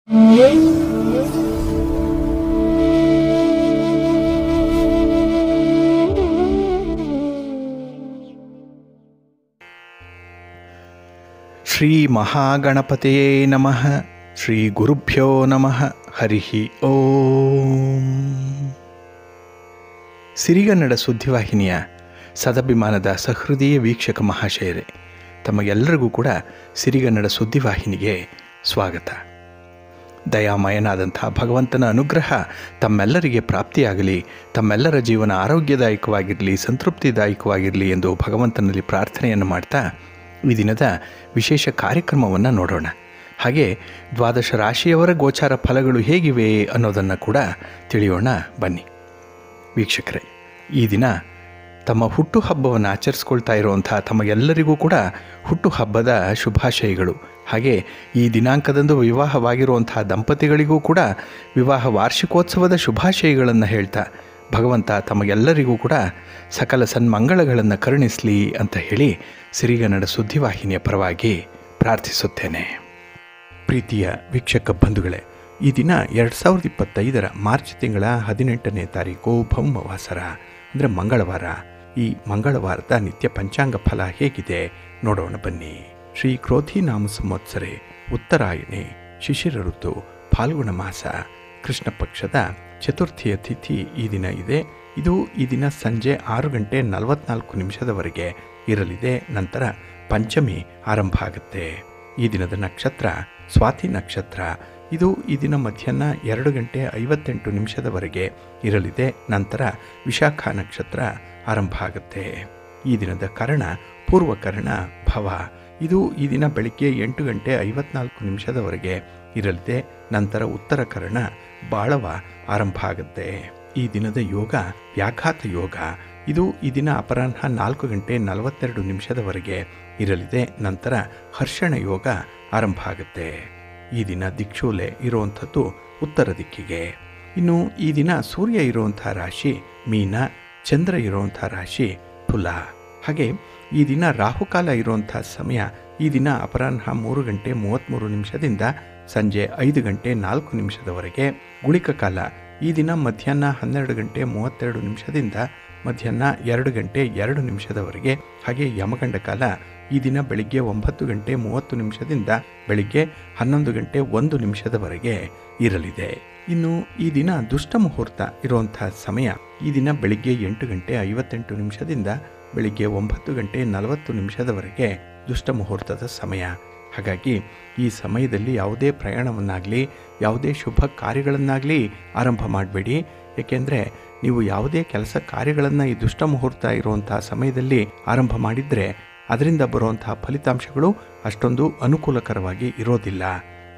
ಶ್ರೀ ಮಹಾಗಣಪತಿಯೇ ನಮಃ. ಶ್ರೀ ಗುರುಭ್ಯೋ ನಮಃ. ಹರಿ ಓಂ. ಸಿರಿಗನ್ನಡ ಸುದ್ದಿವಾಹಿನಿಯ ಸದಭಿಮಾನದ ಸಹೃದಯ ವೀಕ್ಷಕ ಮಹಾಶಯರೇ, ತಮಗೆಲ್ಲರಿಗೂ ಕೂಡ ಸಿರಿಗನ್ನಡ ಸುದ್ದಿವಾಹಿನಿಗೆ ಸ್ವಾಗತ. ದಯಾಮಯನಾದಂಥ ಭಗವಂತನ ಅನುಗ್ರಹ ತಮ್ಮೆಲ್ಲರಿಗೆ ಪ್ರಾಪ್ತಿಯಾಗಲಿ, ತಮ್ಮೆಲ್ಲರ ಜೀವನ ಆರೋಗ್ಯದಾಯಕವಾಗಿರಲಿ, ಸಂತೃಪ್ತಿದಾಯಕವಾಗಿರಲಿ ಎಂದು ಭಗವಂತನಲ್ಲಿ ಪ್ರಾರ್ಥನೆಯನ್ನು ಮಾಡ್ತಾ ಈ ದಿನದ ವಿಶೇಷ ಕಾರ್ಯಕ್ರಮವನ್ನು ನೋಡೋಣ. ಹಾಗೆ ದ್ವಾದಶ ರಾಶಿಯವರ ಗೋಚಾರ ಫಲಗಳು ಹೇಗಿವೆ ಅನ್ನೋದನ್ನು ಕೂಡ ತಿಳಿಯೋಣ ಬನ್ನಿ. ವೀಕ್ಷಕರೇ, ಈ ದಿನ ತಮ್ಮ ಹುಟ್ಟುಹಬ್ಬವನ್ನು ಆಚರಿಸ್ಕೊಳ್ತಾ ಇರುವಂಥ ತಮಗೆಲ್ಲರಿಗೂ ಕೂಡ ಹುಟ್ಟುಹಬ್ಬದ ಶುಭಾಶಯಗಳು. ಹಾಗೆ ಈ ದಿನಾಂಕದಂದು ವಿವಾಹವಾಗಿರುವಂಥ ದಂಪತಿಗಳಿಗೂ ಕೂಡ ವಿವಾಹ ವಾರ್ಷಿಕೋತ್ಸವದ ಶುಭಾಶಯಗಳನ್ನು ಹೇಳ್ತಾ ಭಗವಂತ ತಮಗೆಲ್ಲರಿಗೂ ಕೂಡ ಸಕಲ ಸನ್ಮಂಗಳಗಳನ್ನು ಕರುಣಿಸಲಿ ಅಂತ ಹೇಳಿ ಸಿರಿಗನ್ನಡ ಸುದ್ದಿವಾಹಿನಿಯ ಪರವಾಗಿ ಪ್ರಾರ್ಥಿಸುತ್ತೇನೆ. ಪ್ರೀತಿಯ ವೀಕ್ಷಕ ಬಂಧುಗಳೇ, ಈ ದಿನ 2025 ಮಾರ್ಚ್ ತಿಂಗಳ 18ನೇ ತಾರೀಕು ಭೌಮವಾಸರ ಅಂದರೆ ಮಂಗಳವಾರ. ಈ ಮಂಗಳವಾರದ ನಿತ್ಯ ಪಂಚಾಂಗ ಫಲ ಹೇಗಿದೆ ನೋಡೋಣ ಬನ್ನಿ. ಶ್ರೀ ಕ್ರೋಧಿ ನಾಮ ಸಂವತ್ಸರೆ ಉತ್ತರಾಯಣೆ ಶಿಶಿರ ಋತು ಫಾಲ್ಗುಣ ಮಾಸ ಕೃಷ್ಣ ಪಕ್ಷದ ಚತುರ್ಥಿಯ ತಿಥಿ ಈ ದಿನ ಇದೆ. ಇದು ಈ ದಿನ ಸಂಜೆ 6:44 ಇರಲಿದೆ. ನಂತರ ಪಂಚಮಿ ಆರಂಭ ಆಗುತ್ತೆ. ಈ ದಿನದ ನಕ್ಷತ್ರ ಸ್ವಾತಿ ನಕ್ಷತ್ರ. ಇದು ಈ ದಿನ ಮಧ್ಯಾಹ್ನ 2:58 ಇರಲಿದೆ. ನಂತರ ವಿಶಾಖ ನಕ್ಷತ್ರ ಆರಂಭ ಆಗುತ್ತೆ. ಈ ದಿನದ ಕರ್ಣ ಪೂರ್ವಕರ್ಣ ಭವ. ಇದು ಈ ದಿನ ಬೆಳಿಗ್ಗೆ 8:54 ಇರಲಿದೆ. ನಂತರ ಉತ್ತರ ಕರ್ಣ ಬಾಳವ ಆರಂಭ ಆಗುತ್ತೆ. ಈ ದಿನದ ಯೋಗ ವ್ಯಾಘಾತ ಯೋಗ. ಇದು ಈ ದಿನ ಅಪರಾಹ್ನ 4:42 ಇರಲಿದೆ. ನಂತರ ಹರ್ಷಣ ಯೋಗ ಆರಂಭ ಆಗುತ್ತೆ. ಈ ದಿನ ದಿಕ್ಷೂಲೆ ಇರುವಂಥದ್ದು ಉತ್ತರ ದಿಕ್ಕಿಗೆ. ಇನ್ನು ಈ ದಿನ ಸೂರ್ಯ ಇರುವಂಥ ರಾಶಿ ಮೀನ, ಚಂದ್ರ ಇರುವಂಥ ರಾಶಿ ತುಲ. ಹಾಗೆ ಈ ದಿನ ರಾಹುಕಾಲ ಇರುವಂಥ ಸಮಯ ಈ ದಿನ ಅಪರಾಹ್ನ 3:33 ಸಂಜೆ 5:04 ಗುಳಿಕ ಕಾಲ ಈ ದಿನ ಮಧ್ಯಾಹ್ನ 12:32 ಮಧ್ಯಾಹ್ನ 2:02 ಹಾಗೆ ಯಮಗಂಡ ಕಾಲ ಈ ದಿನ ಬೆಳಿಗ್ಗೆ 9:30 ಬೆಳಿಗ್ಗೆ 11:01 ಇರಲಿದೆ. ಇನ್ನು ಈ ದಿನ ದುಷ್ಟ ಮುಹೂರ್ತ ಇರುವಂಥ ಸಮಯ ಈ ದಿನ ಬೆಳಿಗ್ಗೆ 8:58 ಬೆಳಿಗ್ಗೆ 9:40 ದುಷ್ಟ ಮುಹೂರ್ತದ ಸಮಯ. ಹಾಗಾಗಿ ಈ ಸಮಯದಲ್ಲಿ ಯಾವುದೇ ಪ್ರಯಾಣವನ್ನಾಗಲಿ ಯಾವುದೇ ಶುಭ ಕಾರ್ಯಗಳನ್ನಾಗಲಿ ಆರಂಭ ಮಾಡಬೇಡಿ. ಏಕೆಂದರೆ ನೀವು ಯಾವುದೇ ಕೆಲಸ ಕಾರ್ಯಗಳನ್ನು ಈ ದುಷ್ಟ ಮುಹೂರ್ತ ಇರುವಂಥ ಸಮಯದಲ್ಲಿ ಆರಂಭ ಮಾಡಿದರೆ ಅದರಿಂದ ಬರುವಂತಹ ಫಲಿತಾಂಶಗಳು ಅಷ್ಟೊಂದು ಅನುಕೂಲಕರವಾಗಿ ಇರೋದಿಲ್ಲ.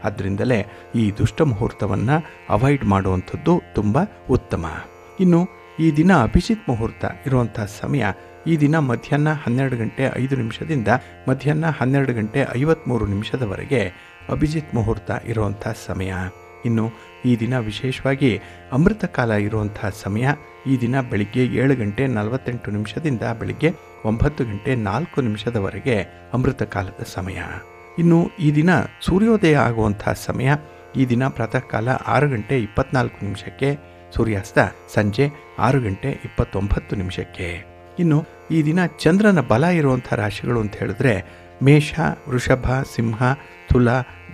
ಆದ್ದರಿಂದಲೇ ಈ ದುಷ್ಟ ಮುಹೂರ್ತವನ್ನು ಅವಾಯ್ಡ್ ಮಾಡುವಂಥದ್ದು ತುಂಬ ಉತ್ತಮ. ಇನ್ನು ಈ ದಿನ ಅಭಿಜಿತ್ ಮುಹೂರ್ತ ಇರುವಂಥ ಸಮಯ ಈ ದಿನ ಮಧ್ಯಾಹ್ನ 12:05 ಮಧ್ಯಾಹ್ನ 12:53 ಅಭಿಜಿತ್ ಮುಹೂರ್ತ ಇರುವಂಥ ಸಮಯ. ಇನ್ನು ಈ ದಿನ ವಿಶೇಷವಾಗಿ ಅಮೃತ ಕಾಲ ಇರುವಂಥ ಸಮಯ ಈ ದಿನ ಬೆಳಿಗ್ಗೆ 7:48 ಬೆಳಿಗ್ಗೆ 9:04 ಅಮೃತ ಕಾಲದ ಸಮಯ. ಇನ್ನು ಈ ದಿನ ಸೂರ್ಯೋದಯ ಆಗುವಂಥ ಸಮಯ ಈ ದಿನ ಪ್ರಾತಃ ಕಾಲ 6:24 ಸೂರ್ಯಾಸ್ತ ಸಂಜೆ 6:29. ಇನ್ನು ಈ ದಿನ ಚಂದ್ರನ ಬಲ ಇರುವಂಥ ರಾಶಿಗಳು ಅಂತ ಹೇಳಿದ್ರೆ ಮೇಷ, ವೃಷಭ, ಸಿಂಹ, ತುಲ,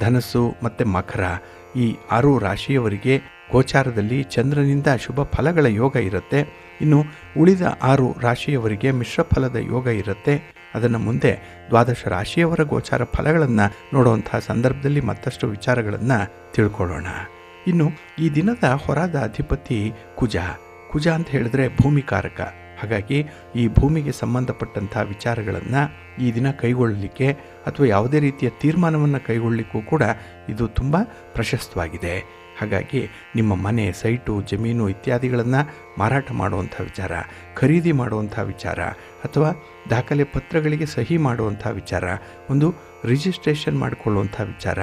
ಧನಸ್ಸು ಮತ್ತು ಮಕರ. ಈ 6 ರಾಶಿಯವರಿಗೆ ಗೋಚಾರದಲ್ಲಿ ಚಂದ್ರನಿಂದ ಶುಭ ಫಲಗಳ ಯೋಗ ಇರುತ್ತೆ. ಇನ್ನು ಉಳಿದ 6 ರಾಶಿಯವರಿಗೆ ಮಿಶ್ರ ಫಲದ ಯೋಗ ಇರುತ್ತೆ. ಅದನ್ನು ಮುಂದೆ ದ್ವಾದಶ ರಾಶಿಯವರ ಗೋಚಾರ ಫಲಗಳನ್ನು ನೋಡುವಂಥ ಸಂದರ್ಭದಲ್ಲಿ ಮತ್ತಷ್ಟು ವಿಚಾರಗಳನ್ನು ತಿಳ್ಕೊಳ್ಳೋಣ. ಇನ್ನು ಈ ದಿನದ ಹೊರದ ಅಧಿಪತಿ ಕುಜ. ಕುಜ ಅಂತ ಹೇಳಿದ್ರೆ ಭೂಮಿಕಾರಕ. ಹಾಗಾಗಿ ಈ ಭೂಮಿಗೆ ಸಂಬಂಧಪಟ್ಟಂಥ ವಿಚಾರಗಳನ್ನು ಈ ದಿನ ಕೈಗೊಳ್ಳಲಿಕ್ಕೆ ಅಥವಾ ಯಾವುದೇ ರೀತಿಯ ತೀರ್ಮಾನವನ್ನು ಕೈಗೊಳ್ಳಲಿಕ್ಕೂ ಕೂಡ ಇದು ತುಂಬ ಪ್ರಶಸ್ತವಾಗಿದೆ. ಹಾಗಾಗಿ ನಿಮ್ಮ ಮನೆ, ಸೈಟು, ಜಮೀನು ಇತ್ಯಾದಿಗಳನ್ನು ಮಾರಾಟ ಮಾಡುವಂಥ ವಿಚಾರ, ಖರೀದಿ ಮಾಡುವಂಥ ವಿಚಾರ ಅಥವಾ ದಾಖಲೆ ಪತ್ರಗಳಿಗೆ ಸಹಿ ಮಾಡುವಂಥ ವಿಚಾರ, ಒಂದು ರಿಜಿಸ್ಟ್ರೇಷನ್ ಮಾಡಿಕೊಳ್ಳುವಂಥ ವಿಚಾರ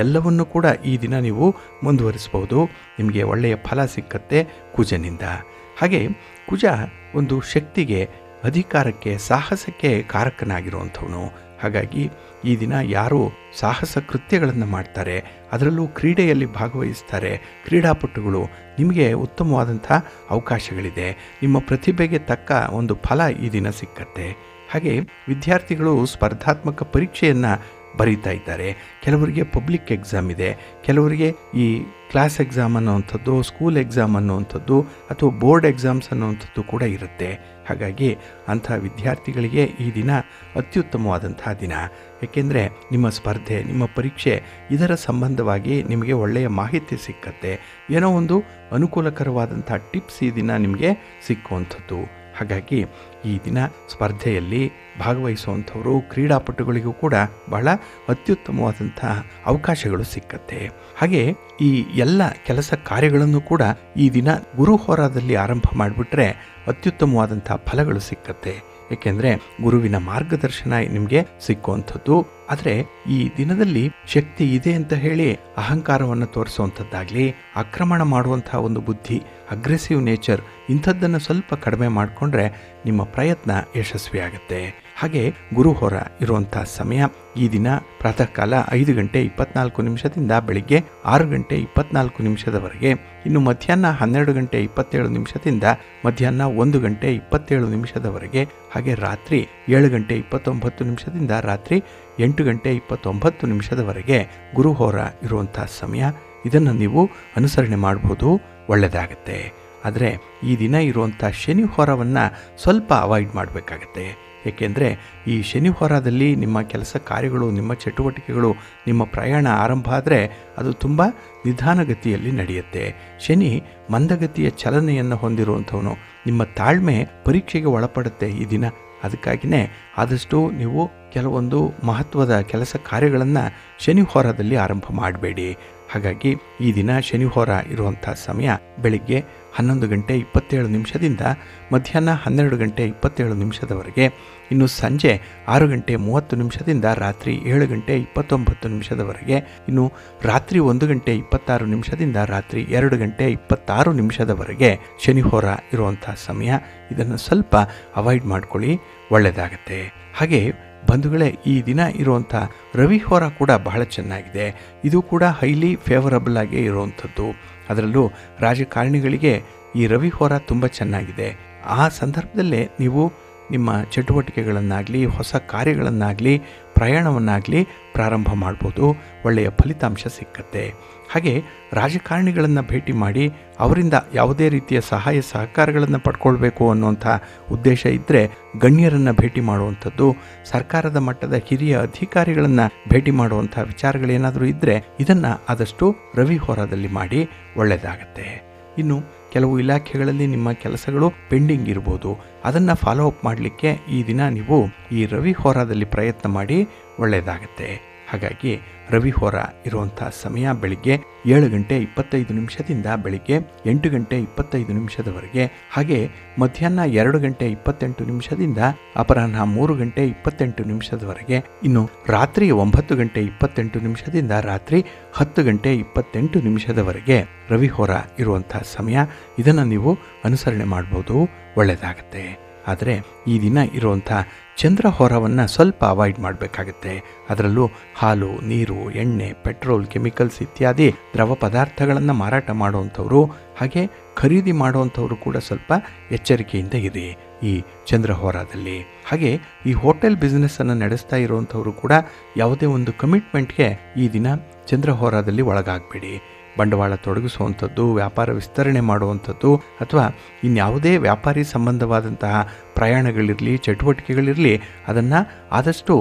ಎಲ್ಲವನ್ನೂ ಕೂಡ ಈ ದಿನ ನೀವು ಮುಂದುವರಿಸ್ಬೋದು. ನಿಮಗೆ ಒಳ್ಳೆಯ ಫಲ ಸಿಕ್ಕತ್ತೆ ಕುಜನಿಂದ. ಹಾಗೆ ಕುಜ ಒಂದು ಶಕ್ತಿಗೆ, ಅಧಿಕಾರಕ್ಕೆ, ಸಾಹಸಕ್ಕೆ ಕಾರಕನಾಗಿರುವಂಥವನು. ಹಾಗಾಗಿ ಈ ದಿನ ಯಾರು ಸಾಹಸ ಕೃತ್ಯಗಳನ್ನು ಮಾಡ್ತಾರೆ, ಅದರಲ್ಲೂ ಕ್ರೀಡೆಯಲ್ಲಿ ಭಾಗವಹಿಸ್ತಾರೆ ಕ್ರೀಡಾಪಟುಗಳು, ನಿಮಗೆ ಉತ್ತಮವಾದಂಥ ಅವಕಾಶಗಳಿದೆ. ನಿಮ್ಮ ಪ್ರತಿಭೆಗೆ ತಕ್ಕ ಒಂದು ಫಲ ಈ ದಿನ ಸಿಕ್ಕತ್ತೆ. ಹಾಗೆ ವಿದ್ಯಾರ್ಥಿಗಳು ಸ್ಪರ್ಧಾತ್ಮಕ ಪರೀಕ್ಷೆಯನ್ನು ಬರೀತಾ ಇದ್ದಾರೆ. ಕೆಲವರಿಗೆ ಪಬ್ಲಿಕ್ ಎಕ್ಸಾಮ್ ಇದೆ, ಕೆಲವರಿಗೆ ಈ ಕ್ಲಾಸ್ ಎಕ್ಸಾಮ್ ಅನ್ನೋವಂಥದ್ದು, ಸ್ಕೂಲ್ ಎಕ್ಸಾಮ್ ಅನ್ನೋವಂಥದ್ದು ಅಥವಾ ಬೋರ್ಡ್ ಎಕ್ಸಾಮ್ಸ್ ಅನ್ನೋವಂಥದ್ದು ಕೂಡ ಇರುತ್ತೆ. ಹಾಗಾಗಿ ಅಂಥ ವಿದ್ಯಾರ್ಥಿಗಳಿಗೆ ಈ ದಿನ ಅತ್ಯುತ್ತಮವಾದಂಥ ದಿನ. ಏಕೆಂದರೆ ನಿಮ್ಮ ಸ್ಪರ್ಧೆ, ನಿಮ್ಮ ಪರೀಕ್ಷೆ ಇದರ ಸಂಬಂಧವಾಗಿ ನಿಮಗೆ ಒಳ್ಳೆಯ ಮಾಹಿತಿ ಸಿಕ್ಕತ್ತೆ. ಏನೋ ಒಂದು ಅನುಕೂಲಕರವಾದಂಥ ಟಿಪ್ಸ್ ಈ ದಿನ ನಿಮಗೆ ಸಿಕ್ಕುವಂಥದ್ದು. ಹಾಗಾಗಿ ಈ ದಿನ ಸ್ಪರ್ಧೆಯಲ್ಲಿ ಭಾಗವಹಿಸುವಂಥವರು ಕ್ರೀಡಾಪಟುಗಳಿಗೂ ಕೂಡ ಬಹಳ ಅತ್ಯುತ್ತಮವಾದಂಥ ಅವಕಾಶಗಳು ಸಿಕ್ಕತ್ತೆ. ಹಾಗೆ ಈ ಎಲ್ಲ ಕೆಲಸ ಕಾರ್ಯಗಳನ್ನು ಕೂಡ ಈ ದಿನ ಗುರು ಹೋರಾದಲ್ಲಿ ಆರಂಭ ಮಾಡಿಬಿಟ್ರೆ ಅತ್ಯುತ್ತಮವಾದಂಥ ಫಲಗಳು ಸಿಕ್ಕತ್ತೆ. ಏಕೆಂದರೆ ಗುರುವಿನ ಮಾರ್ಗದರ್ಶನ ನಿಮಗೆ ಸಿಕ್ಕುವಂಥದ್ದು. ಆದರೆ ಈ ದಿನದಲ್ಲಿ ಶಕ್ತಿ ಇದೆ ಅಂತ ಹೇಳಿ ಅಹಂಕಾರವನ್ನು ತೋರಿಸುವಂಥದ್ದಾಗಲಿ, ಆಕ್ರಮಣ ಮಾಡುವಂತಹ ಒಂದು ಬುದ್ಧಿ, ಅಗ್ರೆಸಿವ್ ನೇಚರ್, ಇಂಥದ್ದನ್ನು ಸ್ವಲ್ಪ ಕಡಿಮೆ ಮಾಡಿಕೊಂಡ್ರೆ ನಿಮ್ಮ ಪ್ರಯತ್ನ ಯಶಸ್ವಿಯಾಗುತ್ತೆ. ಹಾಗೆ ಗುರುಹೋರ ಇರುವಂಥ ಸಮಯ ಈ ದಿನ ಪ್ರಾತಃ ಕಾಲ 5 ಗಂಟೆ 24 ನಿಮಿಷದಿಂದ ಬೆಳಿಗ್ಗೆ 6 ಗಂಟೆ 24 ನಿಮಿಷದವರೆಗೆ, ಇನ್ನು ಮಧ್ಯಾಹ್ನ 12 ಗಂಟೆ 27 ನಿಮಿಷದಿಂದ ಮಧ್ಯಾಹ್ನ 1 ಗಂಟೆ 27 ನಿಮಿಷದವರೆಗೆ, ಹಾಗೆ ರಾತ್ರಿ 7 ಗಂಟೆ 29 ನಿಮಿಷದಿಂದ ರಾತ್ರಿ 8 ಗಂಟೆ 29 ನಿಮಿಷದವರೆಗೆ ಗುರುಹೋರ ಇರುವಂಥ ಸಮಯ. ಇದನ್ನು ನೀವು ಅನುಸರಣೆ ಮಾಡ್ಬೋದು, ಒಳ್ಳೆಯದಾಗತ್ತೆ. ಆದರೆ ಈ ದಿನ ಇರುವಂಥ ಶನಿ ಹೋರವನ್ನು ಸ್ವಲ್ಪ ಅವಾಯ್ಡ್ ಮಾಡಬೇಕಾಗತ್ತೆ. ಏಕೆಂದರೆ ಈ ಶನಿ ಹೋರಾದಲ್ಲಿ ನಿಮ್ಮ ಕೆಲಸ ಕಾರ್ಯಗಳು, ನಿಮ್ಮ ಚಟುವಟಿಕೆಗಳು, ನಿಮ್ಮ ಪ್ರಯಾಣ ಆರಂಭ ಆದರೆ ಅದು ತುಂಬ ನಿಧಾನಗತಿಯಲ್ಲಿ ನಡೆಯುತ್ತೆ. ಶನಿ ಮಂದಗತಿಯ ಚಲನೆಯನ್ನು ಹೊಂದಿರುವಂಥವನು. ನಿಮ್ಮ ತಾಳ್ಮೆ ಪರೀಕ್ಷೆಗೆ ಒಳಪಡುತ್ತೆ ಈ ದಿನ. ಅದಕ್ಕಾಗಿಯೇ ಆದಷ್ಟು ನೀವು ಕೆಲವೊಂದು ಮಹತ್ವದ ಕೆಲಸ ಕಾರ್ಯಗಳನ್ನು ಶನಿ ಹೋರಾದಲ್ಲಿ ಆರಂಭ ಮಾಡಬೇಡಿ. ಹಾಗಾಗಿ ಈ ದಿನ ಶನಿ ಹೋರ ಇರುವಂಥ ಸಮಯ ಬೆಳಿಗ್ಗೆ 11 ಗಂಟೆ 27 ನಿಮಿಷದಿಂದ ಮಧ್ಯಾಹ್ನ 12 ಗಂಟೆ 27 ನಿಮಿಷದವರೆಗೆ, ಇನ್ನು ಸಂಜೆ 6 ಗಂಟೆ 30 ನಿಮಿಷದಿಂದ ರಾತ್ರಿ 7 ಗಂಟೆ 29 ನಿಮಿಷದವರೆಗೆ, ಇನ್ನು ರಾತ್ರಿ 1 ಗಂಟೆ 26 ನಿಮಿಷದಿಂದ ರಾತ್ರಿ 2 ಗಂಟೆ 26 ನಿಮಿಷದವರೆಗೆ ಶನಿ ಹೋರ ಇರುವಂಥ ಸಮಯ. ಇದನ್ನು ಸ್ವಲ್ಪ ಅವಾಯ್ಡ್ ಮಾಡ್ಕೊಳ್ಳಿ, ಒಳ್ಳೆಯದಾಗತ್ತೆ. ಹಾಗೆ ಬಂಧುಗಳೇ, ಈ ದಿನ ಇರುವಂಥ ರವಿ ಹೋರ ಕೂಡ ಬಹಳ ಚೆನ್ನಾಗಿದೆ. ಇದು ಕೂಡ ಹೈಲಿ ಫೇವರಬಲ್ ಆಗಿ ಇರುವಂಥದ್ದು. ಅದರಲ್ಲೂ ರಾಜಕಾರಣಿಗಳಿಗೆ ಈ ರವಿ ಹೋರ ತುಂಬ ಚೆನ್ನಾಗಿದೆ. ಆ ಸಂದರ್ಭದಲ್ಲೇ ನೀವು ನಿಮ್ಮ ಚಟುವಟಿಕೆಗಳನ್ನಾಗಲಿ, ಹೊಸ ಕಾರ್ಯಗಳನ್ನಾಗಲಿ, ಪ್ರಯಾಣವನ್ನಾಗಲಿ ಪ್ರಾರಂಭ ಮಾಡ್ಬೋದು. ಒಳ್ಳೆಯ ಫಲಿತಾಂಶ ಸಿಕ್ಕತ್ತೆ. ಹಾಗೆ ರಾಜಕಾರಣಿಗಳನ್ನು ಭೇಟಿ ಮಾಡಿ ಅವರಿಂದ ಯಾವುದೇ ರೀತಿಯ ಸಹಾಯ ಸಹಕಾರಗಳನ್ನು ಪಡ್ಕೊಳ್ಬೇಕು ಅನ್ನುವಂಥ ಉದ್ದೇಶ ಇದ್ದರೆ ಗಣ್ಯರನ್ನು ಭೇಟಿ ಮಾಡುವಂಥದ್ದು, ಸರ್ಕಾರದ ಮಟ್ಟದ ಹಿರಿಯ ಅಧಿಕಾರಿಗಳನ್ನು ಭೇಟಿ ಮಾಡುವಂಥ ವಿಚಾರಗಳೇನಾದರೂ ಇದ್ದರೆ ಇದನ್ನು ಆದಷ್ಟು ರವಿ ಹೋರಾದಲ್ಲಿ ಮಾಡಿ, ಒಳ್ಳೆಯದಾಗತ್ತೆ. ಇನ್ನು ಕೆಲವು ಇಲಾಖೆಗಳಲ್ಲಿ ನಿಮ್ಮ ಕೆಲಸಗಳು ಪೆಂಡಿಂಗ್ ಇರ್ಬೋದು, ಅದನ್ನು ಫಾಲೋ ಅಪ್ ಮಾಡಲಿಕ್ಕೆ ಈ ದಿನ ನೀವು ಈ ರವಿ ಹೋರಾದಲ್ಲಿ ಪ್ರಯತ್ನ ಮಾಡಿ, ಒಳ್ಳೆಯದಾಗತ್ತೆ. ಹಾಗಾಗಿ ರವಿ ಹೋರ ಇರುವಂಥ ಸಮಯ ಬೆಳಿಗ್ಗೆ 7 ಗಂಟೆ 25 ನಿಮಿಷದಿಂದ ಬೆಳಿಗ್ಗೆ 8 ಗಂಟೆ 25 ನಿಮಿಷದವರೆಗೆ, ಹಾಗೆ ಮಧ್ಯಾಹ್ನ 2 ಗಂಟೆ 28 ನಿಮಿಷದಿಂದ ಅಪರಾಹ್ನ 3 ಗಂಟೆ 28 ನಿಮಿಷದವರೆಗೆ, ಇನ್ನು ರಾತ್ರಿ 9 ಗಂಟೆ 28 ನಿಮಿಷದಿಂದ ರಾತ್ರಿ 10 ಗಂಟೆ 28 ನಿಮಿಷದವರೆಗೆ ರವಿ ಹೋರ ಇರುವಂಥ ಸಮಯ. ಇದನ್ನು ನೀವು ಅನುಸರಣೆ ಮಾಡ್ಬೋದು, ಒಳ್ಳೆಯದಾಗತ್ತೆ. ಆದರೆ ಈ ದಿನ ಇರುವಂಥ ಚಂದ್ರ ಹೋರವನ್ನು ಸ್ವಲ್ಪ ಅವಾಯ್ಡ್ ಮಾಡಬೇಕಾಗತ್ತೆ. ಅದರಲ್ಲೂ ಹಾಲು, ನೀರು, ಎಣ್ಣೆ, ಪೆಟ್ರೋಲ್, ಕೆಮಿಕಲ್ಸ್ ಇತ್ಯಾದಿ ದ್ರವ ಪದಾರ್ಥಗಳನ್ನು ಮಾರಾಟ ಮಾಡುವಂಥವರು, ಹಾಗೆ ಖರೀದಿ ಮಾಡುವಂಥವರು ಕೂಡ ಸ್ವಲ್ಪ ಎಚ್ಚರಿಕೆಯಿಂದ ಇರಿ ಈ ಚಂದ್ರ ಹೋರಾದಲ್ಲಿ. ಹಾಗೆ ಈ ಹೋಟೆಲ್ ಬಿಸ್ನೆಸ್ಸನ್ನು ನಡೆಸ್ತಾ ಇರುವಂಥವರು ಕೂಡ ಯಾವುದೇ ಒಂದು ಕಮಿಟ್ಮೆಂಟ್ಗೆ ಈ ದಿನ ಚಂದ್ರ ಹೋರಾದಲ್ಲಿ ಒಳಗಾಗಬೇಡಿ. ಬಂಡವಾಳ ತೊಡಗಿಸುವಂಥದ್ದು, ವ್ಯಾಪಾರ ವಿಸ್ತರಣೆ ಮಾಡುವಂಥದ್ದು ಅಥವಾ ಇನ್ಯಾವುದೇ ವ್ಯಾಪಾರಿ ಸಂಬಂಧವಾದಂತಹ ಪ್ರಯಾಣಗಳಿರಲಿ, ಚಟುವಟಿಕೆಗಳಿರಲಿ, ಅದನ್ನು ಆದಷ್ಟು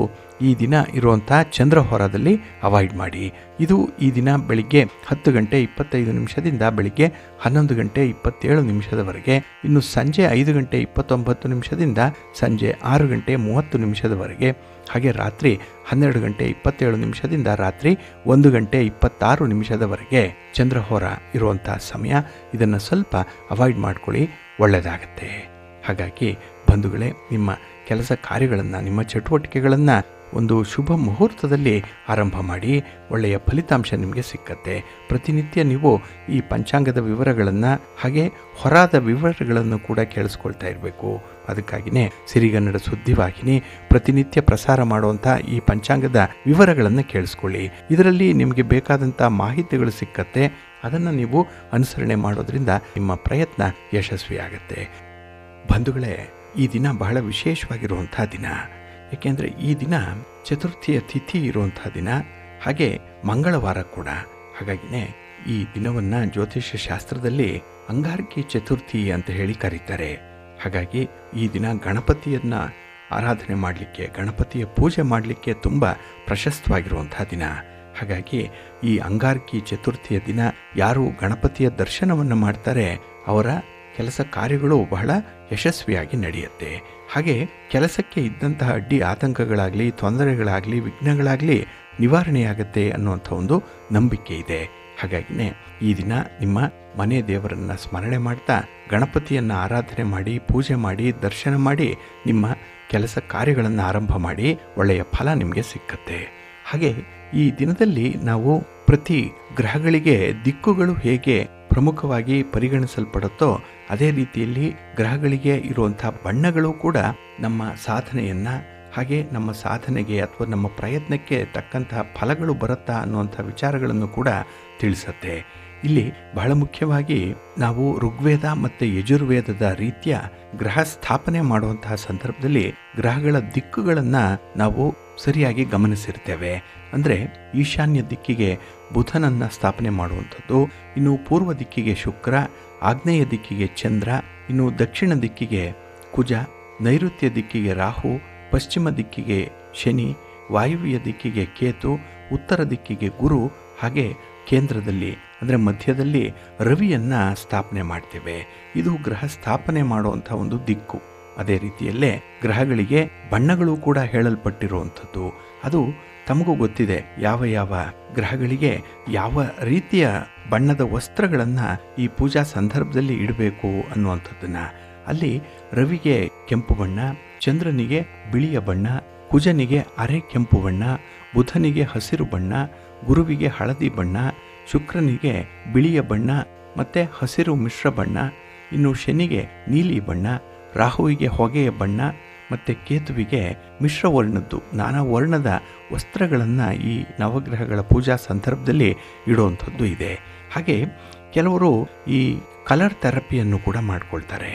ಈ ದಿನ ಇರುವಂಥ ಚಂದ್ರ ಹೋರಾದಲ್ಲಿ ಅವಾಯ್ಡ್ ಮಾಡಿ. ಇದು ಈ ದಿನ ಬೆಳಿಗ್ಗೆ 10 ಗಂಟೆ 25 ನಿಮಿಷದಿಂದ ಬೆಳಿಗ್ಗೆ 11 ಗಂಟೆ 27 ನಿಮಿಷದವರೆಗೆ, ಇನ್ನು ಸಂಜೆ 5 ಗಂಟೆ 29 ನಿಮಿಷದಿಂದ ಸಂಜೆ 6 ಗಂಟೆ 30 ನಿಮಿಷದವರೆಗೆ, ಹಾಗೆ ರಾತ್ರಿ 12 ಗಂಟೆ 27 ನಿಮಿಷದಿಂದ ರಾತ್ರಿ 1 ಗಂಟೆ 26 ನಿಮಿಷದವರೆಗೆ ಚಂದ್ರಹೋರ ಇರುವಂಥ ಸಮಯ. ಇದನ್ನು ಸ್ವಲ್ಪ ಅವಾಯ್ಡ್ ಮಾಡ್ಕೊಳ್ಳಿ, ಒಳ್ಳೆಯದಾಗತ್ತೆ. ಹಾಗಾಗಿ ಬಂಧುಗಳೇ, ನಿಮ್ಮ ಕೆಲಸ ಕಾರ್ಯಗಳನ್ನು, ನಿಮ್ಮ ಚಟುವಟಿಕೆಗಳನ್ನು ಒಂದು ಶುಭ ಮುಹೂರ್ತದಲ್ಲಿ ಆರಂಭ ಮಾಡಿ, ಒಳ್ಳೆಯ ಫಲಿತಾಂಶ ನಿಮಗೆ ಸಿಕ್ಕತ್ತೆ. ಪ್ರತಿನಿತ್ಯ ನೀವು ಈ ಪಂಚಾಂಗದ ವಿವರಗಳನ್ನು ಹಾಗೆ ಹೊರಾದ ವಿವರಗಳನ್ನು ಕೂಡ ಕೇಳಿಸ್ಕೊಳ್ತಾ ಇರಬೇಕು. ಅದಕ್ಕಾಗಿಯೇ ಸಿರಿಗನ್ನಡ ಸುದ್ದಿವಾಹಿನಿ ಪ್ರತಿನಿತ್ಯ ಪ್ರಸಾರ ಮಾಡುವಂಥ ಈ ಪಂಚಾಂಗದ ವಿವರಗಳನ್ನು ಕೇಳಿಸ್ಕೊಳ್ಳಿ. ಇದರಲ್ಲಿ ನಿಮಗೆ ಬೇಕಾದಂಥ ಮಾಹಿತಿಗಳು ಸಿಕ್ಕತ್ತೆ. ಅದನ್ನು ನೀವು ಅನುಸರಣೆ ಮಾಡೋದ್ರಿಂದ ನಿಮ್ಮ ಪ್ರಯತ್ನ ಯಶಸ್ವಿಯಾಗತ್ತೆ. ಬಂಧುಗಳೇ, ಈ ದಿನ ಬಹಳ ವಿಶೇಷವಾಗಿರುವಂಥ ದಿನ. ಏಕೆಂದರೆ ಈ ದಿನ ಚತುರ್ಥಿಯ ತಿಥಿ ಇರುವಂಥ ದಿನ, ಹಾಗೆ ಮಂಗಳವಾರ ಕೂಡ. ಹಾಗಾಗಿನೇ ಈ ದಿನವನ್ನು ಜ್ಯೋತಿಷ್ಯ ಶಾಸ್ತ್ರದಲ್ಲಿ ಅಂಗಾರಕಿ ಚತುರ್ಥಿ ಅಂತ ಹೇಳಿ ಕರೀತಾರೆ. ಹಾಗಾಗಿ ಈ ದಿನ ಗಣಪತಿಯನ್ನು ಆರಾಧನೆ ಮಾಡಲಿಕ್ಕೆ, ಗಣಪತಿಯ ಪೂಜೆ ಮಾಡಲಿಕ್ಕೆ ತುಂಬ ಪ್ರಶಸ್ತವಾಗಿರುವಂಥ ದಿನ. ಹಾಗಾಗಿ ಈ ಅಂಗಾರಕಿ ಚತುರ್ಥಿಯ ದಿನ ಯಾರು ಗಣಪತಿಯ ದರ್ಶನವನ್ನು ಮಾಡ್ತಾರೆ ಅವರ ಕೆಲಸ ಕಾರ್ಯಗಳು ಬಹಳ ಯಶಸ್ವಿಯಾಗಿ ನಡೆಯುತ್ತೆ. ಹಾಗೆ ಕೆಲಸಕ್ಕೆ ಇದ್ದಂತಹ ಅಡ್ಡಿ ಆತಂಕಗಳಾಗಲಿ, ತೊಂದರೆಗಳಾಗಲಿ, ವಿಘ್ನಗಳಾಗಲಿ ನಿವಾರಣೆಯಾಗತ್ತೆ ಅನ್ನುವಂಥ ಒಂದು ನಂಬಿಕೆ ಇದೆ. ಹಾಗಾಗಿನೇ ಈ ದಿನ ನಿಮ್ಮ ಮನೆ ದೇವರನ್ನು ಸ್ಮರಣೆ ಮಾಡ್ತಾ ಗಣಪತಿಯನ್ನು ಆರಾಧನೆ ಮಾಡಿ, ಪೂಜೆ ಮಾಡಿ, ದರ್ಶನ ಮಾಡಿ ನಿಮ್ಮ ಕೆಲಸ ಕಾರ್ಯಗಳನ್ನು ಆರಂಭ ಮಾಡಿ, ಒಳ್ಳೆಯ ಫಲ ನಿಮಗೆ ಸಿಕ್ಕತ್ತೆ. ಹಾಗೆ ಈ ದಿನದಲ್ಲಿ ನಾವು ಪ್ರತಿ ಗ್ರಹಗಳಿಗೆ ದಿಕ್ಕುಗಳು ಹೇಗೆ ಪ್ರಮುಖವಾಗಿ ಪರಿಗಣಿಸಲ್ಪಡುತ್ತೋ ಅದೇ ರೀತಿಯಲ್ಲಿ ಗ್ರಹಗಳಿಗೆ ಇರುವಂಥ ಬಣ್ಣಗಳು ಕೂಡ ನಮ್ಮ ಸಾಧನೆಯನ್ನು, ಹಾಗೆ ನಮ್ಮ ಸಾಧನೆಗೆ ಅಥವಾ ನಮ್ಮ ಪ್ರಯತ್ನಕ್ಕೆ ತಕ್ಕಂತಹ ಫಲಗಳು ಬರುತ್ತಾ ಅನ್ನುವಂಥ ವಿಚಾರಗಳನ್ನು ಕೂಡ ತಿಳಿಸುತ್ತೆ. ಇಲ್ಲಿ ಬಹಳ ಮುಖ್ಯವಾಗಿ ನಾವು ಋಗ್ವೇದ ಮತ್ತು ಯಜುರ್ವೇದದ ರೀತಿಯ ಗ್ರಹ ಸ್ಥಾಪನೆ ಮಾಡುವಂತಹ ಸಂದರ್ಭದಲ್ಲಿ ಗ್ರಹಗಳ ದಿಕ್ಕುಗಳನ್ನು ನಾವು ಸರಿಯಾಗಿ ಗಮನಿಸಿರ್ತೇವೆ. ಅಂದರೆ ಈಶಾನ್ಯ ದಿಕ್ಕಿಗೆ ಬುಧನನ್ನು ಸ್ಥಾಪನೆ ಮಾಡುವಂಥದ್ದು, ಇನ್ನು ಪೂರ್ವ ದಿಕ್ಕಿಗೆ ಶುಕ್ರ, ಆಗ್ನೇಯ ದಿಕ್ಕಿಗೆ ಚಂದ್ರ, ಇನ್ನು ದಕ್ಷಿಣ ದಿಕ್ಕಿಗೆ ಕುಜ, ನೈಋತ್ಯ ದಿಕ್ಕಿಗೆ ರಾಹು, ಪಶ್ಚಿಮ ದಿಕ್ಕಿಗೆ ಶನಿ, ವಾಯುವ್ಯ ದಿಕ್ಕಿಗೆ ಕೇತು, ಉತ್ತರ ದಿಕ್ಕಿಗೆ ಗುರು, ಹಾಗೆ ಕೇಂದ್ರದಲ್ಲಿ ಅಂದರೆ ಮಧ್ಯದಲ್ಲಿ ರವಿಯನ್ನು ಸ್ಥಾಪನೆ ಮಾಡ್ತೇವೆ. ಇದು ಗ್ರಹ ಸ್ಥಾಪನೆ ಮಾಡುವಂಥ ಒಂದು ದಿಕ್ಕು. ಅದೇ ರೀತಿಯಲ್ಲೇ ಗ್ರಹಗಳಿಗೆ ಬಣ್ಣಗಳು ಕೂಡ ಹೇಳಲ್ಪಟ್ಟಿರುವಂಥದ್ದು. ಅದು ತಮಗೂ ಗೊತ್ತಿದೆ, ಯಾವ ಯಾವ ಗ್ರಹಗಳಿಗೆ ಯಾವ ರೀತಿಯ ಬಣ್ಣದ ವಸ್ತ್ರಗಳನ್ನು ಈ ಪೂಜಾ ಸಂದರ್ಭದಲ್ಲಿ ಇಡಬೇಕು ಅನ್ನುವಂಥದ್ದನ್ನು. ಅಲ್ಲಿ ರವಿಗೆ ಕೆಂಪು ಬಣ್ಣ, ಚಂದ್ರನಿಗೆ ಬಿಳಿಯ ಬಣ್ಣ, ಕುಜನಿಗೆ ಅರೆ ಕೆಂಪು ಬಣ್ಣ, ಬುಧನಿಗೆ ಹಸಿರು ಬಣ್ಣ, ಗುರುವಿಗೆ ಹಳದಿ ಬಣ್ಣ, ಶುಕ್ರನಿಗೆ ಬಿಳಿಯ ಬಣ್ಣ ಮತ್ತು ಹಸಿರು ಮಿಶ್ರ ಬಣ್ಣ, ಇನ್ನು ಶನಿಗೆ ನೀಲಿ ಬಣ್ಣ, ರಾಹುವಿಗೆ ಹೊಗೆಯ ಬಣ್ಣ ಮತ್ತು ಕೇತುವಿಗೆ ಮಿಶ್ರವರ್ಣದ್ದು ನಾನಾ ವರ್ಣದ ವಸ್ತ್ರಗಳನ್ನು ಈ ನವಗ್ರಹಗಳ ಪೂಜಾ ಸಂದರ್ಭದಲ್ಲಿ ಇಡುವಂಥದ್ದು ಇದೆ. ಹಾಗೆ ಕೆಲವರು ಈ ಕಲರ್ ಥೆರಪಿಯನ್ನು ಕೂಡ ಮಾಡಿಕೊಳ್ತಾರೆ.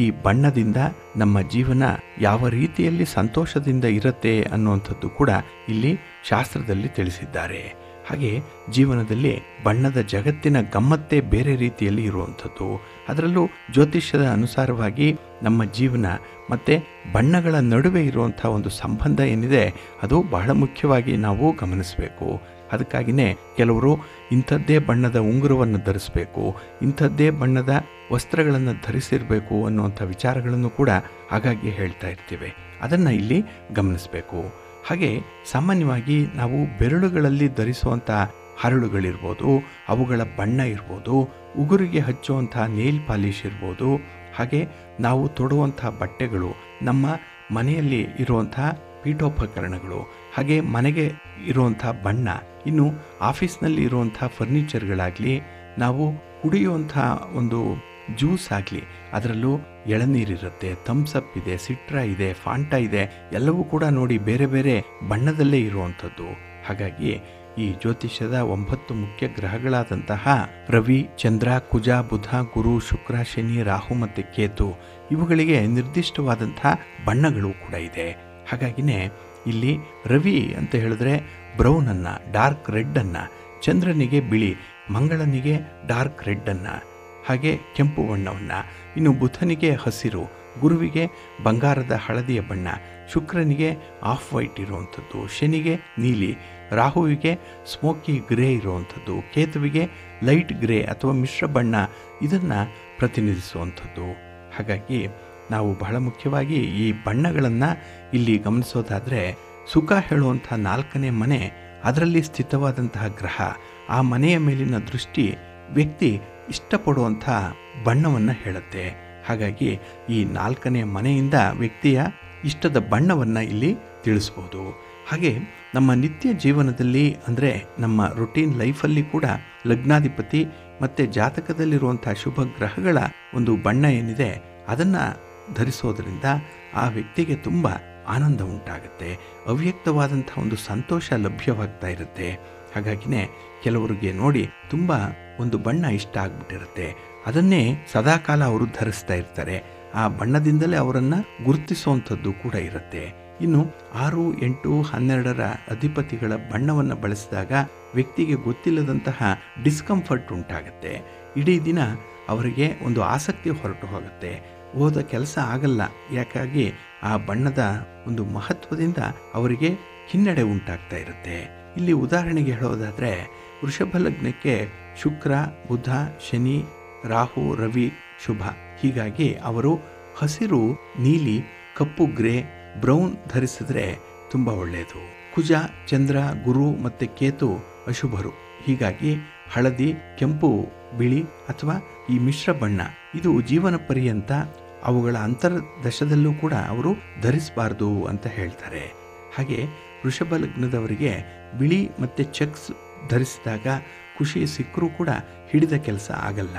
ಈ ಬಣ್ಣದಿಂದ ನಮ್ಮ ಜೀವನ ಯಾವ ರೀತಿಯಲ್ಲಿ ಸಂತೋಷದಿಂದ ಇರುತ್ತೆ ಅನ್ನುವಂಥದ್ದು ಕೂಡ ಇಲ್ಲಿ ಶಾಸ್ತ್ರದಲ್ಲಿ ತಿಳಿಸಿದ್ದಾರೆ. ಹಾಗೆ ಜೀವನದಲ್ಲಿ ಬಣ್ಣದ ಜಗತ್ತಿನ ಗಮ್ಮತ್ತೇ ಬೇರೆ ರೀತಿಯಲ್ಲಿ ಇರುವಂಥದ್ದು. ಅದರಲ್ಲೂ ಜ್ಯೋತಿಷ್ಯದ ಅನುಸಾರವಾಗಿ ನಮ್ಮ ಜೀವನ ಮತ್ತು ಬಣ್ಣಗಳ ನಡುವೆ ಇರುವಂಥ ಒಂದು ಸಂಬಂಧ ಏನಿದೆ ಅದು ಬಹಳ ಮುಖ್ಯವಾಗಿ ನಾವು ಗಮನಿಸಬೇಕು. ಅದಕ್ಕಾಗಿಯೇ ಕೆಲವರು ಇಂಥದ್ದೇ ಬಣ್ಣದ ಉಂಗುರವನ್ನು ಧರಿಸಬೇಕು, ಇಂಥದ್ದೇ ಬಣ್ಣದ ವಸ್ತ್ರಗಳನ್ನು ಧರಿಸಿರಬೇಕು ಅನ್ನುವಂಥ ವಿಚಾರಗಳನ್ನು ಕೂಡ ಆಗಾಗ್ಗೆ ಹೇಳ್ತಾ ಇರ್ತೀವಿ. ಅದನ್ನು ಇಲ್ಲಿ ಗಮನಿಸಬೇಕು. ಹಾಗೆ ಸಾಮಾನ್ಯವಾಗಿ ನಾವು ಬೆರಳುಗಳಲ್ಲಿ ಧರಿಸುವಂಥ ಹರಳುಗಳಿರ್ಬೋದು, ಅವುಗಳ ಬಣ್ಣ ಇರ್ಬೋದು, ಉಗುರಿಗೆ ಹಚ್ಚುವಂಥ ನೇಲ್ ಪಾಲಿಶ್ ಇರ್ಬೋದು, ಹಾಗೆ ನಾವು ತೊಡುವಂಥ ಬಟ್ಟೆಗಳು, ನಮ್ಮ ಮನೆಯಲ್ಲಿ ಇರುವಂಥ ಪೀಠೋಪಕರಣಗಳು, ಹಾಗೆ ಮನೆಗೆ ಇರುವಂಥ ಬಣ್ಣ, ಇನ್ನು ಆಫೀಸ್ನಲ್ಲಿ ಇರುವಂಥ ಫರ್ನಿಚರ್ಗಳಾಗಲಿ, ನಾವು ಕುಡಿಯುವಂಥ ಒಂದು ಜ್ಯೂಸ್ ಆಗಲಿ, ಅದರಲ್ಲೂ ಎಳನೀರಿರುತ್ತೆ, ಥಮ್ಸಪ್ ಇದೆ, ಸಿಟ್ರಾ ಇದೆ, ಫಾಂಟಾ ಇದೆ, ಎಲ್ಲವೂ ಕೂಡ ನೋಡಿ ಬೇರೆ ಬೇರೆ ಬಣ್ಣದಲ್ಲೇ ಇರುವಂಥದ್ದು. ಹಾಗಾಗಿ ಈ ಜ್ಯೋತಿಷ್ಯದ 9 ಮುಖ್ಯ ಗ್ರಹಗಳಾದಂತಹ ರವಿ, ಚಂದ್ರ, ಕುಜ, ಬುಧ, ಗುರು, ಶುಕ್ರ, ಶನಿ, ರಾಹು ಮತ್ತು ಕೇತು ಇವುಗಳಿಗೆ ನಿರ್ದಿಷ್ಟವಾದಂಥ ಬಣ್ಣಗಳು ಕೂಡ ಇದೆ. ಹಾಗಾಗಿನೇ ಇಲ್ಲಿ ರವಿ ಅಂತ ಹೇಳಿದ್ರೆ ಬ್ರೌನನ್ನು, ಡಾರ್ಕ್ ರೆಡ್ಡನ್ನು, ಚಂದ್ರನಿಗೆ ಬಿಳಿ, ಮಂಗಳನಿಗೆ ಡಾರ್ಕ್ ರೆಡ್ಡನ್ನು, ಹಾಗೆ ಕೆಂಪು ಬಣ್ಣವನ್ನು, ಇನ್ನು ಬುಧನಿಗೆ ಹಸಿರು, ಗುರುವಿಗೆ ಬಂಗಾರದ ಹಳದಿಯ ಬಣ್ಣ, ಶುಕ್ರನಿಗೆ ಆಫ್ ವೈಟ್ ಇರುವಂಥದ್ದು, ಶನಿಗೆ ನೀಲಿ, ರಾಹುವಿಗೆ ಸ್ಮೋಕಿ ಗ್ರೇ ಇರುವಂಥದ್ದು, ಕೇತುವಿಗೆ ಲೈಟ್ ಗ್ರೇ ಅಥವಾ ಮಿಶ್ರ ಬಣ್ಣ ಇದನ್ನು ಪ್ರತಿನಿಧಿಸುವಂಥದ್ದು. ಹಾಗಾಗಿ ನಾವು ಬಹಳ ಮುಖ್ಯವಾಗಿ ಈ ಬಣ್ಣಗಳನ್ನು ಇಲ್ಲಿ ಗಮನಿಸೋದಾದರೆ, ಸುಖ ಹೇಳುವಂಥ 4ನೇ ಮನೆ, ಅದರಲ್ಲಿ ಸ್ಥಿತವಾದಂತಹ ಗ್ರಹ, ಆ ಮನೆಯ ಮೇಲಿನ ದೃಷ್ಟಿ ವ್ಯಕ್ತಿ ಇಷ್ಟಪಡುವಂಥ ಬಣ್ಣವನ್ನು ಹೇಳುತ್ತೆ. ಹಾಗಾಗಿ ಈ 4ನೇ ಮನೆಯಿಂದ ವ್ಯಕ್ತಿಯ ಇಷ್ಟದ ಬಣ್ಣವನ್ನು ಇಲ್ಲಿ ತಿಳಿಸ್ಬೋದು. ಹಾಗೆ ನಮ್ಮ ನಿತ್ಯ ಜೀವನದಲ್ಲಿ ಅಂದರೆ ನಮ್ಮ ರುಟೀನ್ ಲೈಫಲ್ಲಿ ಕೂಡ ಲಗ್ನಾಧಿಪತಿ ಮತ್ತು ಜಾತಕದಲ್ಲಿರುವಂಥ ಶುಭ ಗ್ರಹಗಳ ಒಂದು ಬಣ್ಣ ಏನಿದೆ ಅದನ್ನು ಧರಿಸೋದ್ರಿಂದ ಆ ವ್ಯಕ್ತಿಗೆ ತುಂಬ ಆನಂದ ಉಂಟಾಗುತ್ತೆ, ಅವ್ಯಕ್ತವಾದಂಥ ಒಂದು ಸಂತೋಷ ಲಭ್ಯವಾಗ್ತಾ ಇರುತ್ತೆ. ಹಾಗಾಗಿನೇ ಕೆಲವರಿಗೆ ನೋಡಿ ತುಂಬ ಒಂದು ಬಣ್ಣ ಇಷ್ಟ ಆಗ್ಬಿಟ್ಟಿರುತ್ತೆ, ಅದನ್ನೇ ಸದಾಕಾಲ ಅವರು ಧರಿಸ್ತಾ ಇರ್ತಾರೆ. ಆ ಬಣ್ಣದಿಂದಲೇ ಅವರನ್ನು ಗುರುತಿಸುವಂಥದ್ದು ಕೂಡ ಇರುತ್ತೆ. ಇನ್ನು 6, 8, 12ರ ಅಧಿಪತಿಗಳ ಬಣ್ಣವನ್ನು ಬಳಸಿದಾಗ ವ್ಯಕ್ತಿಗೆ ಗೊತ್ತಿಲ್ಲದಂತಹ ಡಿಸ್ಕಂಫರ್ಟ್ ಉಂಟಾಗುತ್ತೆ. ಇಡೀ ದಿನ ಅವರಿಗೆ ಒಂದು ಆಸಕ್ತಿ ಹೊರಟು ಹೋಗುತ್ತೆ, ಹೋದ ಕೆಲಸ ಆಗಲ್ಲ. ಯಾಕಾಗಿ ಆ ಬಣ್ಣದ ಒಂದು ಮಹತ್ವದಿಂದ ಅವರಿಗೆ ಹಿನ್ನಡೆ ಉಂಟಾಗ್ತಾ ಇರುತ್ತೆ. ಇಲ್ಲಿ ಉದಾಹರಣೆಗೆ ಹೇಳೋದಾದರೆ, ವೃಷಭ ಲಗ್ನಕ್ಕೆ ಶುಕ್ರ, ಬುಧ, ಶನಿ, ರಾಹು, ರವಿ ಶುಭ. ಹೀಗಾಗಿ ಅವರು ಹಸಿರು, ನೀಲಿ, ಕಪ್ಪು, ಗ್ರೇ, ಬ್ರೌನ್ ಧರಿಸಿದ್ರೆ ತುಂಬ ಒಳ್ಳೆಯದು. ಕುಜ, ಚಂದ್ರ, ಗುರು ಮತ್ತು ಕೇತು ಅಶುಭರು. ಹೀಗಾಗಿ ಹಳದಿ, ಕೆಂಪು, ಬಿಳಿ ಅಥವಾ ಈ ಮಿಶ್ರ ಬಣ್ಣ ಇದು ಜೀವನ ಪರ್ಯಂತ ಅವುಗಳ ಅಂತರ್ದಶದಲ್ಲೂ ಕೂಡ ಅವರು ಧರಿಸಬಾರ್ದು ಅಂತ ಹೇಳ್ತಾರೆ. ಹಾಗೆ ವೃಷಭ ಲಗ್ನದವರಿಗೆ ಬಿಳಿ ಮತ್ತು ಚೆಕ್ಸ್ ಧರಿಸಿದಾಗ ಖುಷಿ ಸಿಕ್ಕರೂ ಕೂಡ ಹಿಡಿದ ಕೆಲಸ ಆಗಲ್ಲ.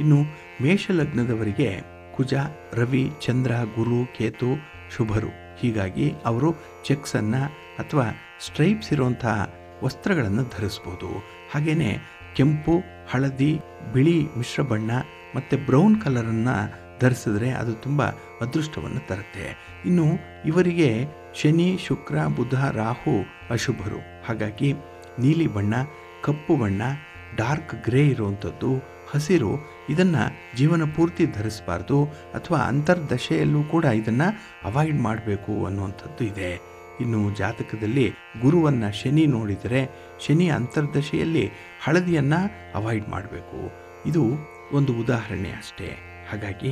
ಇನ್ನು ಮೇಷ ಲಗ್ನದವರಿಗೆ ಕುಜ, ರವಿ, ಚಂದ್ರ, ಗುರು, ಕೇತು ಶುಭರು. ಹೀಗಾಗಿ ಅವರು ಚೆಕ್ಸನ್ನು ಅಥವಾ ಸ್ಟ್ರೈಪ್ಸ್ ಇರುವಂತಹ ವಸ್ತ್ರಗಳನ್ನು ಧರಿಸ್ಬೋದು. ಹಾಗೆಯೇ ಕೆಂಪು, ಹಳದಿ, ಬಿಳಿ ಮಿಶ್ರ ಬಣ್ಣ ಮತ್ತು ಬ್ರೌನ್ ಕಲರನ್ನು ಧರಿಸಿದ್ರೆ ಅದು ತುಂಬ ಅದೃಷ್ಟವನ್ನು ತರುತ್ತೆ. ಇನ್ನು ಇವರಿಗೆ ಶನಿ, ಶುಕ್ರ, ಬುಧ, ರಾಹು ಅಶುಭರು. ಹಾಗಾಗಿ ನೀಲಿ ಬಣ್ಣ, ಕಪ್ಪು ಬಣ್ಣ, ಡಾರ್ಕ್ ಗ್ರೇ ಇರುವಂಥದ್ದು, ಹಸಿರು ಇದನ್ನು ಜೀವನ ಪೂರ್ತಿ ಧರಿಸಬಾರ್ದು ಅಥವಾ ಅಂತರ್ದಶೆಯಲ್ಲೂ ಕೂಡ ಇದನ್ನು ಅವಾಯ್ಡ್ ಮಾಡಬೇಕು ಅನ್ನುವಂಥದ್ದು ಇದೆ. ಇನ್ನು ಜಾತಕದಲ್ಲಿ ಗುರುವನ್ನು ಶನಿ ನೋಡಿದರೆ ಶನಿ ಅಂತರ್ದಶೆಯಲ್ಲಿ ಹಳದಿಯನ್ನು ಅವಾಯ್ಡ್ ಮಾಡಬೇಕು. ಇದು ಒಂದು ಉದಾಹರಣೆ ಅಷ್ಟೇ. ಹಾಗಾಗಿ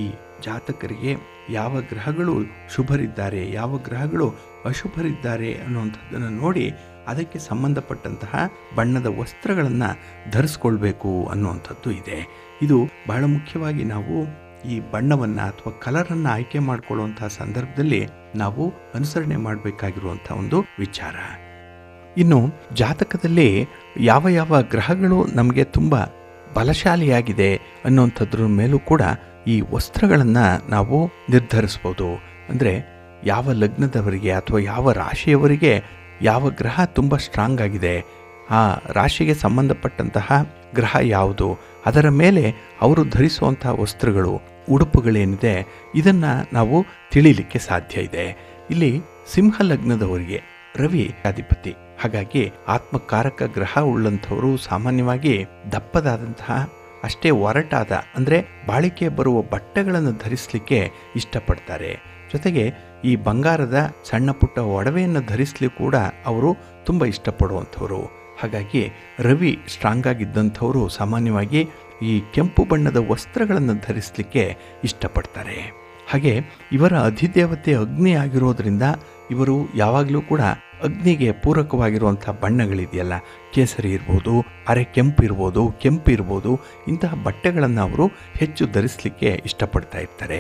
ಈ ಜಾತಕರಿಗೆ ಯಾವ ಗ್ರಹಗಳು ಶುಭರಿದ್ದಾರೆ, ಯಾವ ಗ್ರಹಗಳು ಅಶುಭರಿದ್ದಾರೆ ಅನ್ನುವಂಥದ್ದನ್ನು ನೋಡಿ ಅದಕ್ಕೆ ಸಂಬಂಧಪಟ್ಟಂತಹ ಬಣ್ಣದ ವಸ್ತ್ರಗಳನ್ನು ಧರಿಸ್ಕೊಳ್ಬೇಕು ಅನ್ನುವಂಥದ್ದು ಇದೆ. ಇದು ಬಹಳ ಮುಖ್ಯವಾಗಿ ನಾವು ಈ ಬಣ್ಣವನ್ನು ಅಥವಾ ಕಲರನ್ನು ಆಯ್ಕೆ ಮಾಡಿಕೊಳ್ಳುವಂತಹ ಸಂದರ್ಭದಲ್ಲಿ ನಾವು ಅನುಸರಣೆ ಮಾಡಬೇಕಾಗಿರುವಂಥ ಒಂದು ವಿಚಾರ. ಇನ್ನು ಜಾತಕದಲ್ಲಿ ಯಾವ ಯಾವ ಗ್ರಹಗಳು ನಮಗೆ ತುಂಬ ಬಲಶಾಲಿಯಾಗಿದೆ ಅನ್ನುವಂಥದ್ರ ಮೇಲೂ ಕೂಡ ಈ ವಸ್ತ್ರಗಳನ್ನು ನಾವು ನಿರ್ಧರಿಸ್ಬೋದು. ಅಂದರೆ ಯಾವ ಲಗ್ನದವರಿಗೆ ಅಥವಾ ಯಾವ ರಾಶಿಯವರಿಗೆ ಯಾವ ಗ್ರಹ ತುಂಬ ಸ್ಟ್ರಾಂಗ್ ಆಗಿದೆ, ಆ ರಾಶಿಗೆ ಸಂಬಂಧಪಟ್ಟಂತಹ ಗ್ರಹ ಯಾವುದು, ಅದರ ಮೇಲೆ ಅವರು ಧರಿಸುವಂತಹ ವಸ್ತ್ರಗಳು, ಉಡುಪುಗಳೇನಿದೆ ಇದನ್ನು ನಾವು ತಿಳಿಲಿಕ್ಕೆ ಸಾಧ್ಯ ಇದೆ. ಇಲ್ಲಿ ಸಿಂಹ ಲಗ್ನದವರಿಗೆ ರವಿ ಅಧಿಪತಿ. ಹಾಗಾಗಿ ಆತ್ಮಕಾರಕ ಗ್ರಹ ಉಳ್ಳಂಥವರು ಸಾಮಾನ್ಯವಾಗಿ ದಪ್ಪದಾದಂತಹ ಅಷ್ಟೇ ಒರಟಾದ ಅಂದರೆ ಬಾಳಿಕೆ ಬರುವ ಬಟ್ಟೆಗಳನ್ನು ಧರಿಸಲಿಕ್ಕೆ ಇಷ್ಟಪಡ್ತಾರೆ. ಜೊತೆಗೆ ಈ ಬಂಗಾರದ ಸಣ್ಣ ಪುಟ್ಟ ಒಡವೆಯನ್ನು ಧರಿಸಲಿಕ್ಕೆ ಕೂಡ ಅವರು ತುಂಬ ಇಷ್ಟಪಡುವಂಥವ್ರು. ಹಾಗಾಗಿ ರವಿ ಸ್ಟ್ರಾಂಗ್ ಆಗಿದ್ದಂಥವರು ಸಾಮಾನ್ಯವಾಗಿ ಈ ಕೆಂಪು ಬಣ್ಣದ ವಸ್ತ್ರಗಳನ್ನು ಧರಿಸಲಿಕ್ಕೆ ಇಷ್ಟಪಡ್ತಾರೆ. ಹಾಗೆ ಇವರ ಅಧಿದೇವತೆ ಅಗ್ನಿ ಆಗಿರೋದ್ರಿಂದ ಇವರು ಯಾವಾಗಲೂ ಕೂಡ ಅಗ್ನಿಗೆ ಪೂರಕವಾಗಿರುವಂಥ ಬಣ್ಣಗಳಿದೆಯಲ್ಲ, ಕೇಸರಿ ಇರ್ಬೋದು, ಅರೆ ಕೆಂಪು ಇರ್ಬೋದು, ಕೆಂಪು ಇರ್ಬೋದು, ಇಂತಹ ಬಟ್ಟೆಗಳನ್ನು ಅವರು ಹೆಚ್ಚು ಧರಿಸಲಿಕ್ಕೆ ಇಷ್ಟಪಡ್ತಾ ಇರ್ತಾರೆ.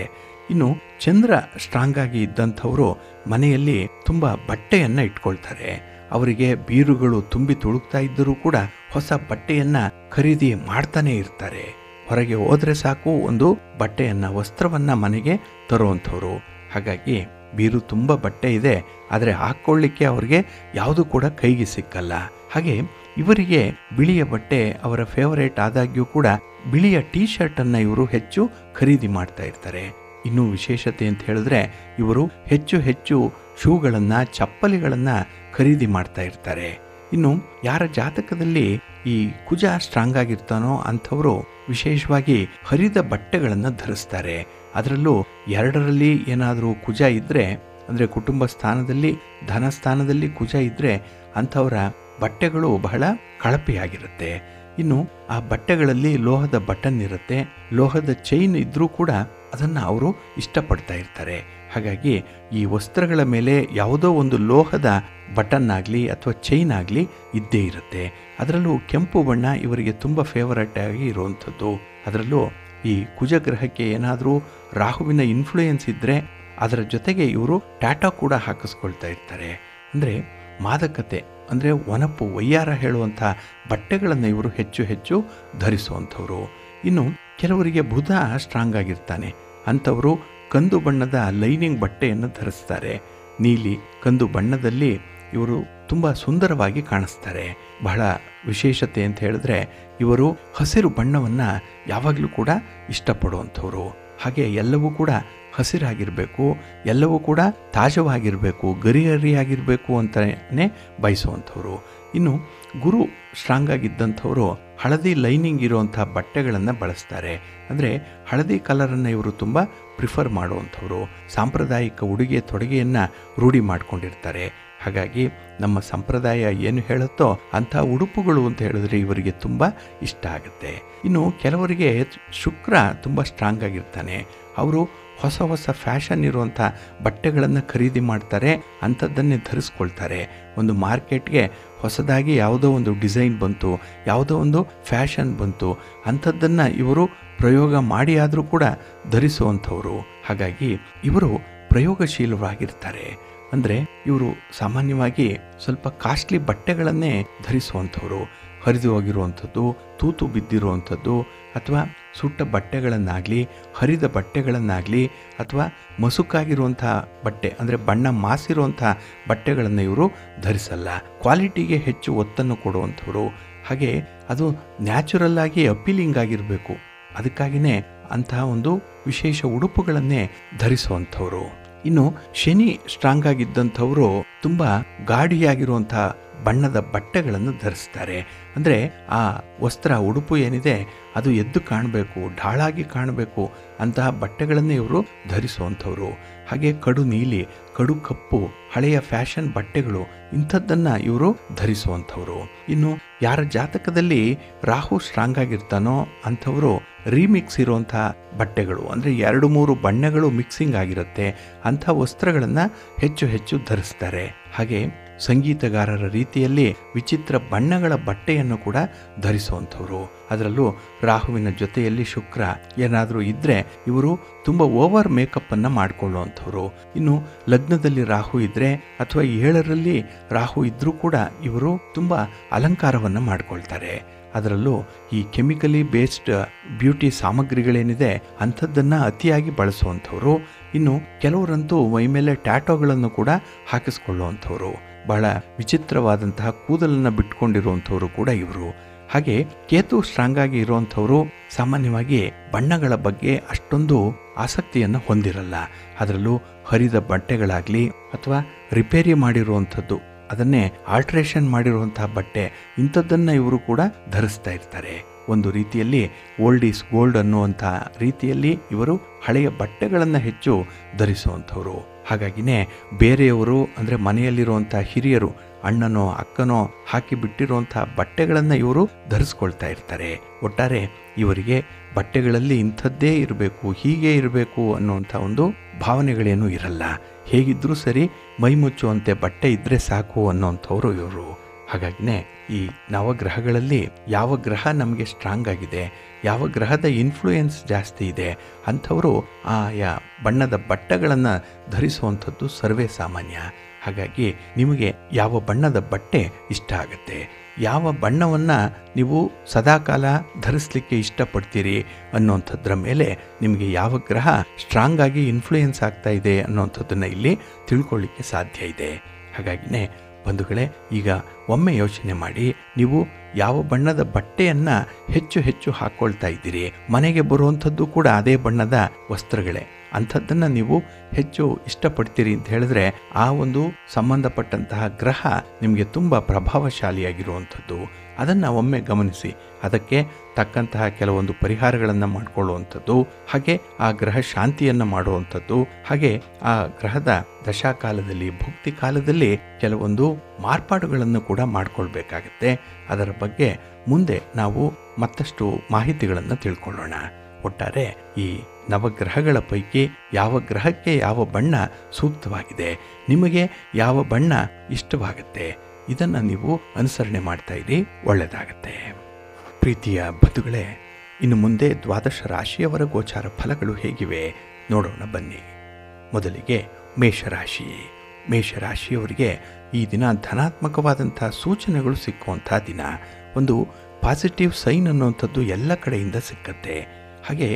ಇನ್ನು ಚಂದ್ರ ಸ್ಟ್ರಾಂಗ್ ಆಗಿ ಇದ್ದಂಥವರು ಮನೆಯಲ್ಲಿ ತುಂಬ ಬಟ್ಟೆಯನ್ನು ಇಟ್ಕೊಳ್ತಾರೆ. ಅವರಿಗೆ ಬೀರುಗಳು ತುಂಬಿ ತುಳುಕ್ತಾ ಇದ್ದರೂ ಕೂಡ ಹೊಸ ಬಟ್ಟೆಯನ್ನು ಖರೀದಿ ಮಾಡ್ತಾನೆ ಇರ್ತಾರೆ. ಹೊರಗೆ ಹೋದರೆ ಸಾಕು ಒಂದು ಬಟ್ಟೆಯನ್ನು, ವಸ್ತ್ರವನ್ನು ಮನೆಗೆ ತರುವಂಥವ್ರು. ಹಾಗಾಗಿ ಬೀರು ತುಂಬ ಬಟ್ಟೆ ಇದೆ, ಆದರೆ ಹಾಕ್ಕೊಳ್ಳಿಕ್ಕೆ ಅವ್ರಿಗೆ ಯಾವುದು ಕೂಡ ಕೈಗೆ ಸಿಕ್ಕಲ್ಲ. ಹಾಗೆ ಇವರಿಗೆ ಬಿಳಿಯ ಬಟ್ಟೆ ಅವರ ಫೇವರೇಟ್ ಆದಾಗ್ಯೂ ಕೂಡ ಬಿಳಿಯ ಟೀ ಶರ್ಟನ್ನು ಇವರು ಹೆಚ್ಚು ಖರೀದಿ ಮಾಡ್ತಾ ಇರ್ತಾರೆ. ಇನ್ನೂ ವಿಶೇಷತೆ ಅಂತ ಹೇಳಿದ್ರೆ ಇವರು ಹೆಚ್ಚು ಹೆಚ್ಚು ಶೂಗಳನ್ನು, ಚಪ್ಪಲಿಗಳನ್ನು ಖರೀದಿ ಮಾಡ್ತಾ ಇರ್ತಾರೆ. ಇನ್ನು ಯಾರ ಜಾತಕದಲ್ಲಿ ಈ ಕುಜ ಸ್ಟ್ರಾಂಗ್ ಆಗಿರ್ತಾನೋ ಅಂಥವರು ವಿಶೇಷವಾಗಿ ಹರಿದ ಬಟ್ಟೆಗಳನ್ನು ಧರಿಸ್ತಾರೆ. ಅದರಲ್ಲೂ 2ರಲ್ಲಿ ಏನಾದರೂ ಕುಜ ಇದ್ದರೆ, ಅಂದರೆ ಕುಟುಂಬ ಸ್ಥಾನದಲ್ಲಿ, ಧನ ಸ್ಥಾನದಲ್ಲಿ ಕುಜ ಇದ್ದರೆ ಅಂಥವರ ಬಟ್ಟೆಗಳು ಬಹಳ ಕಳಪೆಯಾಗಿರುತ್ತೆ. ಇನ್ನು ಆ ಬಟ್ಟೆಗಳಲ್ಲಿ ಲೋಹದ ಬಟನ್ ಇರುತ್ತೆ, ಲೋಹದ ಚೈನ್ ಇದ್ದರೂ ಕೂಡ ಅದನ್ನು ಅವರು ಇಷ್ಟಪಡ್ತಾ ಇರ್ತಾರೆ. ಹಾಗಾಗಿ ಈ ವಸ್ತ್ರಗಳ ಮೇಲೆ ಯಾವುದೋ ಒಂದು ಲೋಹದ ಬಟನ್ ಆಗಲಿ ಅಥವಾ ಚೈನ್ ಆಗಲಿ ಇದ್ದೇ ಇರುತ್ತೆ. ಅದರಲ್ಲೂ ಕೆಂಪು ಬಣ್ಣ ಇವರಿಗೆ ತುಂಬ ಫೇವರೇಟ್ ಆಗಿ ಇರುವಂಥದ್ದು. ಅದರಲ್ಲೂ ಈ ಕುಜಗ್ರಹಕ್ಕೆ ಏನಾದರೂ ರಾಹುವಿನ ಇನ್ಫ್ಲೂಯೆನ್ಸ್ ಇದ್ದರೆ ಅದರ ಜೊತೆಗೆ ಇವರು ಟ್ಯಾಟೋ ಕೂಡ ಹಾಕಿಸ್ಕೊಳ್ತಾ ಇರ್ತಾರೆ. ಅಂದರೆ ಮಾದಕತೆ, ಅಂದರೆ ಒನಪು, ವಯ್ಯಾರ ಹೇಳುವಂಥ ಬಟ್ಟೆಗಳನ್ನು ಇವರು ಹೆಚ್ಚು ಹೆಚ್ಚು ಧರಿಸುವಂಥವ್ರು. ಇನ್ನು ಕೆಲವರಿಗೆ ಬುಧ ಸ್ಟ್ರಾಂಗ್ ಆಗಿರ್ತಾನೆ, ಅಂಥವರು ಕಂದು ಬಣ್ಣದ ಲೈನಿಂಗ್ ಬಟ್ಟೆಯನ್ನು ಧರಿಸ್ತಾರೆ. ನೀಲಿ ಕಂದು ಬಣ್ಣದಲ್ಲಿ ಇವರು ತುಂಬ ಸುಂದರವಾಗಿ ಕಾಣಿಸ್ತಾರೆ. ಬಹಳ ವಿಶೇಷತೆ ಅಂತ ಹೇಳಿದ್ರೆ ಇವರು ಹಸಿರು ಬಣ್ಣವನ್ನು ಯಾವಾಗಲೂ ಕೂಡ ಇಷ್ಟಪಡುವಂಥವ್ರು. ಹಾಗೆ ಎಲ್ಲವೂ ಕೂಡ ಹಸಿರಾಗಿರಬೇಕು, ಎಲ್ಲವೂ ಕೂಡ ತಾಜವಾಗಿರಬೇಕು, ಗರಿಗರಿಯಾಗಿರಬೇಕು ಅಂತಲೇ ಬಯಸುವಂಥವ್ರು. ಇನ್ನು ಗುರು ಸ್ಟ್ರಾಂಗ್ ಆಗಿದ್ದಂಥವರು ಹಳದಿ ಲೈನಿಂಗ್ ಇರುವಂಥ ಬಟ್ಟೆಗಳನ್ನು ಬಳಸ್ತಾರೆ. ಅಂದರೆ ಹಳದಿ ಕಲರನ್ನು ಇವರು ತುಂಬ ಪ್ರಿಫರ್ ಮಾಡುವಂಥವ್ರು. ಸಾಂಪ್ರದಾಯಿಕ ಉಡುಗೆ ತೊಡುಗೆಯನ್ನು ರೂಢಿ ಮಾಡಿಕೊಂಡಿರ್ತಾರೆ. ಹಾಗಾಗಿ ನಮ್ಮ ಸಂಪ್ರದಾಯ ಏನು ಹೇಳುತ್ತೋ ಅಂಥ ಉಡುಪುಗಳು ಅಂತ ಹೇಳಿದ್ರೆ ಇವರಿಗೆ ತುಂಬ ಇಷ್ಟ ಆಗುತ್ತೆ. ಇನ್ನು ಕೆಲವರಿಗೆ ಶುಕ್ರ ತುಂಬ ಸ್ಟ್ರಾಂಗ್ ಆಗಿರ್ತಾನೆ. ಅವರು ಹೊಸ ಹೊಸ ಫ್ಯಾಷನ್ ಇರುವಂಥ ಬಟ್ಟೆಗಳನ್ನು ಖರೀದಿ ಮಾಡ್ತಾರೆ, ಅಂಥದ್ದನ್ನೇ ಧರಿಸ್ಕೊಳ್ತಾರೆ. ಒಂದು ಮಾರ್ಕೆಟ್ಗೆ ಹೊಸದಾಗಿ ಯಾವುದೋ ಒಂದು ಡಿಸೈನ್ ಬಂತು, ಯಾವುದೋ ಒಂದು ಫ್ಯಾಷನ್ ಬಂತು, ಅಂಥದ್ದನ್ನು ಇವರು ಪ್ರಯೋಗ ಮಾಡಿ ಆದರೂ ಕೂಡ ಧರಿಸುವಂಥವ್ರು. ಹಾಗಾಗಿ ಇವರು ಪ್ರಯೋಗಶೀಲರಾಗಿರ್ತಾರೆ. ಅಂದರೆ ಇವರು ಸಾಮಾನ್ಯವಾಗಿ ಸ್ವಲ್ಪ ಕಾಸ್ಟ್ಲಿ ಬಟ್ಟೆಗಳನ್ನೇ ಧರಿಸುವಂಥವ್ರು. ಹರಿದು ಹೋಗಿರುವಂಥದ್ದು, ತೂತು ಬಿದ್ದಿರುವಂಥದ್ದು, ಅಥವಾ ಸುಟ್ಟ ಬಟ್ಟೆಗಳನ್ನಾಗಲಿ, ಹರಿದ ಬಟ್ಟೆಗಳನ್ನಾಗಲಿ, ಅಥವಾ ಮಸುಕಾಗಿರುವಂಥ ಬಟ್ಟೆ ಅಂದರೆ ಬಣ್ಣ ಮಾಸಿರುವಂಥ ಬಟ್ಟೆಗಳನ್ನು ಇವರು ಧರಿಸಲ್ಲ. ಕ್ವಾಲಿಟಿಗೆ ಹೆಚ್ಚು ಒತ್ತನ್ನು ಕೊಡುವಂಥವ್ರು. ಹಾಗೆ ಅದು ನ್ಯಾಚುರಲ್ ಆಗಿ ಅಪೀಲಿಂಗ್ ಆಗಿರಬೇಕು. ಅದಕ್ಕಾಗಿಯೇ ಅಂತಹ ಒಂದು ವಿಶೇಷ ಉಡುಪುಗಳನ್ನೇ ಧರಿಸುವಂಥವ್ರು. ಇನ್ನು ಶನಿ ಸ್ಟ್ರಾಂಗ್ ಆಗಿದ್ದಂಥವರು ತುಂಬ ಗಾಢಿಯಾಗಿರುವಂಥ ಬಣ್ಣದ ಬಟ್ಟೆಗಳನ್ನು ಧರಿಸ್ತಾರೆ. ಅಂದರೆ ಆ ವಸ್ತ್ರ ಉಡುಪು ಏನಿದೆ ಅದು ಎದ್ದು ಕಾಣಬೇಕು, ಢಾಳಾಗಿ ಕಾಣಬೇಕು ಅಂತಹ ಬಟ್ಟೆಗಳನ್ನೇ ಇವರು ಧರಿಸುವಂಥವ್ರು. ಹಾಗೆ ಕಡು ನೀಲಿ, ಕಡು ಕಪ್ಪು, ಹಳೆಯ ಫ್ಯಾಷನ್ ಬಟ್ಟೆಗಳು ಇಂಥದ್ದನ್ನು ಇವರು ಧರಿಸುವಂಥವ್ರು. ಇನ್ನು ಯಾರ ಜಾತಕದಲ್ಲಿ ರಾಹು ಸ್ಟ್ರಾಂಗ್ ಆಗಿರ್ತಾನೋ ಅಂಥವರು ರೀಮಿಕ್ಸ್ ಇರುವಂಥ ಬಟ್ಟೆಗಳು ಅಂದರೆ 2-3 ಬಣ್ಣಗಳು ಮಿಕ್ಸಿಂಗ್ ಆಗಿರುತ್ತೆ, ಅಂಥ ವಸ್ತ್ರಗಳನ್ನು ಹೆಚ್ಚು ಹೆಚ್ಚು ಧರಿಸ್ತಾರೆ. ಹಾಗೆ ಸಂಗೀತಗಾರರ ರೀತಿಯಲ್ಲಿ ವಿಚಿತ್ರ ಬಣ್ಣಗಳ ಬಟ್ಟೆಯನ್ನು ಕೂಡ ಧರಿಸುವಂಥವ್ರು. ಅದರಲ್ಲೂ ರಾಹುವಿನ ಜೊತೆಯಲ್ಲಿ ಶುಕ್ರ ಏನಾದರೂ ಇದ್ದರೆ ಇವರು ತುಂಬ ಓವರ್ ಮೇಕಪ್ಪನ್ನು ಮಾಡಿಕೊಳ್ಳುವಂಥವ್ರು. ಇನ್ನು ಲಗ್ನದಲ್ಲಿ ರಾಹು ಇದ್ದರೆ ಅಥವಾ 7ರಲ್ಲಿ ರಾಹು ಇದ್ದರೂ ಕೂಡ ಇವರು ತುಂಬ ಅಲಂಕಾರವನ್ನು ಮಾಡಿಕೊಳ್ತಾರೆ. ಅದರಲ್ಲೂ ಈ ಕೆಮಿಕಲಿ ಬೇಸ್ಡ್ ಬ್ಯೂಟಿ ಸಾಮಗ್ರಿಗಳೇನಿದೆ ಅಂಥದ್ದನ್ನು ಅತಿಯಾಗಿ ಬಳಸುವಂಥವ್ರು. ಇನ್ನು ಕೆಲವರಂತೂ ಮೈಮೇಲೆ ಟ್ಯಾಟೋಗಳನ್ನು ಕೂಡ ಹಾಕಿಸ್ಕೊಳ್ಳುವಂಥವ್ರು. ಬಹಳ ವಿಚಿತ್ರವಾದಂತಹ ಕೂದಲನ್ನು ಬಿಟ್ಕೊಂಡಿರುವಂಥವ್ರು ಕೂಡ ಇವರು. ಹಾಗೆ ಕೇತು ಸ್ಟ್ರಾಂಗ್ ಆಗಿ ಇರುವಂಥವರು ಸಾಮಾನ್ಯವಾಗಿ ಬಣ್ಣಗಳ ಬಗ್ಗೆ ಅಷ್ಟೊಂದು ಆಸಕ್ತಿಯನ್ನು ಹೊಂದಿರಲ್ಲ. ಅದರಲ್ಲೂ ಹರಿದ ಬಟ್ಟೆಗಳಾಗಲಿ ಅಥವಾ ರಿಪೇರಿ ಮಾಡಿರುವಂಥದ್ದು, ಅದನ್ನೇ ಆಲ್ಟ್ರೇಷನ್ ಮಾಡಿರುವಂತಹ ಬಟ್ಟೆ, ಇಂಥದ್ದನ್ನು ಇವರು ಕೂಡ ಧರಿಸ್ತಾ ಇರ್ತಾರೆ. ಒಂದು ರೀತಿಯಲ್ಲಿ ಓಲ್ಡ್ ಈಸ್ ಗೋಲ್ಡ್ ಅನ್ನುವಂಥ ರೀತಿಯಲ್ಲಿ ಇವರು ಹಳೆಯ ಬಟ್ಟೆಗಳನ್ನು ಹೆಚ್ಚು ಧರಿಸುವಂಥವ್ರು. ಹಾಗಾಗಿನೇ ಬೇರೆಯವರು ಅಂದರೆ ಮನೆಯಲ್ಲಿರುವಂಥ ಹಿರಿಯರು, ಅಣ್ಣನೋ ಅಕ್ಕನೋ ಹಾಕಿ ಬಿಟ್ಟಿರುವಂಥ ಬಟ್ಟೆಗಳನ್ನು ಇವರು ಧರಿಸ್ಕೊಳ್ತಾ ಇರ್ತಾರೆ. ಒಟ್ಟಾರೆ ಇವರಿಗೆ ಬಟ್ಟೆಗಳಲ್ಲಿ ಇಂಥದ್ದೇ ಇರಬೇಕು, ಹೀಗೆ ಇರಬೇಕು ಅನ್ನುವಂಥ ಒಂದು ಭಾವನೆಗಳೇನೂ ಇರಲ್ಲ. ಹೇಗಿದ್ರೂ ಸರಿ ಮೈ ಮುಚ್ಚುವಂತೆ ಬಟ್ಟೆ ಇದ್ದರೆ ಸಾಕು ಅನ್ನೋಂಥವ್ರು ಇವರು. ಹಾಗಾಗಿನೇ ಈ ನವಗ್ರಹಗಳಲ್ಲಿ ಯಾವ ಗ್ರಹ ನಮಗೆ ಸ್ಟ್ರಾಂಗ್ ಆಗಿದೆ, ಯಾವ ಗ್ರಹದ ಇನ್ಫ್ಲೂಯೆನ್ಸ್ ಜಾಸ್ತಿ ಇದೆ ಅಂಥವರು ಆಯಾ ಬಣ್ಣದ ಬಟ್ಟೆಗಳನ್ನು ಧರಿಸುವಂಥದ್ದು ಸರ್ವೇ ಸಾಮಾನ್ಯ. ಹಾಗಾಗಿ ನಿಮಗೆ ಯಾವ ಬಣ್ಣದ ಬಟ್ಟೆ ಇಷ್ಟ ಆಗುತ್ತೆ, ಯಾವ ಬಣ್ಣವನ್ನು ನೀವು ಸದಾಕಾಲ ಧರಿಸಲಿಕ್ಕೆ ಇಷ್ಟಪಡ್ತೀರಿ ಅನ್ನೋಂಥದ್ರ ಮೇಲೆ ನಿಮಗೆ ಯಾವ ಗ್ರಹ ಸ್ಟ್ರಾಂಗ್ ಆಗಿ ಇನ್ಫ್ಲೂಯೆನ್ಸ್ ಆಗ್ತಾ ಇದೆ ಅನ್ನೋಂಥದ್ದನ್ನು ಇಲ್ಲಿ ತಿಳ್ಕೊಳ್ಳಿಕ್ಕೆ ಸಾಧ್ಯ ಇದೆ. ಹಾಗಾಗಿನೇ ಬಂಧುಗಳೇ, ಈಗ ಒಮ್ಮೆ ಯೋಚನೆ ಮಾಡಿ, ನೀವು ಯಾವ ಬಣ್ಣದ ಬಟ್ಟೆಯನ್ನು ಹೆಚ್ಚು ಹೆಚ್ಚು ಹಾಕ್ಕೊಳ್ತಾ ಇದ್ದೀರಿ, ಮನೆಗೆ ಬರುವಂಥದ್ದು ಕೂಡ ಅದೇ ಬಣ್ಣದ ವಸ್ತ್ರಗಳೇ, ಅಂಥದ್ದನ್ನು ನೀವು ಹೆಚ್ಚು ಇಷ್ಟಪಡ್ತೀರಿ ಅಂತ ಹೇಳಿದ್ರೆ ಆ ಒಂದು ಸಂಬಂಧಪಟ್ಟಂತಹ ಗ್ರಹ ನಿಮಗೆ ತುಂಬ ಪ್ರಭಾವಶಾಲಿಯಾಗಿರುವಂಥದ್ದು. ಅದನ್ನು ಒಮ್ಮೆ ಗಮನಿಸಿ, ಅದಕ್ಕೆ ತಕ್ಕಂತಹ ಕೆಲವೊಂದು ಪರಿಹಾರಗಳನ್ನು ಮಾಡಿಕೊಳ್ಳುವಂಥದ್ದು, ಹಾಗೆ ಆ ಗ್ರಹ ಶಾಂತಿಯನ್ನು ಮಾಡುವಂಥದ್ದು, ಹಾಗೆ ಆ ಗ್ರಹದ ದಶಾಕಾಲದಲ್ಲಿ ಭುಕ್ತಿ ಕಾಲದಲ್ಲಿ ಕೆಲವೊಂದು ಮಾರ್ಪಾಡುಗಳನ್ನು ಕೂಡ ಮಾಡಿಕೊಳ್ಬೇಕಾಗತ್ತೆ. ಅದರ ಬಗ್ಗೆ ಮುಂದೆ ನಾವು ಮತ್ತಷ್ಟು ಮಾಹಿತಿಗಳನ್ನು ತಿಳ್ಕೊಳ್ಳೋಣ. ಒಟ್ಟಾರೆ ಈ ನವಗ್ರಹಗಳ ಪೈಕಿ ಯಾವ ಗ್ರಹಕ್ಕೆ ಯಾವ ಬಣ್ಣ ಸೂಕ್ತವಾಗಿದೆ, ನಿಮಗೆ ಯಾವ ಬಣ್ಣ ಇಷ್ಟವಾಗುತ್ತೆ, ಇದನ್ನು ನೀವು ಅನುಸರಣೆ ಮಾಡ್ತಾ ಇರಿ, ಒಳ್ಳೆಯದಾಗತ್ತೆ. ಪ್ರೀತಿಯ ಬಂಧುಗಳೇ, ಇನ್ನು ಮುಂದೆ 12 ರಾಶಿಯವರ ಗೋಚಾರ ಫಲಗಳು ಹೇಗಿವೆ ನೋಡೋಣ ಬನ್ನಿ. ಮೊದಲಿಗೆ ಮೇಷರಾಶಿ. ಮೇಷರಾಶಿಯವರಿಗೆ ಈ ದಿನ ಧನಾತ್ಮಕವಾದಂಥ ಸೂಚನೆಗಳು ಸಿಕ್ಕುವಂಥ ದಿನ. ಒಂದು ಪಾಸಿಟಿವ್ ಸೈನ್ ಅನ್ನುವಂಥದ್ದು ಎಲ್ಲ ಕಡೆಯಿಂದ ಸಿಕ್ಕತ್ತೆ. ಹಾಗೆ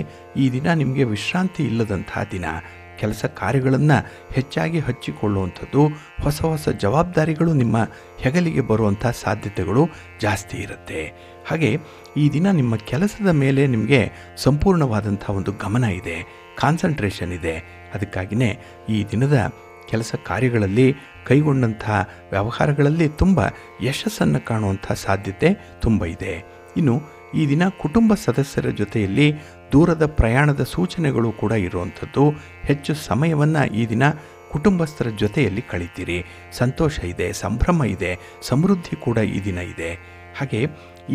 ಈ ದಿನ ನಿಮಗೆ ವಿಶ್ರಾಂತಿ ಇಲ್ಲದಂತಹ ದಿನ. ಕೆಲಸ ಕಾರ್ಯಗಳನ್ನು ಹೆಚ್ಚಾಗಿ ಹಚ್ಚಿಕೊಳ್ಳುವಂಥದ್ದು, ಹೊಸ ಹೊಸ ಜವಾಬ್ದಾರಿಗಳು ನಿಮ್ಮ ಹೆಗಲಿಗೆ ಬರುವಂಥ ಸಾಧ್ಯತೆಗಳು ಜಾಸ್ತಿ ಇರುತ್ತೆ. ಹಾಗೆ ಈ ದಿನ ನಿಮ್ಮ ಕೆಲಸದ ಮೇಲೆ ನಿಮಗೆ ಸಂಪೂರ್ಣವಾದಂಥ ಒಂದು ಗಮನ ಇದೆ, ಕಾನ್ಸಂಟ್ರೇಷನ್ ಇದೆ. ಅದಕ್ಕಾಗಿಯೇ ಈ ದಿನದ ಕೆಲಸ ಕಾರ್ಯಗಳಲ್ಲಿ ಕೈಗೊಂಡಂಥ ವ್ಯವಹಾರಗಳಲ್ಲಿ ತುಂಬ ಯಶಸ್ಸನ್ನು ಕಾಣುವಂಥ ಸಾಧ್ಯತೆ ತುಂಬ ಇದೆ. ಇನ್ನು ಈ ದಿನ ಕುಟುಂಬ ಸದಸ್ಯರ ಜೊತೆಯಲ್ಲಿ ದೂರದ ಪ್ರಯಾಣದ ಸೂಚನೆಗಳು ಕೂಡ ಇರುವಂಥದ್ದು. ಹೆಚ್ಚು ಸಮಯವನ್ನು ಈ ದಿನ ಕುಟುಂಬಸ್ಥರ ಜೊತೆಯಲ್ಲಿ ಕಳೀತೀರಿ. ಸಂತೋಷ ಇದೆ, ಸಂಭ್ರಮ ಇದೆ, ಸಮೃದ್ಧಿ ಕೂಡ ಈ ದಿನ ಇದೆ. ಹಾಗೆ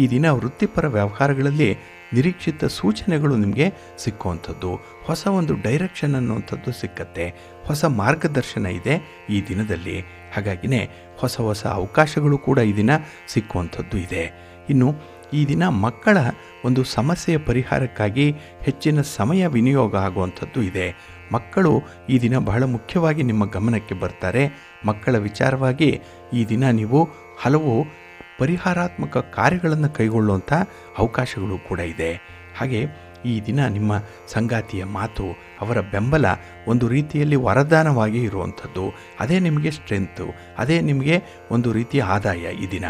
ಈ ದಿನ ವೃತ್ತಿಪರ ವ್ಯವಹಾರಗಳಲ್ಲಿ ನಿರೀಕ್ಷಿತ ಸೂಚನೆಗಳು ನಿಮಗೆ ಸಿಕ್ಕುವಂಥದ್ದು, ಹೊಸ ಒಂದು ಡೈರೆಕ್ಷನ್ ಅನ್ನುವಂಥದ್ದು ಸಿಕ್ಕತ್ತೆ, ಹೊಸ ಮಾರ್ಗದರ್ಶನ ಇದೆ ಈ ದಿನದಲ್ಲಿ. ಹಾಗಾಗಿನೇ ಹೊಸ ಹೊಸ ಅವಕಾಶಗಳು ಕೂಡ ಈ ದಿನ ಸಿಕ್ಕುವಂಥದ್ದು ಇದೆ. ಇನ್ನು ಈ ದಿನ ಮಕ್ಕಳ ಒಂದು ಸಮಸ್ಯೆಯ ಪರಿಹಾರಕ್ಕಾಗಿ ಹೆಚ್ಚಿನ ಸಮಯ ವಿನಿಯೋಗ ಆಗುವಂಥದ್ದು ಇದೆ. ಮಕ್ಕಳು ಈ ದಿನ ಬಹಳ ಮುಖ್ಯವಾಗಿ ನಿಮ್ಮ ಗಮನಕ್ಕೆ ಬರ್ತಾರೆ. ಮಕ್ಕಳ ವಿಚಾರವಾಗಿ ಈ ದಿನ ನೀವು ಹಲವು ಪರಿಹಾರಾತ್ಮಕ ಕಾರ್ಯಗಳನ್ನು ಕೈಗೊಳ್ಳುವಂಥ ಅವಕಾಶಗಳು ಕೂಡ ಇದೆ. ಹಾಗೆ ಈ ದಿನ ನಿಮ್ಮ ಸಂಗಾತಿಯ ಮಾತು, ಅವರ ಬೆಂಬಲ ಒಂದು ರೀತಿಯಲ್ಲಿ ವರದಾನವಾಗಿ ಇರುವಂಥದ್ದು. ಅದೇ ನಿಮಗೆ ಸ್ಟ್ರೆಂತು, ಅದೇ ನಿಮಗೆ ಒಂದು ರೀತಿಯ ಆದಾಯ ಈ ದಿನ.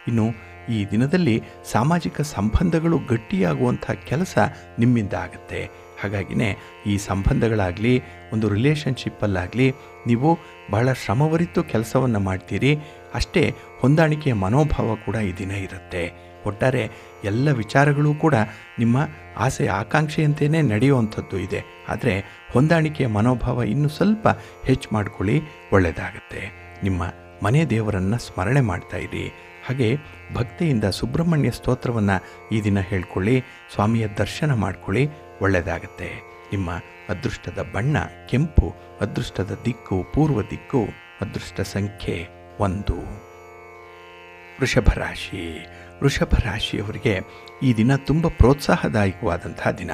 ಇನ್ನು ಈ ದಿನದಲ್ಲಿ ಸಾಮಾಜಿಕ ಸಂಬಂಧಗಳು ಗಟ್ಟಿಯಾಗುವಂಥ ಕೆಲಸ ನಿಮ್ಮಿಂದ ಆಗುತ್ತೆ. ಹಾಗಾಗಿನೇ ಈ ಸಂಬಂಧಗಳಾಗಲಿ, ಒಂದು ರಿಲೇಷನ್ಶಿಪ್ಪಲ್ಲಾಗಲಿ ನೀವು ಬಹಳ ಶ್ರಮವರಿತು ಕೆಲಸವನ್ನು ಮಾಡ್ತೀರಿ. ಅಷ್ಟೇ ಹೊಂದಾಣಿಕೆಯ ಮನೋಭಾವ ಕೂಡ ಈ ದಿನ ಇರುತ್ತೆ. ಒಟ್ಟಾರೆ ಎಲ್ಲ ವಿಚಾರಗಳು ಕೂಡ ನಿಮ್ಮ ಆಸೆ ಆಕಾಂಕ್ಷೆಯಂತೆಯೇ ನಡೆಯುವಂಥದ್ದು ಇದೆ. ಆದರೆ ಹೊಂದಾಣಿಕೆಯ ಮನೋಭಾವ ಇನ್ನೂ ಸ್ವಲ್ಪ ಹೆಚ್ಚು ಮಾಡ್ಕೊಳ್ಳಿ, ಒಳ್ಳೆಯದಾಗತ್ತೆ. ನಿಮ್ಮ ಮನೆ ದೇವರನ್ನು ಸ್ಮರಣೆ ಮಾಡ್ತಾ ಇರಿ. ಹಾಗೆ ಭಕ್ತಿಯಿಂದ ಸುಬ್ರಹ್ಮಣ್ಯ ಸ್ತೋತ್ರವನ್ನು ಈ ದಿನ ಹೇಳ್ಕೊಳ್ಳಿ, ಸ್ವಾಮಿಯ ದರ್ಶನ ಮಾಡ್ಕೊಳ್ಳಿ, ಒಳ್ಳೆಯದಾಗತ್ತೆ. ನಿಮ್ಮ ಅದೃಷ್ಟದ ಬಣ್ಣ ಕೆಂಪು, ಅದೃಷ್ಟದ ದಿಕ್ಕು ಪೂರ್ವ ದಿಕ್ಕು, ಅದೃಷ್ಟ ಸಂಖ್ಯೆ 1. ವೃಷಭ ರಾಶಿ. ವೃಷಭ ರಾಶಿಯವರಿಗೆ ಈ ದಿನ ತುಂಬ ಪ್ರೋತ್ಸಾಹದಾಯಕವಾದಂಥ ದಿನ,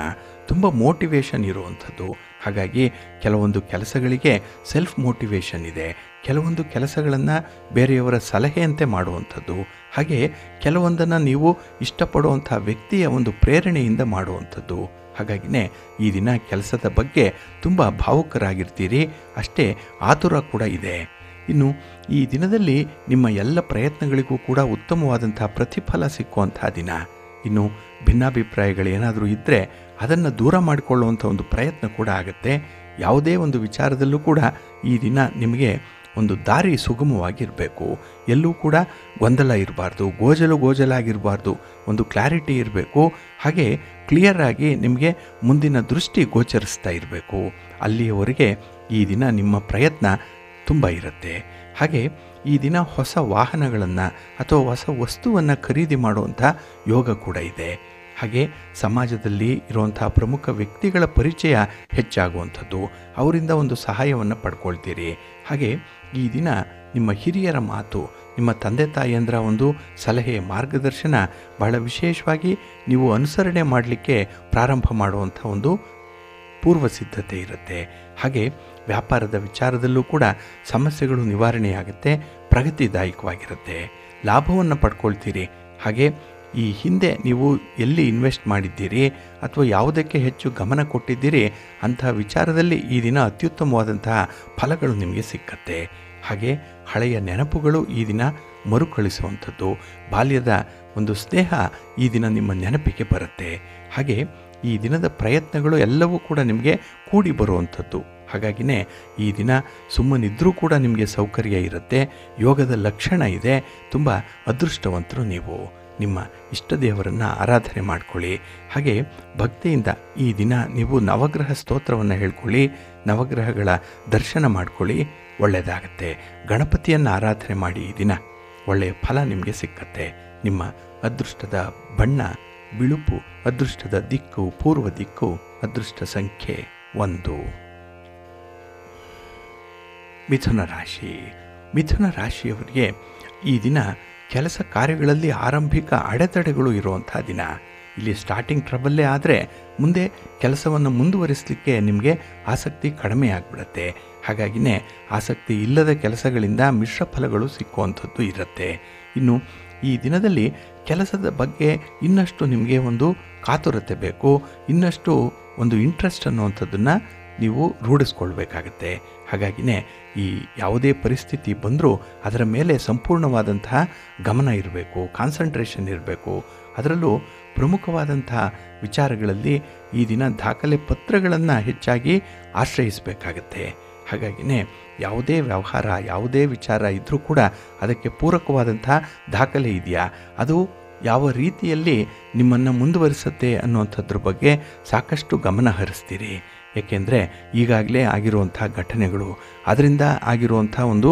ತುಂಬ ಮೋಟಿವೇಶನ್ ಇರುವಂಥದ್ದು. ಹಾಗಾಗಿ ಕೆಲವೊಂದು ಕೆಲಸಗಳಿಗೆ ಸೆಲ್ಫ್ ಮೋಟಿವೇಶನ್ ಇದೆ, ಕೆಲವೊಂದು ಕೆಲಸಗಳನ್ನು ಬೇರೆಯವರ ಸಲಹೆಯಂತೆ ಮಾಡುವಂಥದ್ದು, ಹಾಗೆ ಕೆಲವೊಂದನ್ನು ನೀವು ಇಷ್ಟಪಡುವಂಥ ವ್ಯಕ್ತಿಯ ಒಂದು ಪ್ರೇರಣೆಯಿಂದ ಮಾಡುವಂಥದ್ದು. ಹಾಗಾಗಿನೇ ಈ ದಿನ ಕೆಲಸದ ಬಗ್ಗೆ ತುಂಬ ಭಾವುಕರಾಗಿರ್ತೀರಿ, ಅಷ್ಟೇ ಆತುರ ಕೂಡ ಇದೆ. ಇನ್ನು ಈ ದಿನದಲ್ಲಿ ನಿಮ್ಮ ಎಲ್ಲ ಪ್ರಯತ್ನಗಳಿಗೂ ಕೂಡ ಉತ್ತಮವಾದಂಥ ಪ್ರತಿಫಲ ಸಿಕ್ಕುವಂಥ ದಿನ. ಇನ್ನು ಭಿನ್ನಾಭಿಪ್ರಾಯಗಳು ಏನಾದರೂ ಇದ್ದರೆ ಅದನ್ನು ದೂರ ಮಾಡಿಕೊಳ್ಳುವಂಥ ಒಂದು ಪ್ರಯತ್ನ ಕೂಡ ಆಗುತ್ತೆ. ಯಾವುದೇ ಒಂದು ವಿಚಾರದಲ್ಲೂ ಕೂಡ ಈ ದಿನ ನಿಮಗೆ ಒಂದು ದಾರಿ ಸುಗಮವಾಗಿರಬೇಕು. ಎಲ್ಲೂ ಕೂಡ ಗೊಂದಲ ಇರಬಾರ್ದು, ಗೋಜಲಾಗಿರಬಾರ್ದು, ಒಂದು ಕ್ಲಾರಿಟಿ ಇರಬೇಕು. ಹಾಗೆ ಕ್ಲಿಯರ್ ಆಗಿ ನಿಮಗೆ ಮುಂದಿನ ದೃಷ್ಟಿ ಗೋಚರಿಸ್ತಾ ಇರಬೇಕು. ಅಲ್ಲಿಯವರೆಗೆ ಈ ದಿನ ನಿಮ್ಮ ಪ್ರಯತ್ನ ತುಂಬ ಇರುತ್ತೆ. ಹಾಗೆ ಈ ದಿನ ಹೊಸ ವಾಹನಗಳನ್ನು ಅಥವಾ ಹೊಸ ವಸ್ತುವನ್ನು ಖರೀದಿ ಮಾಡುವಂಥ ಯೋಗ ಕೂಡ ಇದೆ. ಹಾಗೆ ಸಮಾಜದಲ್ಲಿ ಇರುವಂಥ ಪ್ರಮುಖ ವ್ಯಕ್ತಿಗಳ ಪರಿಚಯ ಹೆಚ್ಚಾಗುವಂಥದ್ದು, ಅವರಿಂದ ಒಂದು ಸಹಾಯವನ್ನು ಪಡ್ಕೊಳ್ತೀರಿ. ಹಾಗೆ ಈ ದಿನ ನಿಮ್ಮ ಹಿರಿಯರ ಮಾತು, ನಿಮ್ಮ ತಂದೆ ತಾಯಿಯಂದ್ರ ಒಂದು ಸಲಹೆ, ಮಾರ್ಗದರ್ಶನ ಬಹಳ ವಿಶೇಷವಾಗಿ ನೀವು ಅನುಸರಣೆ ಮಾಡಲಿಕ್ಕೆ ಪ್ರಾರಂಭ ಮಾಡುವಂಥ ಒಂದು ಪೂರ್ವ ಸಿದ್ಧತೆ ಇರುತ್ತೆ. ಹಾಗೆ ವ್ಯಾಪಾರದ ವಿಚಾರದಲ್ಲೂ ಕೂಡ ಸಮಸ್ಯೆಗಳು ನಿವಾರಣೆಯಾಗುತ್ತೆ, ಪ್ರಗತಿದಾಯಕವಾಗಿರುತ್ತೆ, ಲಾಭವನ್ನು ಪಡ್ಕೊಳ್ತೀರಿ. ಹಾಗೆ ಈ ಹಿಂದೆ ನೀವು ಎಲ್ಲಿ ಇನ್ವೆಸ್ಟ್ ಮಾಡಿದ್ದೀರಿ ಅಥವಾ ಯಾವುದಕ್ಕೆ ಹೆಚ್ಚು ಗಮನ ಕೊಟ್ಟಿದ್ದೀರಿ ಅಂಥ ವಿಚಾರದಲ್ಲಿ ಈ ದಿನ ಅತ್ಯುತ್ತಮವಾದಂತಹ ಫಲಗಳು ನಿಮಗೆ ಸಿಕ್ಕತ್ತೆ. ಹಾಗೆ ಹಳೆಯ ನೆನಪುಗಳು ಈ ದಿನ ಮರುಕಳಿಸುವಂಥದ್ದು, ಬಾಲ್ಯದ ಒಂದು ಸ್ನೇಹ ಈ ದಿನ ನಿಮ್ಮ ನೆನಪಿಗೆ ಬರುತ್ತೆ. ಹಾಗೆ ಈ ದಿನದ ಪ್ರಯತ್ನಗಳು ಎಲ್ಲವೂ ಕೂಡ ನಿಮಗೆ ಕೂಡಿ ಬರುವಂಥದ್ದು. ಹಾಗಾಗಿನೇ ಈ ದಿನ ಸುಮ್ಮನಿದ್ರೂ ಕೂಡ ನಿಮಗೆ ಸೌಕರ್ಯ ಇರುತ್ತೆ, ಯೋಗದ ಲಕ್ಷಣ ಇದೆ, ತುಂಬ ಅದೃಷ್ಟವಂತರು ನೀವು. ನಿಮ್ಮ ಇಷ್ಟ ದೇವರನ್ನು ಆರಾಧನೆ ಮಾಡ್ಕೊಳ್ಳಿ. ಹಾಗೆ ಭಕ್ತಿಯಿಂದ ಈ ದಿನ ನೀವು ನವಗ್ರಹ ಸ್ತೋತ್ರವನ್ನು ಹೇಳ್ಕೊಳ್ಳಿ, ನವಗ್ರಹಗಳ ದರ್ಶನ ಮಾಡ್ಕೊಳ್ಳಿ, ಒಳ್ಳೆಯದಾಗತ್ತೆ. ಗಣಪತಿಯನ್ನು ಆರಾಧನೆ ಮಾಡಿ, ಈ ದಿನ ಒಳ್ಳೆಯ ಫಲ ನಿಮಗೆ ಸಿಕ್ಕತ್ತೆ. ನಿಮ್ಮ ಅದೃಷ್ಟದ ಬಣ್ಣ ಬಿಳುಪು, ಅದೃಷ್ಟದ ದಿಕ್ಕು ಪೂರ್ವ ದಿಕ್ಕು, ಅದೃಷ್ಟ ಸಂಖ್ಯೆ 1. ಮಿಥುನ ರಾಶಿ. ಮಿಥುನ ರಾಶಿಯವರಿಗೆ ಈ ದಿನ ಕೆಲಸ ಕಾರ್ಯಗಳಲ್ಲಿ ಆರಂಭಿಕ ಅಡೆತಡೆಗಳು ಇರುವಂಥ ದಿನ. ಇಲ್ಲಿ ಸ್ಟಾರ್ಟಿಂಗ್ ಟ್ರಬಲ್ಲೇ ಆದರೆ ಮುಂದೆ ಕೆಲಸವನ್ನು ಮುಂದುವರಿಸಲಿಕ್ಕೆ ನಿಮಗೆ ಆಸಕ್ತಿ ಕಡಿಮೆ ಆಗಿಬಿಡುತ್ತೆ. ಹಾಗಾಗಿನೇ ಆಸಕ್ತಿ ಇಲ್ಲದ ಕೆಲಸಗಳಿಂದ ಮಿಶ್ರ ಫಲಗಳು ಸಿಕ್ಕುವಂಥದ್ದು ಇರುತ್ತೆ. ಇನ್ನು ಈ ದಿನದಲ್ಲಿ ಕೆಲಸದ ಬಗ್ಗೆ ಇನ್ನಷ್ಟು ನಿಮಗೆ ಒಂದು ಕಾತುರತೆ ಬೇಕು, ಇನ್ನಷ್ಟು ಒಂದು ಇಂಟ್ರೆಸ್ಟ್ ಅನ್ನುವಂಥದ್ದನ್ನು ನೀವು ರೂಢಿಸ್ಕೊಳ್ಬೇಕಾಗತ್ತೆ. ಹಾಗಾಗಿನೇ ಈ ಯಾವುದೇ ಪರಿಸ್ಥಿತಿ ಬಂದರೂ ಅದರ ಮೇಲೆ ಸಂಪೂರ್ಣವಾದಂತಹ ಗಮನ ಇರಬೇಕು, ಕಾನ್ಸಂಟ್ರೇಷನ್ ಇರಬೇಕು. ಅದರಲ್ಲೂ ಪ್ರಮುಖವಾದಂತಹ ವಿಚಾರಗಳಲ್ಲಿ ಈ ದಿನ ದಾಖಲೆ ಪತ್ರಗಳನ್ನು ಹೆಚ್ಚಾಗಿ ಆಶ್ರಯಿಸಬೇಕಾಗತ್ತೆ. ಹಾಗಾಗಿನೇ ಯಾವುದೇ ವ್ಯವಹಾರ, ಯಾವುದೇ ವಿಚಾರ ಇದ್ದರೂ ಕೂಡ ಅದಕ್ಕೆ ಪೂರಕವಾದಂತಹ ದಾಖಲೆ ಇದೆಯಾ, ಅದು ಯಾವ ರೀತಿಯಲ್ಲಿ ನಿಮ್ಮನ್ನು ಮುಂದುವರಿಸುತ್ತೆ ಅನ್ನುವಂಥದ್ರ ಬಗ್ಗೆ ಸಾಕಷ್ಟು ಗಮನ ಹರಿಸ್ತೀರಿ. ಏಕೆಂದರೆ ಈಗಾಗಲೇ ಆಗಿರುವಂಥ ಘಟನೆಗಳು, ಅದರಿಂದ ಆಗಿರುವಂಥ ಒಂದು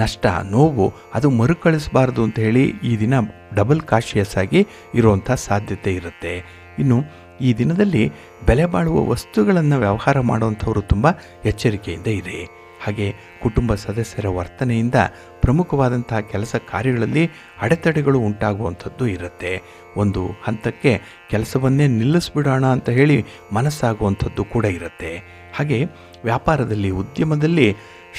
ನಷ್ಟ, ನೋವು, ಅದು ಮರುಕಳಿಸಬಾರ್ದು ಅಂತ ಹೇಳಿ ಈ ದಿನ ಡಬಲ್ ಕಾಶಿಯಸ್ ಆಗಿ ಇರುವಂಥ ಸಾಧ್ಯತೆ ಇರುತ್ತೆ. ಇನ್ನು ಈ ದಿನದಲ್ಲಿ ಬೆಲೆ ಬಾಳುವ ವಸ್ತುಗಳನ್ನು ವ್ಯವಹಾರ ಮಾಡುವಂಥವರು ತುಂಬ ಎಚ್ಚರಿಕೆಯಿಂದ ಇರಿ. ಹಾಗೆ ಕುಟುಂಬ ಸದಸ್ಯರ ವರ್ತನೆಯಿಂದ ಪ್ರಮುಖವಾದಂತಹ ಕೆಲಸ ಕಾರ್ಯಗಳಲ್ಲಿ ಅಡೆತಡೆಗಳು ಉಂಟಾಗುವಂಥದ್ದು ಇರುತ್ತೆ. ಒಂದು ಹಂತಕ್ಕೆ ಕೆಲಸವನ್ನೇ ನಿಲ್ಲಿಸ್ಬಿಡೋಣ ಅಂತ ಹೇಳಿ ಮನಸ್ಸಾಗುವಂಥದ್ದು ಕೂಡ ಇರುತ್ತೆ. ಹಾಗೆ ವ್ಯಾಪಾರದಲ್ಲಿ, ಉದ್ಯಮದಲ್ಲಿ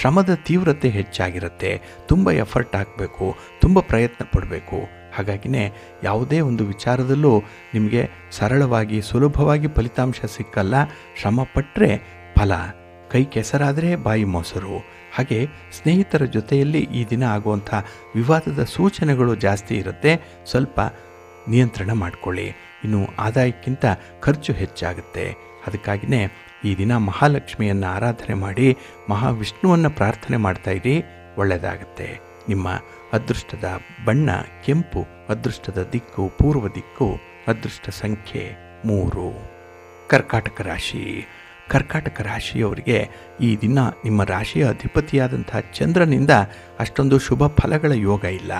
ಶ್ರಮದ ತೀವ್ರತೆ ಹೆಚ್ಚಾಗಿರುತ್ತೆ. ತುಂಬ ಎಫರ್ಟ್ ಹಾಕಬೇಕು, ತುಂಬ ಪ್ರಯತ್ನ ಪಡಬೇಕು. ಹಾಗಾಗಿನೇ ಯಾವುದೇ ಒಂದು ವಿಚಾರದಲ್ಲೂ ನಿಮಗೆ ಸರಳವಾಗಿ, ಸುಲಭವಾಗಿ ಫಲಿತಾಂಶ ಸಿಕ್ಕಲ್ಲ. ಶ್ರಮ ಪಟ್ಟರೆ ಫಲ, ಕೈ ಕೆಸರಾದರೆ ಬಾಯಿ ಮೊಸರು. ಹಾಗೆ ಸ್ನೇಹಿತರ ಜೊತೆಯಲ್ಲಿ ಈ ದಿನ ಆಗುವಂಥ ವಿವಾದದ ಸೂಚನೆಗಳು ಜಾಸ್ತಿ ಇರುತ್ತೆ. ಸ್ವಲ್ಪ ನಿಯಂತ್ರಣ ಮಾಡಿಕೊಳ್ಳಿ. ಇನ್ನು ಆದಾಯಕ್ಕಿಂತ ಖರ್ಚು ಹೆಚ್ಚಾಗುತ್ತೆ. ಅದಕ್ಕಾಗಿಯೇ ಈ ದಿನ ಮಹಾಲಕ್ಷ್ಮಿಯನ್ನು ಆರಾಧನೆ ಮಾಡಿ ಮಹಾವಿಷ್ಣುವನ್ನು ಪ್ರಾರ್ಥನೆ ಮಾಡ್ತಾಯಿರಿ, ಒಳ್ಳೆಯದಾಗತ್ತೆ. ನಿಮ್ಮ ಅದೃಷ್ಟದ ಬಣ್ಣ ಕೆಂಪು, ಅದೃಷ್ಟದ ದಿಕ್ಕು ಪೂರ್ವ ದಿಕ್ಕು, ಅದೃಷ್ಟ ಸಂಖ್ಯೆ 3. ಕರ್ಕಾಟಕ ರಾಶಿ. ಕರ್ಕಾಟಕ ರಾಶಿಯವರಿಗೆ ಈ ದಿನ ನಿಮ್ಮ ರಾಶಿಯ ಅಧಿಪತಿಯಾದಂಥ ಚಂದ್ರನಿಂದ ಅಷ್ಟೊಂದು ಶುಭ ಫಲಗಳ ಯೋಗ ಇಲ್ಲ.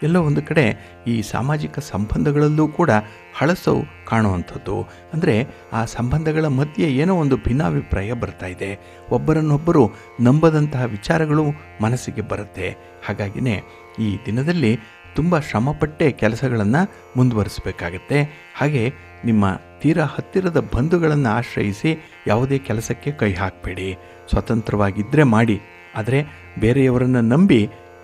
ಎಲ್ಲೋ ಒಂದು ಕಡೆ ಈ ಸಾಮಾಜಿಕ ಸಂಬಂಧಗಳಲ್ಲೂ ಕೂಡ ಹಳಸವು ಕಾಣುವಂಥದ್ದು. ಅಂದರೆ ಆ ಸಂಬಂಧಗಳ ಮಧ್ಯೆ ಏನೋ ಒಂದು ಭಿನ್ನಾಭಿಪ್ರಾಯ ಬರ್ತಾ ಇದೆ. ಒಬ್ಬರನ್ನೊಬ್ಬರು ನಂಬದಂತಹ ವಿಚಾರಗಳು ಮನಸ್ಸಿಗೆ ಬರುತ್ತೆ. ಹಾಗಾಗಿನೇ ಈ ದಿನದಲ್ಲಿ ತುಂಬ ಶ್ರಮಪಟ್ಟೆ ಕೆಲಸಗಳನ್ನು ಮುಂದುವರಿಸಬೇಕಾಗತ್ತೆ. ಹಾಗೆ ನಿಮ್ಮ ತೀರಾ ಹತ್ತಿರದ ಬಂಧುಗಳನ್ನು ಆಶ್ರಯಿಸಿ ಯಾವುದೇ ಕೆಲಸಕ್ಕೆ ಕೈ ಹಾಕಬೇಡಿ. ಸ್ವತಂತ್ರವಾಗಿದ್ದರೆ ಮಾಡಿ, ಆದರೆ ಬೇರೆಯವರನ್ನು ನಂಬಿ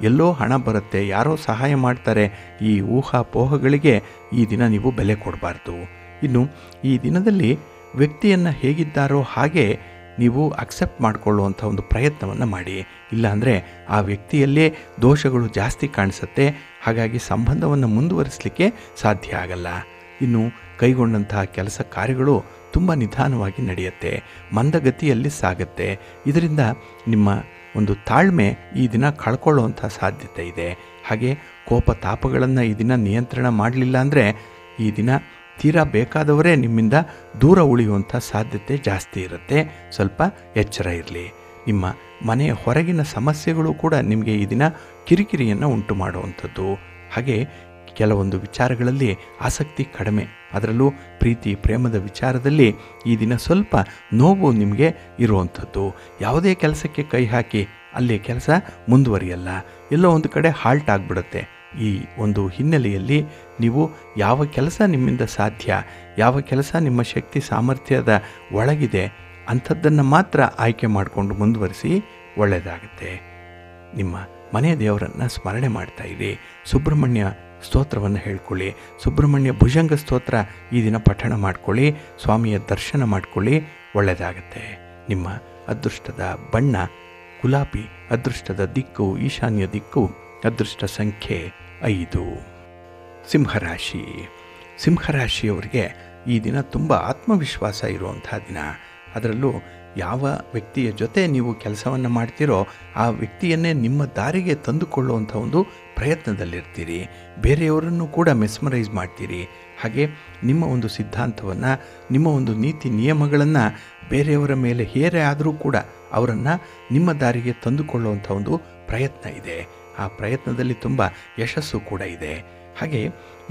ಎಲ್ಲೋ ಹಣ ಬರುತ್ತೆ, ಯಾರೋ ಸಹಾಯ ಮಾಡ್ತಾರೆ, ಈ ಊಹಾಪೋಹಗಳಿಗೆ ಈ ದಿನ ನೀವು ಬೆಲೆ ಕೊಡಬಾರ್ದು. ಇನ್ನು ಈ ದಿನದಲ್ಲಿ ವ್ಯಕ್ತಿಯನ್ನು ಹೇಗಿದ್ದಾರೋ ಹಾಗೆ ನೀವು ಅಕ್ಸೆಪ್ಟ್ ಮಾಡಿಕೊಳ್ಳುವಂಥ ಒಂದು ಪ್ರಯತ್ನವನ್ನು ಮಾಡಿ. ಇಲ್ಲಾಂದರೆ ಆ ವ್ಯಕ್ತಿಯಲ್ಲೇ ದೋಷಗಳು ಜಾಸ್ತಿ ಕಾಣಿಸುತ್ತೆ. ಹಾಗಾಗಿ ಸಂಬಂಧವನ್ನು ಮುಂದುವರಿಸಲಿಕ್ಕೆ ಸಾಧ್ಯ ಆಗಲ್ಲ. ಇನ್ನು ಕೈಗೊಂಡಂತಹ ಕೆಲಸ ಕಾರ್ಯಗಳು ತುಂಬ ನಿಧಾನವಾಗಿ ನಡೆಯುತ್ತೆ, ಮಂದಗತಿಯಲ್ಲಿ ಸಾಗುತ್ತೆ. ಇದರಿಂದ ನಿಮ್ಮ ಒಂದು ತಾಳ್ಮೆ ಈ ದಿನ ಕಳ್ಕೊಳ್ಳುವಂಥ ಸಾಧ್ಯತೆ ಇದೆ. ಹಾಗೆ ಕೋಪ ತಾಪಗಳನ್ನು ಈ ದಿನ ನಿಯಂತ್ರಣ ಮಾಡಲಿಲ್ಲ ಅಂದರೆ ಈ ದಿನ ತೀರಾ ಬೇಕಾದವರೇ ನಿಮ್ಮಿಂದ ದೂರ ಉಳಿಯುವಂಥ ಸಾಧ್ಯತೆ ಜಾಸ್ತಿ ಇರುತ್ತೆ. ಸ್ವಲ್ಪ ಎಚ್ಚರ ಇರಲಿ. ನಿಮ್ಮ ಮನೆಯ ಹೊರಗಿನ ಸಮಸ್ಯೆಗಳು ಕೂಡ ನಿಮಗೆ ಈ ದಿನ ಕಿರಿಕಿರಿಯನ್ನು ಉಂಟು ಮಾಡುವಂಥದ್ದು. ಹಾಗೆ ಕೆಲವೊಂದು ವಿಚಾರಗಳಲ್ಲಿ ಆಸಕ್ತಿ ಕಡಿಮೆ, ಅದರಲ್ಲೂ ಪ್ರೀತಿ ಪ್ರೇಮದ ವಿಚಾರದಲ್ಲಿ ಈ ದಿನ ಸ್ವಲ್ಪ ನೋವು ನಿಮಗೆ ಇರುವಂಥದ್ದು. ಯಾವುದೇ ಕೆಲಸಕ್ಕೆ ಕೈ ಹಾಕಿ ಅಲ್ಲಿ ಕೆಲಸ ಮುಂದುವರಿಯಲ್ಲ, ಎಲ್ಲೋ ಒಂದು ಕಡೆ ಹಾಲ್ಟ್ ಆಗಿಬಿಡುತ್ತೆ. ಈ ಒಂದು ಹಿನ್ನೆಲೆಯಲ್ಲಿ ನೀವು ಯಾವ ಕೆಲಸ ನಿಮ್ಮಿಂದ ಸಾಧ್ಯ, ಯಾವ ಕೆಲಸ ನಿಮ್ಮ ಶಕ್ತಿ ಸಾಮರ್ಥ್ಯದ ಒಳಗಿದೆ ಅಂಥದ್ದನ್ನು ಮಾತ್ರ ಆಯ್ಕೆ ಮಾಡಿಕೊಂಡು ಮುಂದುವರಿಸಿ, ಒಳ್ಳೆಯದಾಗುತ್ತೆ. ನಿಮ್ಮ ಮನೆಯ ದೇವರನ್ನು ಸ್ಮರಣೆ ಮಾಡ್ತಾ ಇರಿ. ಸುಬ್ರಹ್ಮಣ್ಯ ಸ್ತೋತ್ರವನ್ನು ಹೇಳ್ಕೊಳ್ಳಿ. ಸುಬ್ರಹ್ಮಣ್ಯ ಭುಜಂಗ ಸ್ತೋತ್ರ ಈ ದಿನ ಪಠಣ ಮಾಡ್ಕೊಳ್ಳಿ. ಸ್ವಾಮಿಯ ದರ್ಶನ ಮಾಡ್ಕೊಳ್ಳಿ, ಒಳ್ಳೆಯದಾಗತ್ತೆ. ನಿಮ್ಮ ಅದೃಷ್ಟದ ಬಣ್ಣ ಗುಲಾಬಿ, ಅದೃಷ್ಟದ ದಿಕ್ಕು ಈಶಾನ್ಯ ದಿಕ್ಕು, ಅದೃಷ್ಟ ಸಂಖ್ಯೆ 5. ಸಿಂಹರಾಶಿ. ಸಿಂಹರಾಶಿಯವರಿಗೆ ಈ ದಿನ ತುಂಬ ಆತ್ಮವಿಶ್ವಾಸ ಇರುವಂಥ ದಿನ. ಅದರಲ್ಲೂ ಯಾವ ವ್ಯಕ್ತಿಯ ಜೊತೆ ನೀವು ಕೆಲಸವನ್ನು ಮಾಡ್ತೀರೋ ಆ ವ್ಯಕ್ತಿಯನ್ನೇ ನಿಮ್ಮ ದಾರಿಗೆ ತಂದುಕೊಳ್ಳುವಂಥ ಒಂದು ಪ್ರಯತ್ನದಲ್ಲಿರ್ತೀರಿ. ಬೇರೆಯವರನ್ನು ಕೂಡ ಮೆಸ್ಮರೈಸ್ ಮಾಡ್ತೀರಿ. ಹಾಗೆ ನಿಮ್ಮ ಒಂದು ಸಿದ್ಧಾಂತವನ್ನು, ನಿಮ್ಮ ಒಂದು ನೀತಿ ನಿಯಮಗಳನ್ನು ಬೇರೆಯವರ ಮೇಲೆ ಹೇರೆ ಆದರೂ ಕೂಡ ಅವರನ್ನು ನಿಮ್ಮ ದಾರಿಗೆ ತಂದುಕೊಳ್ಳುವಂಥ ಒಂದು ಪ್ರಯತ್ನ ಇದೆ. ಆ ಪ್ರಯತ್ನದಲ್ಲಿ ತುಂಬ ಯಶಸ್ಸು ಕೂಡ ಇದೆ. ಹಾಗೆ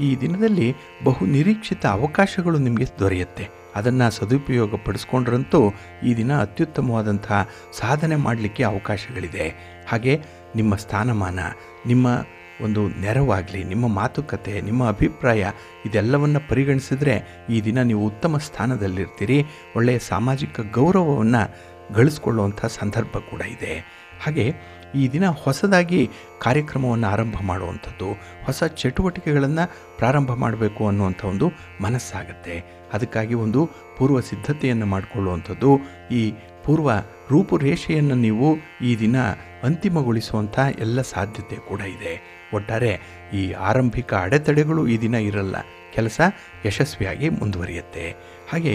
ಈ ದಿನದಲ್ಲಿ ಬಹು ನಿರೀಕ್ಷಿತ ಅವಕಾಶಗಳು ನಿಮಗೆ ದೊರೆಯುತ್ತೆ. ಅದನ್ನು ಸದುಪಯೋಗ ಪಡಿಸ್ಕೊಂಡ್ರಂತೂ ಈ ದಿನ ಅತ್ಯುತ್ತಮವಾದಂತಹ ಸಾಧನೆ ಮಾಡಲಿಕ್ಕೆ ಅವಕಾಶಗಳಿದೆ. ಹಾಗೆ ನಿಮ್ಮ ಸ್ಥಾನಮಾನ, ನಿಮ್ಮ ಒಂದು ನೆರವಾಗಲಿ, ನಿಮ್ಮ ಮಾತುಕತೆ, ನಿಮ್ಮ ಅಭಿಪ್ರಾಯ ಇದೆಲ್ಲವನ್ನು ಪರಿಗಣಿಸಿದರೆ ಈ ದಿನ ನೀವು ಉತ್ತಮ ಸ್ಥಾನದಲ್ಲಿರ್ತೀರಿ. ಒಳ್ಳೆಯ ಸಾಮಾಜಿಕ ಗೌರವವನ್ನು ಗಳಿಸ್ಕೊಳ್ಳುವಂಥ ಸಂದರ್ಭ ಕೂಡ ಇದೆ. ಹಾಗೆ ಈ ದಿನ ಹೊಸದಾಗಿ ಕಾರ್ಯಕ್ರಮವನ್ನು ಆರಂಭ ಮಾಡುವಂಥದ್ದು, ಹೊಸ ಚಟುವಟಿಕೆಗಳನ್ನು ಪ್ರಾರಂಭ ಮಾಡಬೇಕು ಅನ್ನುವಂಥ ಒಂದು ಮನಸ್ಸಾಗುತ್ತೆ. ಅದಕ್ಕಾಗಿ ಒಂದು ಪೂರ್ವ ಸಿದ್ಧತೆಯನ್ನು ಮಾಡಿಕೊಳ್ಳುವಂಥದ್ದು, ಈ ಪೂರ್ವ ರೂಪುರೇಷೆಯನ್ನು ನೀವು ಈ ದಿನ ಅಂತಿಮಗೊಳಿಸುವಂಥ ಎಲ್ಲ ಸಾಧ್ಯತೆ ಕೂಡ ಇದೆ. ಒಟ್ಟಾರೆ ಈ ಆರಂಭಿಕ ಅಡೆತಡೆಗಳು ಈ ದಿನ ಇರಲ್ಲ, ಕೆಲಸ ಯಶಸ್ವಿಯಾಗಿ ಮುಂದುವರಿಯುತ್ತೆ. ಹಾಗೆ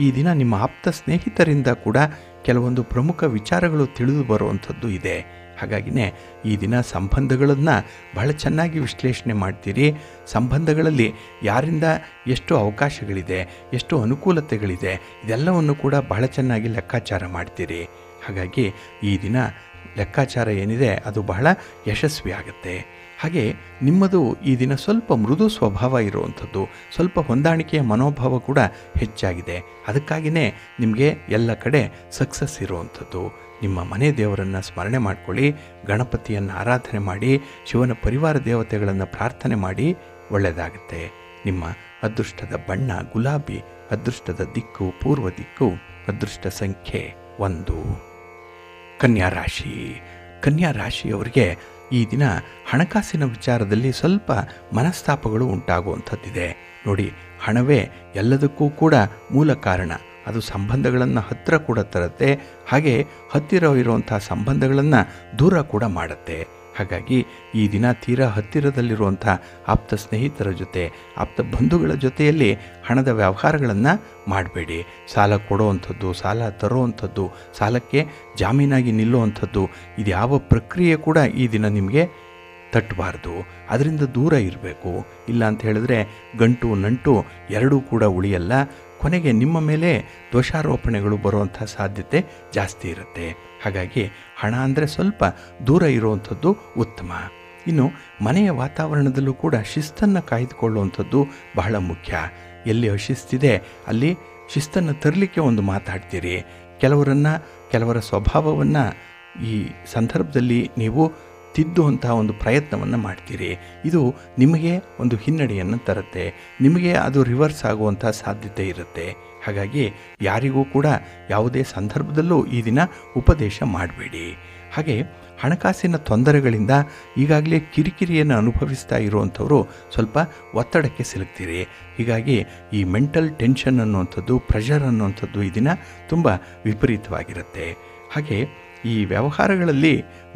ಈ ದಿನ ನಿಮ್ಮ ಆಪ್ತ ಸ್ನೇಹಿತರಿಂದ ಕೂಡ ಕೆಲವೊಂದು ಪ್ರಮುಖ ವಿಚಾರಗಳು ತಿಳಿದು ಬರುವಂಥದ್ದು ಇದೆ. ಹಾಗಾಗಿನೇ ಈ ದಿನ ಸಂಬಂಧಗಳನ್ನು ಬಹಳ ಚೆನ್ನಾಗಿ ವಿಶ್ಲೇಷಣೆ ಮಾಡ್ತೀರಿ. ಸಂಬಂಧಗಳಲ್ಲಿ ಯಾರಿಂದ ಎಷ್ಟು ಅವಕಾಶಗಳಿದೆ, ಎಷ್ಟು ಅನುಕೂಲತೆಗಳಿದೆ, ಇದೆಲ್ಲವನ್ನು ಕೂಡ ಬಹಳ ಚೆನ್ನಾಗಿ ಲೆಕ್ಕಾಚಾರ ಮಾಡ್ತೀರಿ. ಹಾಗಾಗಿ ಈ ದಿನ ಲೆಕ್ಕಾಚಾರ ಏನಿದೆ ಅದು ಬಹಳ ಯಶಸ್ವಿ ಆಗುತ್ತೆ. ಹಾಗೆ ನಿಮ್ಮದು ಈ ದಿನ ಸ್ವಲ್ಪ ಮೃದು ಸ್ವಭಾವ ಇರುವಂಥದ್ದು, ಸ್ವಲ್ಪ ಹೊಂದಾಣಿಕೆಯ ಮನೋಭಾವ ಕೂಡ ಹೆಚ್ಚಾಗಿದೆ. ಅದಕ್ಕಾಗಿಯೇ ನಿಮಗೆ ಎಲ್ಲ ಕಡೆ ಸಕ್ಸಸ್ ಇರುವಂಥದ್ದು. ನಿಮ್ಮ ಮನೆ ದೇವರನ್ನು ಸ್ಮರಣೆ ಮಾಡಿಕೊಳ್ಳಿ, ಗಣಪತಿಯನ್ನು ಆರಾಧನೆ ಮಾಡಿ, ಶಿವನ ಪರಿವಾರ ದೇವತೆಗಳನ್ನು ಪ್ರಾರ್ಥನೆ ಮಾಡಿ, ಒಳ್ಳೆಯದಾಗುತ್ತೆ. ನಿಮ್ಮ ಅದೃಷ್ಟದ ಬಣ್ಣ ಗುಲಾಬಿ, ಅದೃಷ್ಟದ ದಿಕ್ಕು ಪೂರ್ವ ದಿಕ್ಕು, ಅದೃಷ್ಟ ಸಂಖ್ಯೆ 1. ಕನ್ಯಾ ರಾಶಿ. ಕನ್ಯಾ ರಾಶಿಯವರಿಗೆ ಈ ದಿನ ಹಣಕಾಸಿನ ವಿಚಾರದಲ್ಲಿ ಸ್ವಲ್ಪ ಮನಸ್ತಾಪಗಳು ಉಂಟಾಗುವಂಥದ್ದಿದೆ. ನೋಡಿ, ಹಣವೇ ಎಲ್ಲದಕ್ಕೂ ಕೂಡ ಮೂಲ ಕಾರಣ. ಅದು ಸಂಬಂಧಗಳನ್ನು ಹತ್ತಿರ ಕೂಡ ತರುತ್ತೆ, ಹಾಗೆ ಹತ್ತಿರ ಇರುವಂಥ ಸಂಬಂಧಗಳನ್ನು ದೂರ ಕೂಡ ಮಾಡುತ್ತೆ. ಹಾಗಾಗಿ ಈ ದಿನ ತೀರಾ ಹತ್ತಿರದಲ್ಲಿರುವಂಥ ಆಪ್ತ ಸ್ನೇಹಿತರ ಜೊತೆ, ಆಪ್ತ ಬಂಧುಗಳ ಜೊತೆಯಲ್ಲಿ ಹಣದ ವ್ಯವಹಾರಗಳನ್ನು ಮಾಡಬೇಡಿ. ಸಾಲ ಕೊಡುವಂಥದ್ದು, ಸಾಲ ತರುವಂಥದ್ದು, ಸಾಲಕ್ಕೆ ಜಾಮೀನಾಗಿ ನಿಲ್ಲುವಂಥದ್ದು, ಇದು ಯಾವ ಪ್ರಕ್ರಿಯೆ ಕೂಡ ಈ ದಿನ ನಿಮಗೆ ತಟ್ಟಬಾರ್ದು. ಅದರಿಂದ ದೂರ ಇರಬೇಕು. ಇಲ್ಲ ಅಂತ ಹೇಳಿದ್ರೆ ಗಂಟು ನಂಟು ಎರಡೂ ಕೂಡ ಉಳಿಯಲ್ಲ. ಕೊನೆಗೆ ನಿಮ್ಮ ಮೇಲೆ ದೋಷಾರೋಪಣೆಗಳು ಬರುವಂಥ ಸಾಧ್ಯತೆ ಜಾಸ್ತಿ ಇರುತ್ತೆ. ಹಾಗಾಗಿ ಹಣ ಅಂದರೆ ಸ್ವಲ್ಪ ದೂರ ಇರುವಂಥದ್ದು ಉತ್ತಮ. ಇನ್ನು ಮನೆಯ ವಾತಾವರಣದಲ್ಲೂ ಕೂಡ ಶಿಸ್ತನ್ನು ಕಾಯ್ದುಕೊಳ್ಳುವಂಥದ್ದು ಬಹಳ ಮುಖ್ಯ. ಎಲ್ಲಿ ಅಶಿಸ್ತಿದೆ ಅಲ್ಲಿ ಶಿಸ್ತನ್ನು ತರಲಿಕ್ಕೆ ಒಂದು ಮಾತಾಡ್ತೀರಿ. ಕೆಲವರ ಸ್ವಭಾವವನ್ನು ಈ ಸಂದರ್ಭದಲ್ಲಿ ನೀವು ತಿದ್ದುವಂತಹ ಒಂದು ಪ್ರಯತ್ನವನ್ನು ಮಾಡ್ತೀರಿ. ಇದು ನಿಮಗೆ ಒಂದು ಹಿನ್ನಡೆಯನ್ನು ತರುತ್ತೆ, ನಿಮಗೆ ಅದು ರಿವರ್ಸ್ ಆಗುವಂಥ ಸಾಧ್ಯತೆ ಇರುತ್ತೆ. ಹಾಗಾಗಿ ಯಾರಿಗೂ ಕೂಡ ಯಾವುದೇ ಸಂದರ್ಭದಲ್ಲೂ ಈ ದಿನ ಉಪದೇಶ ಮಾಡಬೇಡಿ. ಹಾಗೆ ಹಣಕಾಸಿನ ತೊಂದರೆಗಳಿಂದ ಈಗಾಗಲೇ ಕಿರಿಕಿರಿಯನ್ನು ಅನುಭವಿಸ್ತಾ ಇರುವಂಥವರು ಸ್ವಲ್ಪ ಒತ್ತಡಕ್ಕೆ ಸಿಲುಕ್ತೀರಿ. ಹೀಗಾಗಿ ಈ ಮೆಂಟಲ್ ಟೆನ್ಷನ್ ಅನ್ನುವಂಥದ್ದು, ಪ್ರೆಷರ್ ಅನ್ನುವಂಥದ್ದು ಈ ದಿನ ತುಂಬ ವಿಪರೀತವಾಗಿರುತ್ತೆ. ಹಾಗೆ ಈ ವ್ಯವಹಾರಗಳಲ್ಲಿ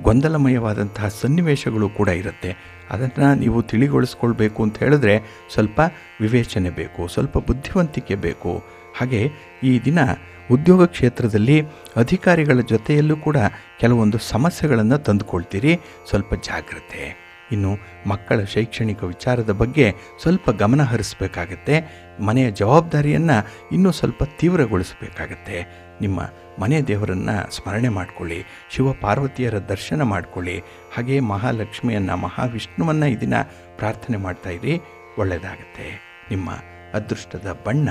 ಗೊಂದಲಮಯವಾದಂತಹ ಸನ್ನಿವೇಶಗಳು ಕೂಡ ಇರುತ್ತೆ. ಅದನ್ನು ನೀವು ತಿಳಿಗೊಳಿಸ್ಕೊಳ್ಬೇಕು ಅಂತ ಹೇಳಿದ್ರೆ ಸ್ವಲ್ಪ ವಿವೇಚನೆ ಬೇಕು, ಸ್ವಲ್ಪ ಬುದ್ಧಿವಂತಿಕೆ ಬೇಕು. ಹಾಗೆ ಈ ದಿನ ಉದ್ಯೋಗ ಕ್ಷೇತ್ರದಲ್ಲಿ ಅಧಿಕಾರಿಗಳ ಜೊತೆಯಲ್ಲೂ ಕೂಡ ಕೆಲವೊಂದು ಸಮಸ್ಯೆಗಳನ್ನು ತಂದುಕೊಳ್ತೀರಿ, ಸ್ವಲ್ಪ ಜಾಗ್ರತೆ. ಇನ್ನು ಮಕ್ಕಳ ಶೈಕ್ಷಣಿಕ ವಿಚಾರದ ಬಗ್ಗೆ ಸ್ವಲ್ಪ ಗಮನ ಹರಿಸಬೇಕಾಗತ್ತೆ. ಮನೆಯ ಜವಾಬ್ದಾರಿಯನ್ನು ಇನ್ನೂ ಸ್ವಲ್ಪ ತೀವ್ರಗೊಳಿಸಬೇಕಾಗತ್ತೆ. ನಿಮ್ಮ ಮನೆ ದೇವರನ್ನು ಸ್ಮರಣೆ ಮಾಡಿಕೊಳ್ಳಿ, ಶಿವ ಪಾರ್ವತಿಯರ ದರ್ಶನ ಮಾಡಿಕೊಳ್ಳಿ. ಹಾಗೆ ಮಹಾಲಕ್ಷ್ಮಿಯನ್ನು, ಮಹಾವಿಷ್ಣುವನ್ನು ಈ ದಿನ ಪ್ರಾರ್ಥನೆ ಮಾಡ್ತಾಯಿರಿ, ಒಳ್ಳೆಯದಾಗತ್ತೆ. ನಿಮ್ಮ ಅದೃಷ್ಟದ ಬಣ್ಣ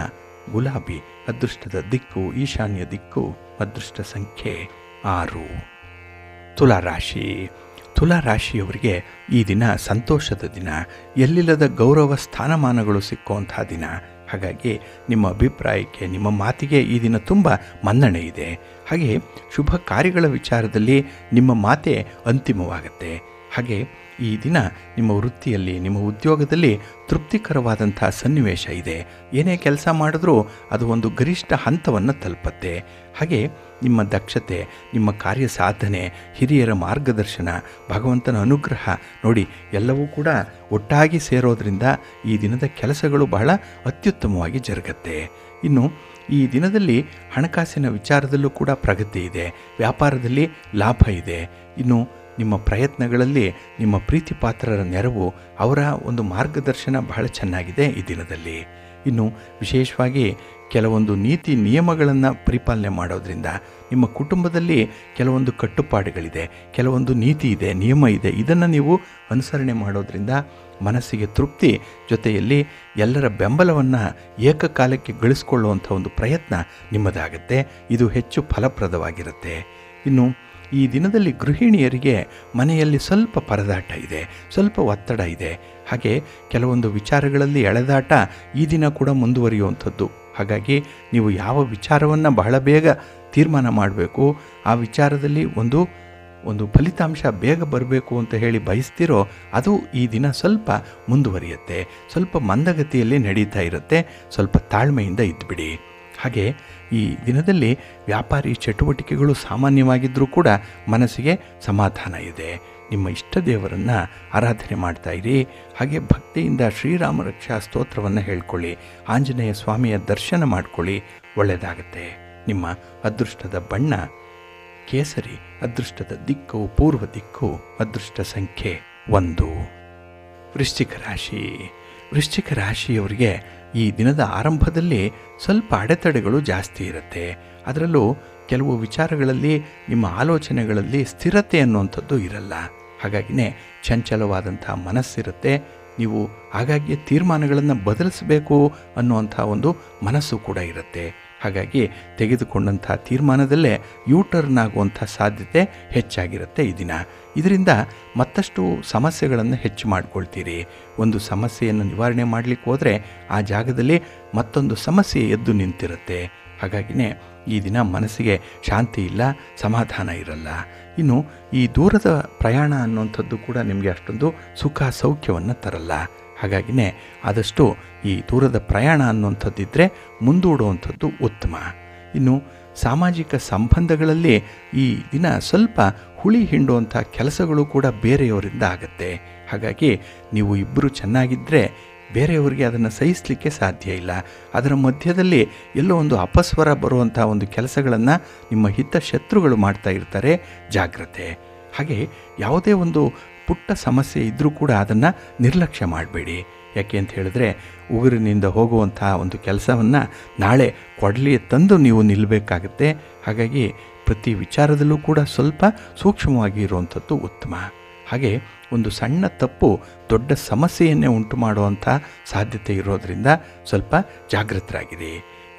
ಗುಲಾಬಿ, ಅದೃಷ್ಟದ ದಿಕ್ಕು ಈಶಾನ್ಯ ದಿಕ್ಕು, ಅದೃಷ್ಟ ಸಂಖ್ಯೆ 6. ತುಲಾರಾಶಿ. ತುಲಾರಾಶಿಯವರಿಗೆ ಈ ದಿನ ಸಂತೋಷದ ದಿನ, ಎಲ್ಲಿಲ್ಲದ ಗೌರವ ಸ್ಥಾನಮಾನಗಳು ಸಿಕ್ಕುವಂಥ ದಿನ. ಹಾಗಾಗಿ ನಿಮ್ಮ ಅಭಿಪ್ರಾಯಕ್ಕೆ, ನಿಮ್ಮ ಮಾತಿಗೆ ಈ ದಿನ ತುಂಬ ಮನ್ನಣೆ ಇದೆ. ಹಾಗೆ ಶುಭ ಕಾರ್ಯಗಳ ವಿಚಾರದಲ್ಲಿ ನಿಮ್ಮ ಮಾತೆ ಅಂತಿಮವಾಗುತ್ತೆ. ಹಾಗೆ ಈ ದಿನ ನಿಮ್ಮ ವೃತ್ತಿಯಲ್ಲಿ, ನಿಮ್ಮ ಉದ್ಯೋಗದಲ್ಲಿ ತೃಪ್ತಿಕರವಾದಂಥ ಸನ್ನಿವೇಶ ಇದೆ. ಏನೇ ಕೆಲಸ ಮಾಡಿದ್ರೂ ಅದು ಒಂದು ಗರಿಷ್ಠ ಹಂತವನ್ನು ತಲುಪತ್ತೆ. ಹಾಗೆ ನಿಮ್ಮ ದಕ್ಷತೆ, ನಿಮ್ಮ ಕಾರ್ಯ ಸಾಧನೆ, ಹಿರಿಯರ ಮಾರ್ಗದರ್ಶನ, ಭಗವಂತನ ಅನುಗ್ರಹ ನೋಡಿ ಎಲ್ಲವೂ ಕೂಡ ಒಟ್ಟಾಗಿ ಸೇರೋದ್ರಿಂದ ಈ ದಿನದ ಕೆಲಸಗಳು ಬಹಳ ಅತ್ಯುತ್ತಮವಾಗಿ ಜರುಗತ್ತೆ. ಇನ್ನು ಈ ದಿನದಲ್ಲಿ ಹಣಕಾಸಿನ ವಿಚಾರದಲ್ಲೂ ಕೂಡ ಪ್ರಗತಿ ಇದೆ, ವ್ಯಾಪಾರದಲ್ಲಿ ಲಾಭ ಇದೆ. ಇನ್ನು ನಿಮ್ಮ ಪ್ರಯತ್ನಗಳಲ್ಲಿ ನಿಮ್ಮ ಪ್ರೀತಿ ಪಾತ್ರರ ನೆರವು, ಅವರ ಒಂದು ಮಾರ್ಗದರ್ಶನ ಬಹಳ ಚೆನ್ನಾಗಿದೆ ಈ ದಿನದಲ್ಲಿ. ಇನ್ನು ವಿಶೇಷವಾಗಿ ಕೆಲವೊಂದು ನೀತಿ ನಿಯಮಗಳನ್ನು ಪರಿಪಾಲನೆ ಮಾಡೋದ್ರಿಂದ ನಿಮ್ಮ ಕುಟುಂಬದಲ್ಲಿ ಕೆಲವೊಂದು ಕಟ್ಟುಪಾಡುಗಳಿದೆ, ಕೆಲವೊಂದು ನೀತಿ ಇದೆ, ನಿಯಮ ಇದೆ. ಇದನ್ನು ನೀವು ಅನುಸರಣೆ ಮಾಡೋದ್ರಿಂದ ಮನಸ್ಸಿಗೆ ತೃಪ್ತಿ, ಜೊತೆಯಲ್ಲಿ ಎಲ್ಲರ ಬೆಂಬಲವನ್ನು ಏಕಕಾಲಕ್ಕೆ ಗಳಿಸ್ಕೊಳ್ಳುವಂಥ ಒಂದು ಪ್ರಯತ್ನ ನಿಮ್ಮದಾಗುತ್ತೆ. ಇದು ಹೆಚ್ಚು ಫಲಪ್ರದವಾಗಿರುತ್ತೆ. ಇನ್ನು ಈ ದಿನದಲ್ಲಿ ಗೃಹಿಣಿಯರಿಗೆ ಮನೆಯಲ್ಲಿ ಸ್ವಲ್ಪ ಪರದಾಟ ಇದೆ, ಸ್ವಲ್ಪ ಒತ್ತಡ ಇದೆ. ಹಾಗೆ ಕೆಲವೊಂದು ವಿಚಾರಗಳಲ್ಲಿ ಎಳೆದಾಟ ಈ ದಿನ ಕೂಡ ಮುಂದುವರಿಯುವಂಥದ್ದು. ಹಾಗಾಗಿ ನೀವು ಯಾವ ವಿಚಾರವನ್ನು ಬಹಳ ಬೇಗ ತೀರ್ಮಾನ ಮಾಡಬೇಕು, ಆ ವಿಚಾರದಲ್ಲಿ ಒಂದು ಫಲಿತಾಂಶ ಬೇಗ ಬರಬೇಕು ಅಂತ ಹೇಳಿ ಬಯಸ್ತಿರೋ ಅದು ಈ ದಿನ ಸ್ವಲ್ಪ ಮುಂದುವರಿಯುತ್ತೆ, ಸ್ವಲ್ಪ ಮಂದಗತಿಯಲ್ಲಿ ನಡೀತಾ ಇರುತ್ತೆ. ಸ್ವಲ್ಪ ತಾಳ್ಮೆಯಿಂದ ಇದ್ದುಬಿಡಿ. ಹಾಗೆ ಈ ದಿನದಲ್ಲಿ ವ್ಯಾಪಾರಿ ಚಟುವಟಿಕೆಗಳು ಸಾಮಾನ್ಯವಾಗಿದ್ದರೂ ಕೂಡ ಮನಸ್ಸಿಗೆ ಸಮಾಧಾನ ಇದೆ. ನಿಮ್ಮ ಇಷ್ಟ ದೇವರನ್ನು ಆರಾಧನೆ ಮಾಡ್ತಾ ಇರಿ. ಹಾಗೆ ಭಕ್ತಿಯಿಂದ ಶ್ರೀರಾಮ ರಕ್ಷಾ ಸ್ತೋತ್ರವನ್ನು ಹೇಳ್ಕೊಳ್ಳಿ. ಆಂಜನೇಯ ಸ್ವಾಮಿಯ ದರ್ಶನ ಮಾಡ್ಕೊಳ್ಳಿ, ಒಳ್ಳೆಯದಾಗತ್ತೆ. ನಿಮ್ಮ ಅದೃಷ್ಟದ ಬಣ್ಣ ಕೇಸರಿ, ಅದೃಷ್ಟದ ದಿಕ್ಕು ಪೂರ್ವ ದಿಕ್ಕು, ಅದೃಷ್ಟ ಸಂಖ್ಯೆ 1. ವೃಶ್ಚಿಕ ರಾಶಿ. ವೃಶ್ಚಿಕ ರಾಶಿಯವರಿಗೆ ಈ ದಿನದ ಆರಂಭದಲ್ಲಿ ಸ್ವಲ್ಪ ಅಡೆತಡೆಗಳು ಜಾಸ್ತಿ ಇರುತ್ತೆ. ಅದರಲ್ಲೂ ಕೆಲವು ವಿಚಾರಗಳಲ್ಲಿ ನಿಮ್ಮ ಆಲೋಚನೆಗಳಲ್ಲಿ ಸ್ಥಿರತೆ ಅನ್ನುವಂಥದ್ದು ಇರಲ್ಲ. ಹಾಗಾಗಿನೇ ಚಂಚಲವಾದಂಥ ಮನಸ್ಸಿರುತ್ತೆ. ನೀವು ಹಾಗಾಗಿ ತೀರ್ಮಾನಗಳನ್ನು ಬದಲಿಸಬೇಕು ಅನ್ನುವಂಥ ಒಂದು ಮನಸ್ಸು ಕೂಡ ಇರುತ್ತೆ. ಹಾಗಾಗಿ ತೆಗೆದುಕೊಂಡಂಥ ತೀರ್ಮಾನದಲ್ಲೇ ಯೂಟರ್ನ್ ಆಗುವಂಥ ಸಾಧ್ಯತೆ ಹೆಚ್ಚಾಗಿರುತ್ತೆ ಈ ದಿನ. ಇದರಿಂದ ಮತ್ತಷ್ಟು ಸಮಸ್ಯೆಗಳನ್ನು ಹೆಚ್ಚು ಮಾಡ್ಕೊಳ್ತೀರಿ. ಒಂದು ಸಮಸ್ಯೆಯನ್ನು ನಿವಾರಣೆ ಮಾಡಲಿಕ್ಕೆ ಹೋದರೆ ಆ ಜಾಗದಲ್ಲಿ ಮತ್ತೊಂದು ಸಮಸ್ಯೆ ಎದ್ದು ನಿಂತಿರುತ್ತೆ. ಹಾಗಾಗಿನೇ ಈ ದಿನ ಮನಸ್ಸಿಗೆ ಶಾಂತಿ ಇಲ್ಲ, ಸಮಾಧಾನ ಇರಲ್ಲ. ಇನ್ನು ಈ ದೂರದ ಪ್ರಯಾಣ ಅನ್ನುವಂಥದ್ದು ಕೂಡ ನಿಮಗೆ ಅಷ್ಟೊಂದು ಸುಖ ಸೌಖ್ಯವನ್ನು ತರಲ್ಲ. ಹಾಗಾಗಿನೇ ಆದಷ್ಟು ಈ ದೂರದ ಪ್ರಯಾಣ ಅನ್ನುವಂಥದ್ದಿದ್ದರೆ ಮುಂದೂಡುವಂಥದ್ದು ಉತ್ತಮ. ಇನ್ನು ಸಾಮಾಜಿಕ ಸಂಬಂಧಗಳಲ್ಲಿ ಈ ದಿನ ಸ್ವಲ್ಪ ಹುಳಿ ಹಿಂಡುವಂಥ ಕೆಲಸಗಳು ಕೂಡ ಬೇರೆಯವರಿಂದ ಆಗುತ್ತೆ. ಹಾಗಾಗಿ ನೀವು ಇಬ್ಬರು ಚೆನ್ನಾಗಿದ್ದರೆ ಬೇರೆಯವರಿಗೆ ಅದನ್ನು ಸಹಿಸಲಿಕ್ಕೆ ಸಾಧ್ಯ ಇಲ್ಲ. ಅದರ ಮಧ್ಯದಲ್ಲಿ ಎಲ್ಲೋ ಒಂದು ಅಪಸ್ವರ ಬರುವಂಥ ಒಂದು ಕೆಲಸಗಳನ್ನು ನಿಮ್ಮ ಹಿತಶತ್ರುಗಳು ಮಾಡ್ತಾ ಇರ್ತಾರೆ, ಜಾಗ್ರತೆ. ಹಾಗೆ ಯಾವುದೇ ಒಂದು ಪುಟ್ಟ ಸಮಸ್ಯೆ ಇದ್ದರೂ ಕೂಡ ಅದನ್ನು ನಿರ್ಲಕ್ಷ್ಯ ಮಾಡಬೇಡಿ. ಯಾಕೆ ಅಂತ ಹೇಳಿದ್ರೆ ಉಗುರಿನಿಂದ ಹೋಗುವಂಥ ಒಂದು ಕೆಲಸವನ್ನು ನಾಳೆ ಕೊಡಲಿ ತಂದು ನೀವು ನಿಲ್ಲಬೇಕಾಗುತ್ತೆ. ಹಾಗಾಗಿ ಪ್ರತಿ ವಿಚಾರದಲ್ಲೂ ಕೂಡ ಸ್ವಲ್ಪ ಸೂಕ್ಷ್ಮವಾಗಿ ಇರುವಂಥದ್ದು ಉತ್ತಮ. ಹಾಗೆ ಒಂದು ಸಣ್ಣ ತಪ್ಪು ದೊಡ್ಡ ಸಮಸ್ಯೆಯನ್ನೇ ಉಂಟು ಮಾಡುವಂಥ ಸಾಧ್ಯತೆ ಇರೋದರಿಂದ ಸ್ವಲ್ಪ ಜಾಗೃತರಾಗಿರಿ.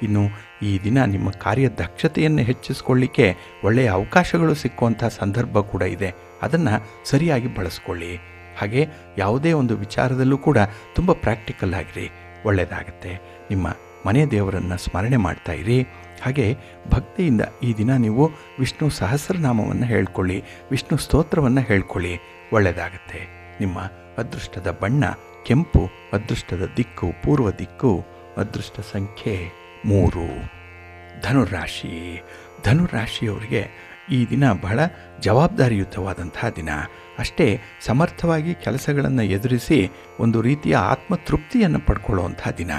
ಇನ್ನು ಈ ದಿನ ನಿಮ್ಮ ಕಾರ್ಯದಕ್ಷತೆಯನ್ನು ಹೆಚ್ಚಿಸ್ಕೊಳ್ಳಿಕ್ಕೆ ಒಳ್ಳೆಯ ಅವಕಾಶಗಳು ಸಿಕ್ಕುವಂಥ ಸಂದರ್ಭ ಕೂಡ ಇದೆ. ಅದನ್ನು ಸರಿಯಾಗಿ ಬಳಸ್ಕೊಳ್ಳಿ. ಹಾಗೆ ಯಾವುದೇ ಒಂದು ವಿಚಾರದಲ್ಲೂ ಕೂಡ ತುಂಬ ಪ್ರಾಕ್ಟಿಕಲ್ ಆಗಿರಿ, ಒಳ್ಳೆಯದಾಗತ್ತೆ. ನಿಮ್ಮ ಮನೆ ದೇವರನ್ನು ಸ್ಮರಣೆ ಮಾಡ್ತಾ ಇರಿ. ಹಾಗೆ ಭಕ್ತಿಯಿಂದ ಈ ದಿನ ನೀವು ವಿಷ್ಣು ಸಹಸ್ರನಾಮವನ್ನು ಹೇಳ್ಕೊಳ್ಳಿ, ವಿಷ್ಣು ಸ್ತೋತ್ರವನ್ನು ಹೇಳ್ಕೊಳ್ಳಿ, ಒಳ್ಳೆಯದಾಗತ್ತೆ. ನಿಮ್ಮ ಅದೃಷ್ಟದ ಬಣ್ಣ ಕೆಂಪು, ಅದೃಷ್ಟದ ದಿಕ್ಕು ಪೂರ್ವ ದಿಕ್ಕು, ಅದೃಷ್ಟ ಸಂಖ್ಯೆ 3. ಧನುರಾಶಿ. ಧನುರಾಶಿಯವರಿಗೆ ಈ ದಿನ ಬಹಳ ಜವಾಬ್ದಾರಿಯುತವಾದಂತಹ ದಿನ. ಅಷ್ಟೇ ಸಮರ್ಥವಾಗಿ ಕೆಲಸಗಳನ್ನು ಎದುರಿಸಿ ಒಂದು ರೀತಿಯ ಆತ್ಮತೃಪ್ತಿಯನ್ನು ಪಡ್ಕೊಳ್ಳುವಂಥ ದಿನ.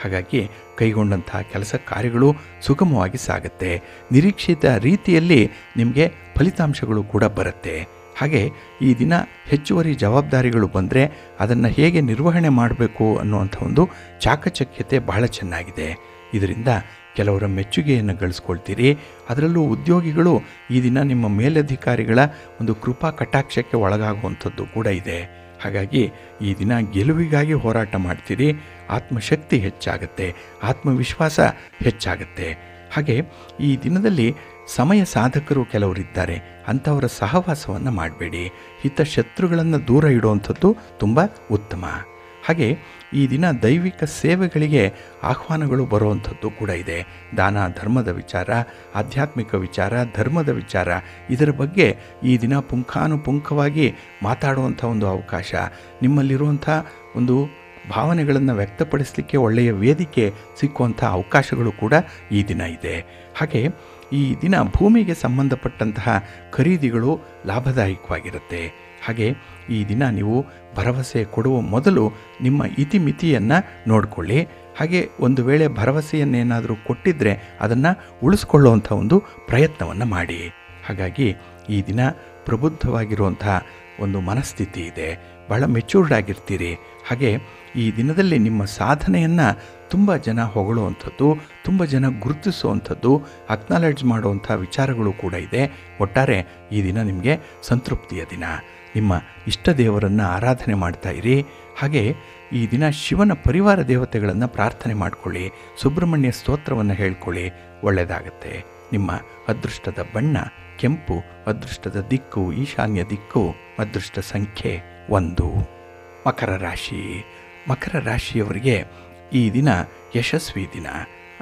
ಹಾಗಾಗಿ ಕೈಗೊಂಡಂಥ ಕೆಲಸ ಕಾರ್ಯಗಳು ಸುಗಮವಾಗಿ ಸಾಗುತ್ತೆ. ನಿರೀಕ್ಷಿತ ರೀತಿಯಲ್ಲಿ ನಿಮಗೆ ಫಲಿತಾಂಶಗಳು ಕೂಡ ಬರುತ್ತೆ. ಹಾಗೆ ಈ ದಿನ ಹೆಚ್ಚುವರಿ ಜವಾಬ್ದಾರಿಗಳು ಬಂದರೆ ಅದನ್ನು ಹೇಗೆ ನಿರ್ವಹಣೆ ಮಾಡಬೇಕು ಅನ್ನುವಂಥ ಒಂದು ಚಾಕಚಕ್ಯತೆ ಬಹಳ ಚೆನ್ನಾಗಿದೆ. ಇದರಿಂದ ಕೆಲವರ ಮೆಚ್ಚುಗೆಯನ್ನು ಗಳಿಸ್ಕೊಳ್ತೀರಿ. ಅದರಲ್ಲೂ ಉದ್ಯೋಗಿಗಳು ಈ ದಿನ ನಿಮ್ಮ ಮೇಲಧಿಕಾರಿಗಳ ಒಂದು ಕೃಪಾ ಕಟಾಕ್ಷಕ್ಕೆ ಒಳಗಾಗುವಂಥದ್ದು ಕೂಡ ಇದೆ. ಹಾಗಾಗಿ ಈ ದಿನ ಗೆಲುವಿಗಾಗಿ ಹೋರಾಟ ಮಾಡ್ತೀರಿ. ಆತ್ಮಶಕ್ತಿ ಹೆಚ್ಚಾಗುತ್ತೆ, ಆತ್ಮವಿಶ್ವಾಸ ಹೆಚ್ಚಾಗುತ್ತೆ. ಹಾಗೆ ಈ ದಿನದಲ್ಲಿ ಸಮಯ ಸಾಧಕರು ಕೆಲವರಿದ್ದಾರೆ, ಅಂಥವರ ಸಹವಾಸವನ್ನು ಮಾಡಬೇಡಿ. ಹಿತಶತ್ರುಗಳನ್ನು ದೂರ ಇಡುವಂಥದ್ದು ತುಂಬ ಉತ್ತಮ. ಹಾಗೆ ಈ ದಿನ ದೈವಿಕ ಸೇವೆಗಳಿಗೆ ಆಹ್ವಾನಗಳು ಬರುವಂಥದ್ದು ಕೂಡ ಇದೆ. ದಾನ ಧರ್ಮದ ವಿಚಾರ, ಆಧ್ಯಾತ್ಮಿಕ ವಿಚಾರ, ಧರ್ಮದ ವಿಚಾರ, ಇದರ ಬಗ್ಗೆ ಈ ದಿನ ಪುಂಖಾನುಪುಂಖವಾಗಿ ಮಾತಾಡುವಂಥ ಒಂದು ಅವಕಾಶ, ನಿಮ್ಮಲ್ಲಿರುವಂಥ ಒಂದು ಭಾವನೆಗಳನ್ನು ವ್ಯಕ್ತಪಡಿಸಲಿಕ್ಕೆ ಒಳ್ಳೆಯ ವೇದಿಕೆ ಸಿಕ್ಕುವಂಥ ಅವಕಾಶಗಳು ಕೂಡ ಈ ದಿನ ಇದೆ. ಹಾಗೆ ಈ ದಿನ ಭೂಮಿಗೆ ಸಂಬಂಧಪಟ್ಟಂತಹ ಖರೀದಿಗಳು ಲಾಭದಾಯಕವಾಗಿರುತ್ತೆ. ಹಾಗೆ ಈ ದಿನ ನೀವು ಭರವಸೆ ಕೊಡುವ ಮೊದಲು ನಿಮ್ಮ ಇತಿಮಿತಿಯನ್ನು ನೋಡಿಕೊಳ್ಳಿ. ಹಾಗೆ ಒಂದು ವೇಳೆ ಭರವಸೆಯನ್ನೇನಾದರೂ ಕೊಟ್ಟಿದ್ದರೆ ಅದನ್ನು ಉಳಿಸ್ಕೊಳ್ಳುವಂಥ ಒಂದು ಪ್ರಯತ್ನವನ್ನು ಮಾಡಿ. ಹಾಗಾಗಿ ಈ ದಿನ ಪ್ರಬುದ್ಧವಾಗಿರುವಂಥ ಒಂದು ಮನಸ್ಥಿತಿ ಇದೆ, ಬಹಳ ಮೆಚೂರ್ಡ್ ಆಗಿರ್ತೀರಿ. ಹಾಗೆ ಈ ದಿನದಲ್ಲಿ ನಿಮ್ಮ ಸಾಧನೆಯನ್ನು ತುಂಬ ಜನ ಹೊಗಳುವಂಥದ್ದು, ತುಂಬ ಜನ ಗುರುತಿಸುವಂಥದ್ದು, ಅಕ್ನಾಲೆಡ್ಜ್ ಮಾಡುವಂಥ ವಿಚಾರಗಳು ಕೂಡ ಇದೆ. ಒಟ್ಟಾರೆ ಈ ದಿನ ನಿಮಗೆ ಸಂತೃಪ್ತಿಯ ದಿನ. ನಿಮ್ಮ ಇಷ್ಟ ದೇವರನ್ನು ಆರಾಧನೆ ಮಾಡ್ತಾ ಇರಿ. ಹಾಗೆ ಈ ದಿನ ಶಿವನ ಪರಿವಾರ ದೇವತೆಗಳನ್ನು ಪ್ರಾರ್ಥನೆ ಮಾಡಿಕೊಳ್ಳಿ, ಸುಬ್ರಹ್ಮಣ್ಯ ಸ್ತೋತ್ರವನ್ನು ಹೇಳ್ಕೊಳ್ಳಿ, ಒಳ್ಳೆಯದಾಗತ್ತೆ. ನಿಮ್ಮ ಅದೃಷ್ಟದ ಬಣ್ಣ ಕೆಂಪು, ಅದೃಷ್ಟದ ದಿಕ್ಕು ಈಶಾನ್ಯ ದಿಕ್ಕು, ಅದೃಷ್ಟ ಸಂಖ್ಯೆ 1. ಮಕರ ರಾಶಿ. ಮಕರ ರಾಶಿಯವರಿಗೆ ಈ ದಿನ ಯಶಸ್ವಿ ದಿನ.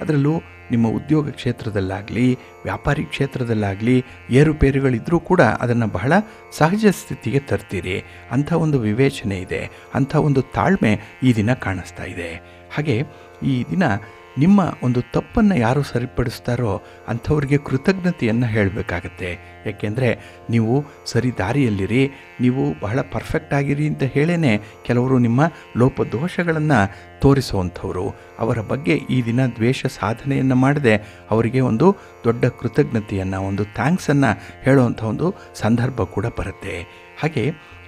ಅದರಲ್ಲೂ ನಿಮ್ಮ ಉದ್ಯೋಗ ಕ್ಷೇತ್ರದಲ್ಲಾಗಲಿ ವ್ಯಾಪಾರಿ ಕ್ಷೇತ್ರದಲ್ಲಾಗಲಿ ಏರುಪೇರುಗಳಿದ್ದರೂ ಕೂಡ ಅದನ್ನು ಬಹಳ ಸಹಜ ಸ್ಥಿತಿಗೆ ತರ್ತೀರಿ. ಅಂಥ ಒಂದು ವಿವೇಚನೆ ಇದೆ, ಅಂಥ ಒಂದು ತಾಳ್ಮೆ ಈ ದಿನ ಕಾಣಿಸ್ತಾ ಇದೆ. ಹಾಗೆ ಈ ದಿನ ನಿಮ್ಮ ಒಂದು ತಪ್ಪನ್ನು ಯಾರು ಸರಿಪಡಿಸ್ತಾರೋ ಅಂಥವ್ರಿಗೆ ಕೃತಜ್ಞತೆಯನ್ನು ಹೇಳಬೇಕಾಗತ್ತೆ. ಯಾಕೆಂದರೆ ನೀವು ಸರಿ ದಾರಿಯಲ್ಲಿರಿ, ನೀವು ಬಹಳ ಪರ್ಫೆಕ್ಟ್ ಆಗಿರಿ ಅಂತ ಹೇಳೇ ಕೆಲವರು ನಿಮ್ಮ ಲೋಪದೋಷಗಳನ್ನು ತೋರಿಸುವಂಥವ್ರು. ಅವರ ಬಗ್ಗೆ ಈ ದಿನ ದ್ವೇಷ ಸಾಧನೆಯನ್ನು ಮಾಡದೆ ಅವರಿಗೆ ಒಂದು ದೊಡ್ಡ ಕೃತಜ್ಞತೆಯನ್ನು, ಒಂದು ಥ್ಯಾಂಕ್ಸನ್ನು ಹೇಳುವಂಥ ಒಂದು ಸಂದರ್ಭ ಕೂಡ ಬರುತ್ತೆ. ಹಾಗೆ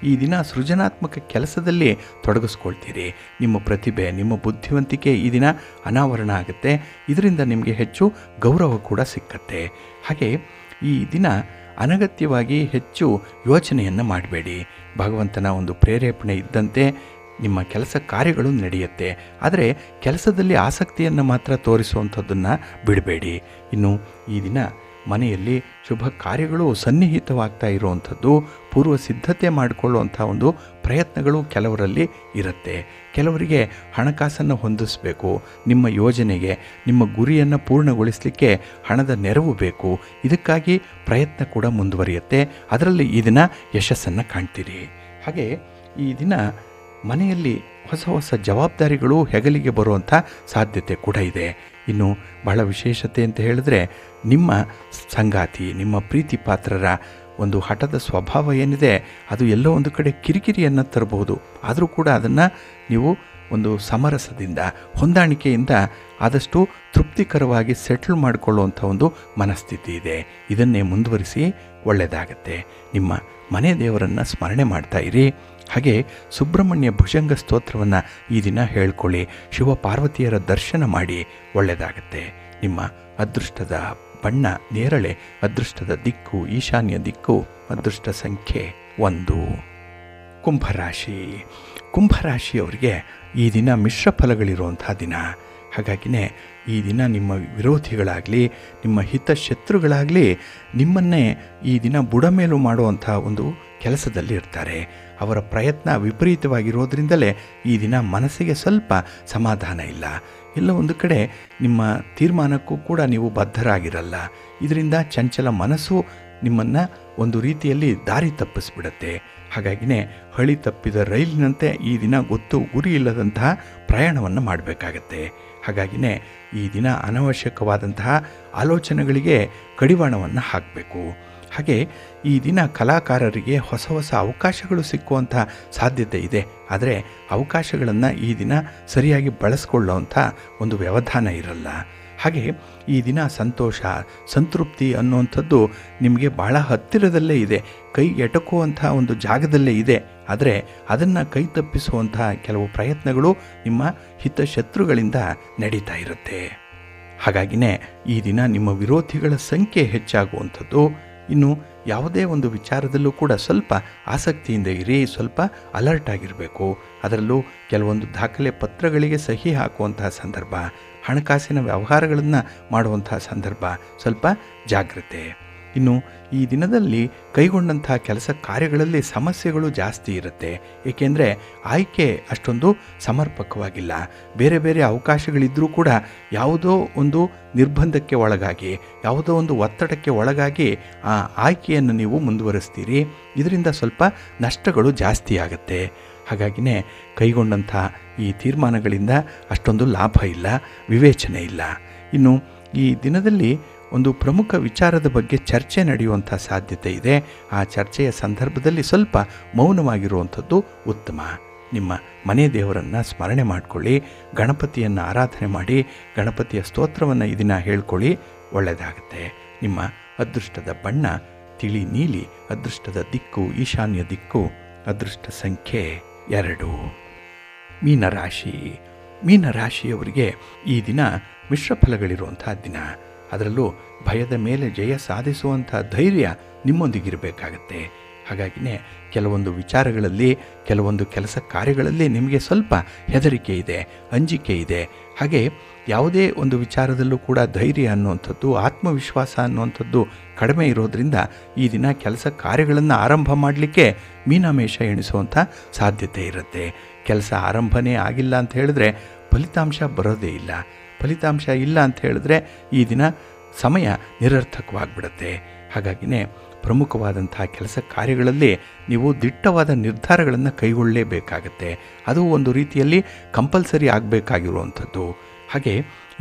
ಈ ದಿನ ಸೃಜನಾತ್ಮಕ ಕೆಲಸದಲ್ಲಿ ತೊಡಗಿಸ್ಕೊಳ್ತೀರಿ. ನಿಮ್ಮ ಪ್ರತಿಭೆ, ನಿಮ್ಮ ಬುದ್ಧಿವಂತಿಕೆ ಈ ದಿನ ಅನಾವರಣ ಆಗುತ್ತೆ. ಇದರಿಂದ ನಿಮಗೆ ಹೆಚ್ಚು ಗೌರವ ಕೂಡ ಸಿಕ್ಕತ್ತೆ. ಹಾಗೆ ಈ ದಿನ ಅನಗತ್ಯವಾಗಿ ಹೆಚ್ಚು ಯೋಚನೆಯನ್ನು ಮಾಡಬೇಡಿ. ಭಗವಂತನ ಒಂದು ಪ್ರೇರೇಪಣೆ ಇದ್ದಂತೆ ನಿಮ್ಮ ಕೆಲಸ ಕಾರ್ಯಗಳು ನಡೆಯುತ್ತೆ. ಆದರೆ ಕೆಲಸದಲ್ಲಿ ಆಸಕ್ತಿಯನ್ನು ಮಾತ್ರ ತೋರಿಸುವಂಥದ್ದನ್ನು ಬಿಡಬೇಡಿ. ಇನ್ನು ಈ ದಿನ ಮನೆಯಲ್ಲಿ ಶುಭ ಕಾರ್ಯಗಳು ಸನ್ನಿಹಿತವಾಗ್ತಾ ಇರುವಂಥದ್ದು, ಪೂರ್ವ ಸಿದ್ಧತೆ ಮಾಡಿಕೊಳ್ಳುವಂಥ ಒಂದು ಪ್ರಯತ್ನಗಳು ಕೆಲವರಲ್ಲಿ ಇರುತ್ತೆ. ಕೆಲವರಿಗೆ ಹಣಕಾಸನ್ನು ಹೊಂದಿಸಬೇಕು, ನಿಮ್ಮ ಯೋಜನೆಗೆ, ನಿಮ್ಮ ಗುರಿಯನ್ನು ಪೂರ್ಣಗೊಳಿಸಲಿಕ್ಕೆ ಹಣದ ನೆರವು ಬೇಕು. ಇದಕ್ಕಾಗಿ ಪ್ರಯತ್ನ ಕೂಡ ಮುಂದುವರಿಯುತ್ತೆ. ಅದರಲ್ಲಿ ಈ ದಿನ ಯಶಸ್ಸನ್ನು ಕಾಣ್ತೀರಿ. ಹಾಗೆ ಈ ದಿನ ಮನೆಯಲ್ಲಿ ಹೊಸ ಹೊಸ ಜವಾಬ್ದಾರಿಗಳು ಹೆಗಲಿಗೆ ಬರುವಂಥ ಸಾಧ್ಯತೆ ಕೂಡ ಇದೆ. ಇನ್ನು ಬಹಳ ವಿಶೇಷತೆ ಅಂತ ಹೇಳಿದ್ರೆ, ನಿಮ್ಮ ಸಂಗಾತಿ, ನಿಮ್ಮ ಪ್ರೀತಿ ಪಾತ್ರರ ಒಂದು ಹಠದ ಸ್ವಭಾವ ಏನಿದೆ ಅದು ಎಲ್ಲೋ ಒಂದು ಕಡೆ ಕಿರಿಕಿರಿಯನ್ನು ತರಬಹುದು. ಆದರೂ ಕೂಡ ಅದನ್ನು ನೀವು ಒಂದು ಸಮರಸದಿಂದ, ಹೊಂದಾಣಿಕೆಯಿಂದ ಆದಷ್ಟು ತೃಪ್ತಿಕರವಾಗಿ ಸೆಟ್ಲ್ ಮಾಡಿಕೊಳ್ಳುವಂಥ ಒಂದು ಮನಸ್ಥಿತಿ ಇದೆ. ಇದನ್ನೇ ಮುಂದುವರಿಸಿ ಒಳ್ಳೆಯದಾಗತ್ತೆ. ನಿಮ್ಮ ಮನೆ ದೇವರನ್ನು ಸ್ಮರಣೆ ಮಾಡ್ತಾ ಇರಿ. ಹಾಗೆ ಸುಬ್ರಹ್ಮಣ್ಯ ಭುಜಂಗ ಸ್ತೋತ್ರವನ್ನು ಈ ದಿನ ಹೇಳ್ಕೊಳ್ಳಿ. ಶಿವ ಪಾರ್ವತಿಯರ ದರ್ಶನ ಮಾಡಿ, ಒಳ್ಳೆಯದಾಗತ್ತೆ. ನಿಮ್ಮ ಅದೃಷ್ಟದ ಬಣ್ಣ ನೇರಳೆ, ಅದೃಷ್ಟದ ದಿಕ್ಕು ಈಶಾನ್ಯ ದಿಕ್ಕು, ಅದೃಷ್ಟ ಸಂಖ್ಯೆ 1. ಕುಂಭರಾಶಿ. ಕುಂಭರಾಶಿಯವರಿಗೆ ಈ ದಿನ ಮಿಶ್ರ ಫಲಗಳಿರುವಂಥ ದಿನ. ಹಾಗಾಗಿನೇ ಈ ದಿನ ನಿಮ್ಮ ವಿರೋಧಿಗಳಾಗಲಿ, ನಿಮ್ಮ ಹಿತಶತ್ರುಗಳಾಗಲಿ ನಿಮ್ಮನ್ನೇ ಈ ದಿನ ಬುಡಮೇಲು ಮಾಡುವಂಥ ಒಂದು ಕೆಲಸದಲ್ಲಿ ಇರ್ತಾರೆ. ಅವರ ಪ್ರಯತ್ನ ವಿಪರೀತವಾಗಿರೋದ್ರಿಂದಲೇ ಈ ದಿನ ಮನಸ್ಸಿಗೆ ಸ್ವಲ್ಪ ಸಮಾಧಾನ ಇಲ್ಲ. ಎಲ್ಲ ಒಂದು ಕಡೆ ನಿಮ್ಮ ತೀರ್ಮಾನಕ್ಕೂ ಕೂಡ ನೀವು ಬದ್ಧರಾಗಿರಲ್ಲ. ಇದರಿಂದ ಚಂಚಲ ಮನಸ್ಸು ನಿಮ್ಮನ್ನು ಒಂದು ರೀತಿಯಲ್ಲಿ ದಾರಿ ತಪ್ಪಿಸ್ಬಿಡುತ್ತೆ. ಹಾಗಾಗಿನೇ ಹಳಿ ತಪ್ಪಿದ ರೈಲಿನಂತೆ ಈ ದಿನ ಗೊತ್ತು ಗುರಿ ಇಲ್ಲದಂತಹ ಪ್ರಯಾಣವನ್ನು ಮಾಡಬೇಕಾಗತ್ತೆ. ಹಾಗಾಗಿನೇ ಈ ದಿನ ಅನವಶ್ಯಕವಾದಂತಹ ಆಲೋಚನೆಗಳಿಗೆ ಕಡಿವಾಣವನ್ನು ಹಾಕಬೇಕು. ಹಾಗೆ ಈ ದಿನ ಕಲಾಕಾರರಿಗೆ ಹೊಸ ಹೊಸ ಅವಕಾಶಗಳು ಸಿಕ್ಕುವಂಥ ಸಾಧ್ಯತೆ ಇದೆ. ಆದರೆ ಅವಕಾಶಗಳನ್ನು ಈ ದಿನ ಸರಿಯಾಗಿ ಬಳಸ್ಕೊಳ್ಳೋವಂಥ ಒಂದು ವ್ಯವಧಾನ ಇರಲ್ಲ. ಹಾಗೆ ಈ ದಿನ ಸಂತೋಷ, ಸಂತೃಪ್ತಿ ಅನ್ನುವಂಥದ್ದು ನಿಮಗೆ ಬಹಳ ಹತ್ತಿರದಲ್ಲೇ ಇದೆ, ಕೈ ಎಟಕುವಂಥ ಒಂದು ಜಾಗದಲ್ಲೇ ಇದೆ. ಆದರೆ ಅದನ್ನು ಕೈ ತಪ್ಪಿಸುವಂಥ ಕೆಲವು ಪ್ರಯತ್ನಗಳು ನಿಮ್ಮ ಹಿತಶತ್ರುಗಳಿಂದ ನಡೀತಾ ಇರುತ್ತೆ. ಹಾಗಾಗಿನೇ ಈ ದಿನ ನಿಮ್ಮ ವಿರೋಧಿಗಳ ಸಂಖ್ಯೆ ಹೆಚ್ಚಾಗುವಂಥದ್ದು. ಇನ್ನು ಯಾವುದೇ ಒಂದು ವಿಚಾರದಲ್ಲೂ ಕೂಡ ಸ್ವಲ್ಪ ಆಸಕ್ತಿಯಿಂದ ಇರಿ, ಸ್ವಲ್ಪ ಅಲರ್ಟ್ ಆಗಿರಬೇಕು. ಅದರಲ್ಲೂ ಕೆಲವೊಂದು ದಾಖಲೆ ಪತ್ರಗಳಿಗೆ ಸಹಿ ಹಾಕುವಂತಹ ಸಂದರ್ಭ, ಹಣಕಾಸಿನ ವ್ಯವಹಾರಗಳನ್ನು ಮಾಡುವಂತಹ ಸಂದರ್ಭ, ಸ್ವಲ್ಪ ಜಾಗ್ರತೆ. ಇನ್ನು ಈ ದಿನದಲ್ಲಿ ಕೈಗೊಂಡಂತಹ ಕೆಲಸ ಕಾರ್ಯಗಳಲ್ಲಿ ಸಮಸ್ಯೆಗಳು ಜಾಸ್ತಿ ಇರುತ್ತೆ. ಏಕೆಂದರೆ ಆಯ್ಕೆ ಅಷ್ಟೊಂದು ಸಮರ್ಪಕವಾಗಿಲ್ಲ. ಬೇರೆ ಬೇರೆ ಅವಕಾಶಗಳಿದ್ದರೂ ಕೂಡ ಯಾವುದೋ ಒಂದು ನಿರ್ಬಂಧಕ್ಕೆ ಒಳಗಾಗಿ, ಯಾವುದೋ ಒಂದು ಒತ್ತಡಕ್ಕೆ ಒಳಗಾಗಿ ಆ ಆಯ್ಕೆಯನ್ನು ನೀವು ಮುಂದುವರಿಸ್ತೀರಿ. ಇದರಿಂದ ಸ್ವಲ್ಪ ನಷ್ಟಗಳು ಜಾಸ್ತಿ ಆಗುತ್ತೆ. ಹಾಗಾಗಿನೇ ಕೈಗೊಂಡಂಥ ಈ ತೀರ್ಮಾನಗಳಿಂದ ಅಷ್ಟೊಂದು ಲಾಭ ಇಲ್ಲ, ವಿವೇಚನೆ ಇಲ್ಲ. ಇನ್ನು ಈ ದಿನದಲ್ಲಿ ಒಂದು ಪ್ರಮುಖ ವಿಚಾರದ ಬಗ್ಗೆ ಚರ್ಚೆ ನಡೆಯುವಂಥ ಸಾಧ್ಯತೆ ಇದೆ. ಆ ಚರ್ಚೆಯ ಸಂದರ್ಭದಲ್ಲಿ ಸ್ವಲ್ಪ ಮೌನವಾಗಿರುವಂಥದ್ದು ಉತ್ತಮ. ನಿಮ್ಮ ಮನೆ ದೇವರನ್ನು ಸ್ಮರಣೆ ಮಾಡಿಕೊಳ್ಳಿ, ಗಣಪತಿಯನ್ನು ಆರಾಧನೆ ಮಾಡಿ, ಗಣಪತಿಯ ಸ್ತೋತ್ರವನ್ನು ಈ ದಿನ ಹೇಳ್ಕೊಳ್ಳಿ, ಒಳ್ಳೆಯದಾಗುತ್ತೆ. ನಿಮ್ಮ ಅದೃಷ್ಟದ ಬಣ್ಣ ತಿಳಿ ನೀಲಿ, ಅದೃಷ್ಟದ ದಿಕ್ಕು ಈಶಾನ್ಯ ದಿಕ್ಕು, ಅದೃಷ್ಟ ಸಂಖ್ಯೆ 2. ಮೀನರಾಶಿ. ಮೀನರಾಶಿಯವರಿಗೆ ಈ ದಿನ ಮಿಶ್ರ ಫಲಗಳಿರುವಂಥ ದಿನ. ಅದರಲ್ಲೂ ಭಯದ ಮೇಲೆ ಜಯ ಸಾಧಿಸುವಂಥ ಧೈರ್ಯ ನಿಮ್ಮೊಂದಿಗಿರಬೇಕಾಗತ್ತೆ. ಹಾಗಾಗಿನೇ ಕೆಲವೊಂದು ವಿಚಾರಗಳಲ್ಲಿ, ಕೆಲವೊಂದು ಕೆಲಸ ಕಾರ್ಯಗಳಲ್ಲಿ ನಿಮಗೆ ಸ್ವಲ್ಪ ಹೆದರಿಕೆ ಇದೆ, ಅಂಜಿಕೆ ಇದೆ. ಹಾಗೆ ಯಾವುದೇ ಒಂದು ವಿಚಾರದಲ್ಲೂ ಕೂಡ ಧೈರ್ಯ ಅನ್ನುವಂಥದ್ದು, ಆತ್ಮವಿಶ್ವಾಸ ಅನ್ನುವಂಥದ್ದು ಕಡಿಮೆ ಇರೋದರಿಂದ ಈ ದಿನ ಕೆಲಸ ಕಾರ್ಯಗಳನ್ನು ಆರಂಭ ಮಾಡಲಿಕ್ಕೆ ಮೀನಮೇಷ ಎಣಿಸುವಂಥ ಸಾಧ್ಯತೆ ಇರುತ್ತೆ. ಕೆಲಸ ಆರಂಭನೇ ಆಗಿಲ್ಲ ಅಂತ ಹೇಳಿದ್ರೆ ಫಲಿತಾಂಶ ಬರೋದೇ ಇಲ್ಲ. ಫಲಿತಾಂಶ ಇಲ್ಲ ಅಂತ ಹೇಳಿದ್ರೆ ಈ ದಿನ ಸಮಯ ನಿರರ್ಥಕವಾಗಿಬಿಡುತ್ತೆ. ಹಾಗಾಗಿನೇ ಪ್ರಮುಖವಾದಂಥ ಕೆಲಸ ಕಾರ್ಯಗಳಲ್ಲಿ ನೀವು ದಿಟ್ಟವಾದ ನಿರ್ಧಾರಗಳನ್ನು ಕೈಗೊಳ್ಳಲೇಬೇಕಾಗತ್ತೆ. ಅದು ಒಂದು ರೀತಿಯಲ್ಲಿ ಕಂಪಲ್ಸರಿ ಆಗಬೇಕಾಗಿರುವಂಥದ್ದು. ಹಾಗೆ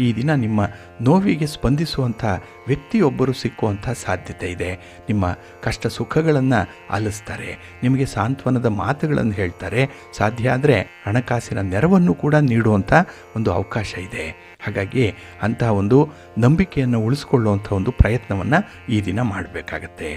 ಈ ದಿನ ನಿಮ್ಮ ನೋವಿಗೆ ಸ್ಪಂದಿಸುವಂಥ ವ್ಯಕ್ತಿಯೊಬ್ಬರು ಸಿಕ್ಕುವಂಥ ಸಾಧ್ಯತೆ ಇದೆ. ನಿಮ್ಮ ಕಷ್ಟ ಸುಖಗಳನ್ನು ಆಲಿಸ್ತಾರೆ, ನಿಮಗೆ ಸಾಂತ್ವನದ ಮಾತುಗಳನ್ನು ಹೇಳ್ತಾರೆ, ಸಾಧ್ಯ ಆದರೆ ಹಣಕಾಸಿನ ನೆರವನ್ನು ಕೂಡ ನೀಡುವಂಥ ಒಂದು ಅವಕಾಶ ಇದೆ. ಹಾಗಾಗಿ ಅಂತಹ ಒಂದು ನಂಬಿಕೆಯನ್ನು ಉಳಿಸ್ಕೊಳ್ಳುವಂಥ ಒಂದು ಪ್ರಯತ್ನವನ್ನು ಈ ದಿನ ಮಾಡಬೇಕಾಗತ್ತೆ.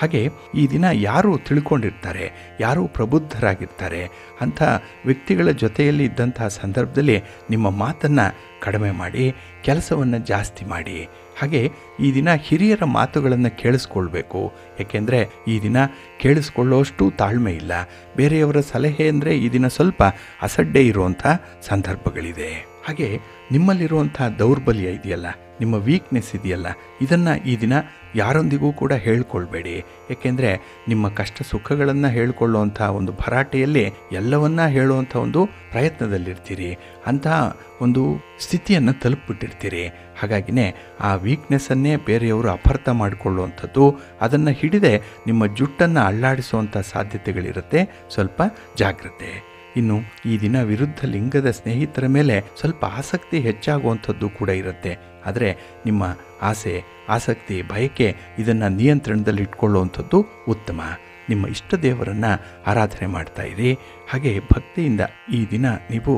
ಹಾಗೆ ಈ ದಿನ ಯಾರು ತಿಳ್ಕೊಂಡಿರ್ತಾರೆ, ಯಾರು ಪ್ರಬುದ್ಧರಾಗಿರ್ತಾರೆ ಅಂಥ ವ್ಯಕ್ತಿಗಳ ಜೊತೆಯಲ್ಲಿ ಇದ್ದಂತಹ ಸಂದರ್ಭದಲ್ಲಿ ನಿಮ್ಮ ಮಾತನ್ನು ಕಡಿಮೆ ಮಾಡಿ, ಕೆಲಸವನ್ನು ಜಾಸ್ತಿ ಮಾಡಿ. ಹಾಗೆ ಈ ದಿನ ಹಿರಿಯರ ಮಾತುಗಳನ್ನು ಕೇಳಿಸ್ಕೊಳ್ಬೇಕು. ಏಕೆಂದರೆ ಈ ದಿನ ಕೇಳಿಸ್ಕೊಳ್ಳೋಷ್ಟು ತಾಳ್ಮೆ ಇಲ್ಲ. ಬೇರೆಯವರ ಸಲಹೆ ಅಂದರೆ ಈ ದಿನ ಸ್ವಲ್ಪ ಅಸಡ್ಡೆ ಇರುವಂಥ ಸಂದರ್ಭಗಳಿದೆ. ಹಾಗೆ ನಿಮ್ಮಲ್ಲಿರುವಂಥ ದೌರ್ಬಲ್ಯ ಇದೆಯಲ್ಲ, ನಿಮ್ಮ ವೀಕ್ನೆಸ್ ಇದೆಯಲ್ಲ, ಇದನ್ನು ಈ ದಿನ ಯಾರೊಂದಿಗೂ ಕೂಡ ಹೇಳ್ಕೊಳ್ಬೇಡಿ. ಏಕೆಂದರೆ ನಿಮ್ಮ ಕಷ್ಟ ಸುಖಗಳನ್ನು ಹೇಳ್ಕೊಳ್ಳುವಂಥ ಒಂದು ಭರಾಟೆಯಲ್ಲಿ ಎಲ್ಲವನ್ನ ಹೇಳುವಂಥ ಒಂದು ಪ್ರಯತ್ನದಲ್ಲಿರ್ತೀರಿ, ಅಂತಹ ಒಂದು ಸ್ಥಿತಿಯನ್ನು ತಲುಪಿಬಿಟ್ಟಿರ್ತೀರಿ. ಹಾಗಾಗಿನೇ ಆ ವೀಕ್ನೆಸ್ಸನ್ನೇ ಬೇರೆಯವರು ಅಪಾರ್ಥ ಮಾಡಿಕೊಳ್ಳುವಂಥದ್ದು, ಅದನ್ನು ಹಿಡಿದೇ ನಿಮ್ಮ ಜುಟ್ಟನ್ನು ಅಲ್ಲಾಡಿಸುವಂಥ ಸಾಧ್ಯತೆಗಳಿರುತ್ತೆ. ಸ್ವಲ್ಪ ಜಾಗ್ರತೆ. ಇನ್ನು ಈ ದಿನ ವಿರುದ್ಧ ಲಿಂಗದ ಸ್ನೇಹಿತರ ಮೇಲೆ ಸ್ವಲ್ಪ ಆಸಕ್ತಿ ಹೆಚ್ಚಾಗುವಂಥದ್ದು ಕೂಡ ಇರುತ್ತೆ. ಆದರೆ ನಿಮ್ಮ ಆಸೆ, ಆಸಕ್ತಿ, ಬಯಕೆ ಇದನ್ನು ನಿಯಂತ್ರಣದಲ್ಲಿ ಇಟ್ಕೊಳ್ಳುವಂಥದ್ದು ಉತ್ತಮ. ನಿಮ್ಮ ಇಷ್ಟ ದೇವರನ್ನು ಆರಾಧನೆ ಮಾಡ್ತಾ ಇರಿ. ಹಾಗೆ ಭಕ್ತಿಯಿಂದ ಈ ದಿನ ನೀವು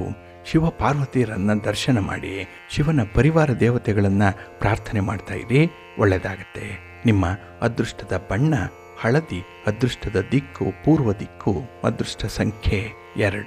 ಶಿವ ಪಾರ್ವತಿಯರನ್ನು ದರ್ಶನ ಮಾಡಿ, ಶಿವನ ಪರಿವಾರ ದೇವತೆಗಳನ್ನು ಪ್ರಾರ್ಥನೆ ಮಾಡ್ತಾ ಇರಿ. ಒಳ್ಳೆಯದಾಗತ್ತೆ. ನಿಮ್ಮ ಅದೃಷ್ಟದ ಬಣ್ಣ ಹಳದಿ, ಅದೃಷ್ಟದ ದಿಕ್ಕು ಪೂರ್ವ ದಿಕ್ಕು, ಅದೃಷ್ಟ ಸಂಖ್ಯೆ 2.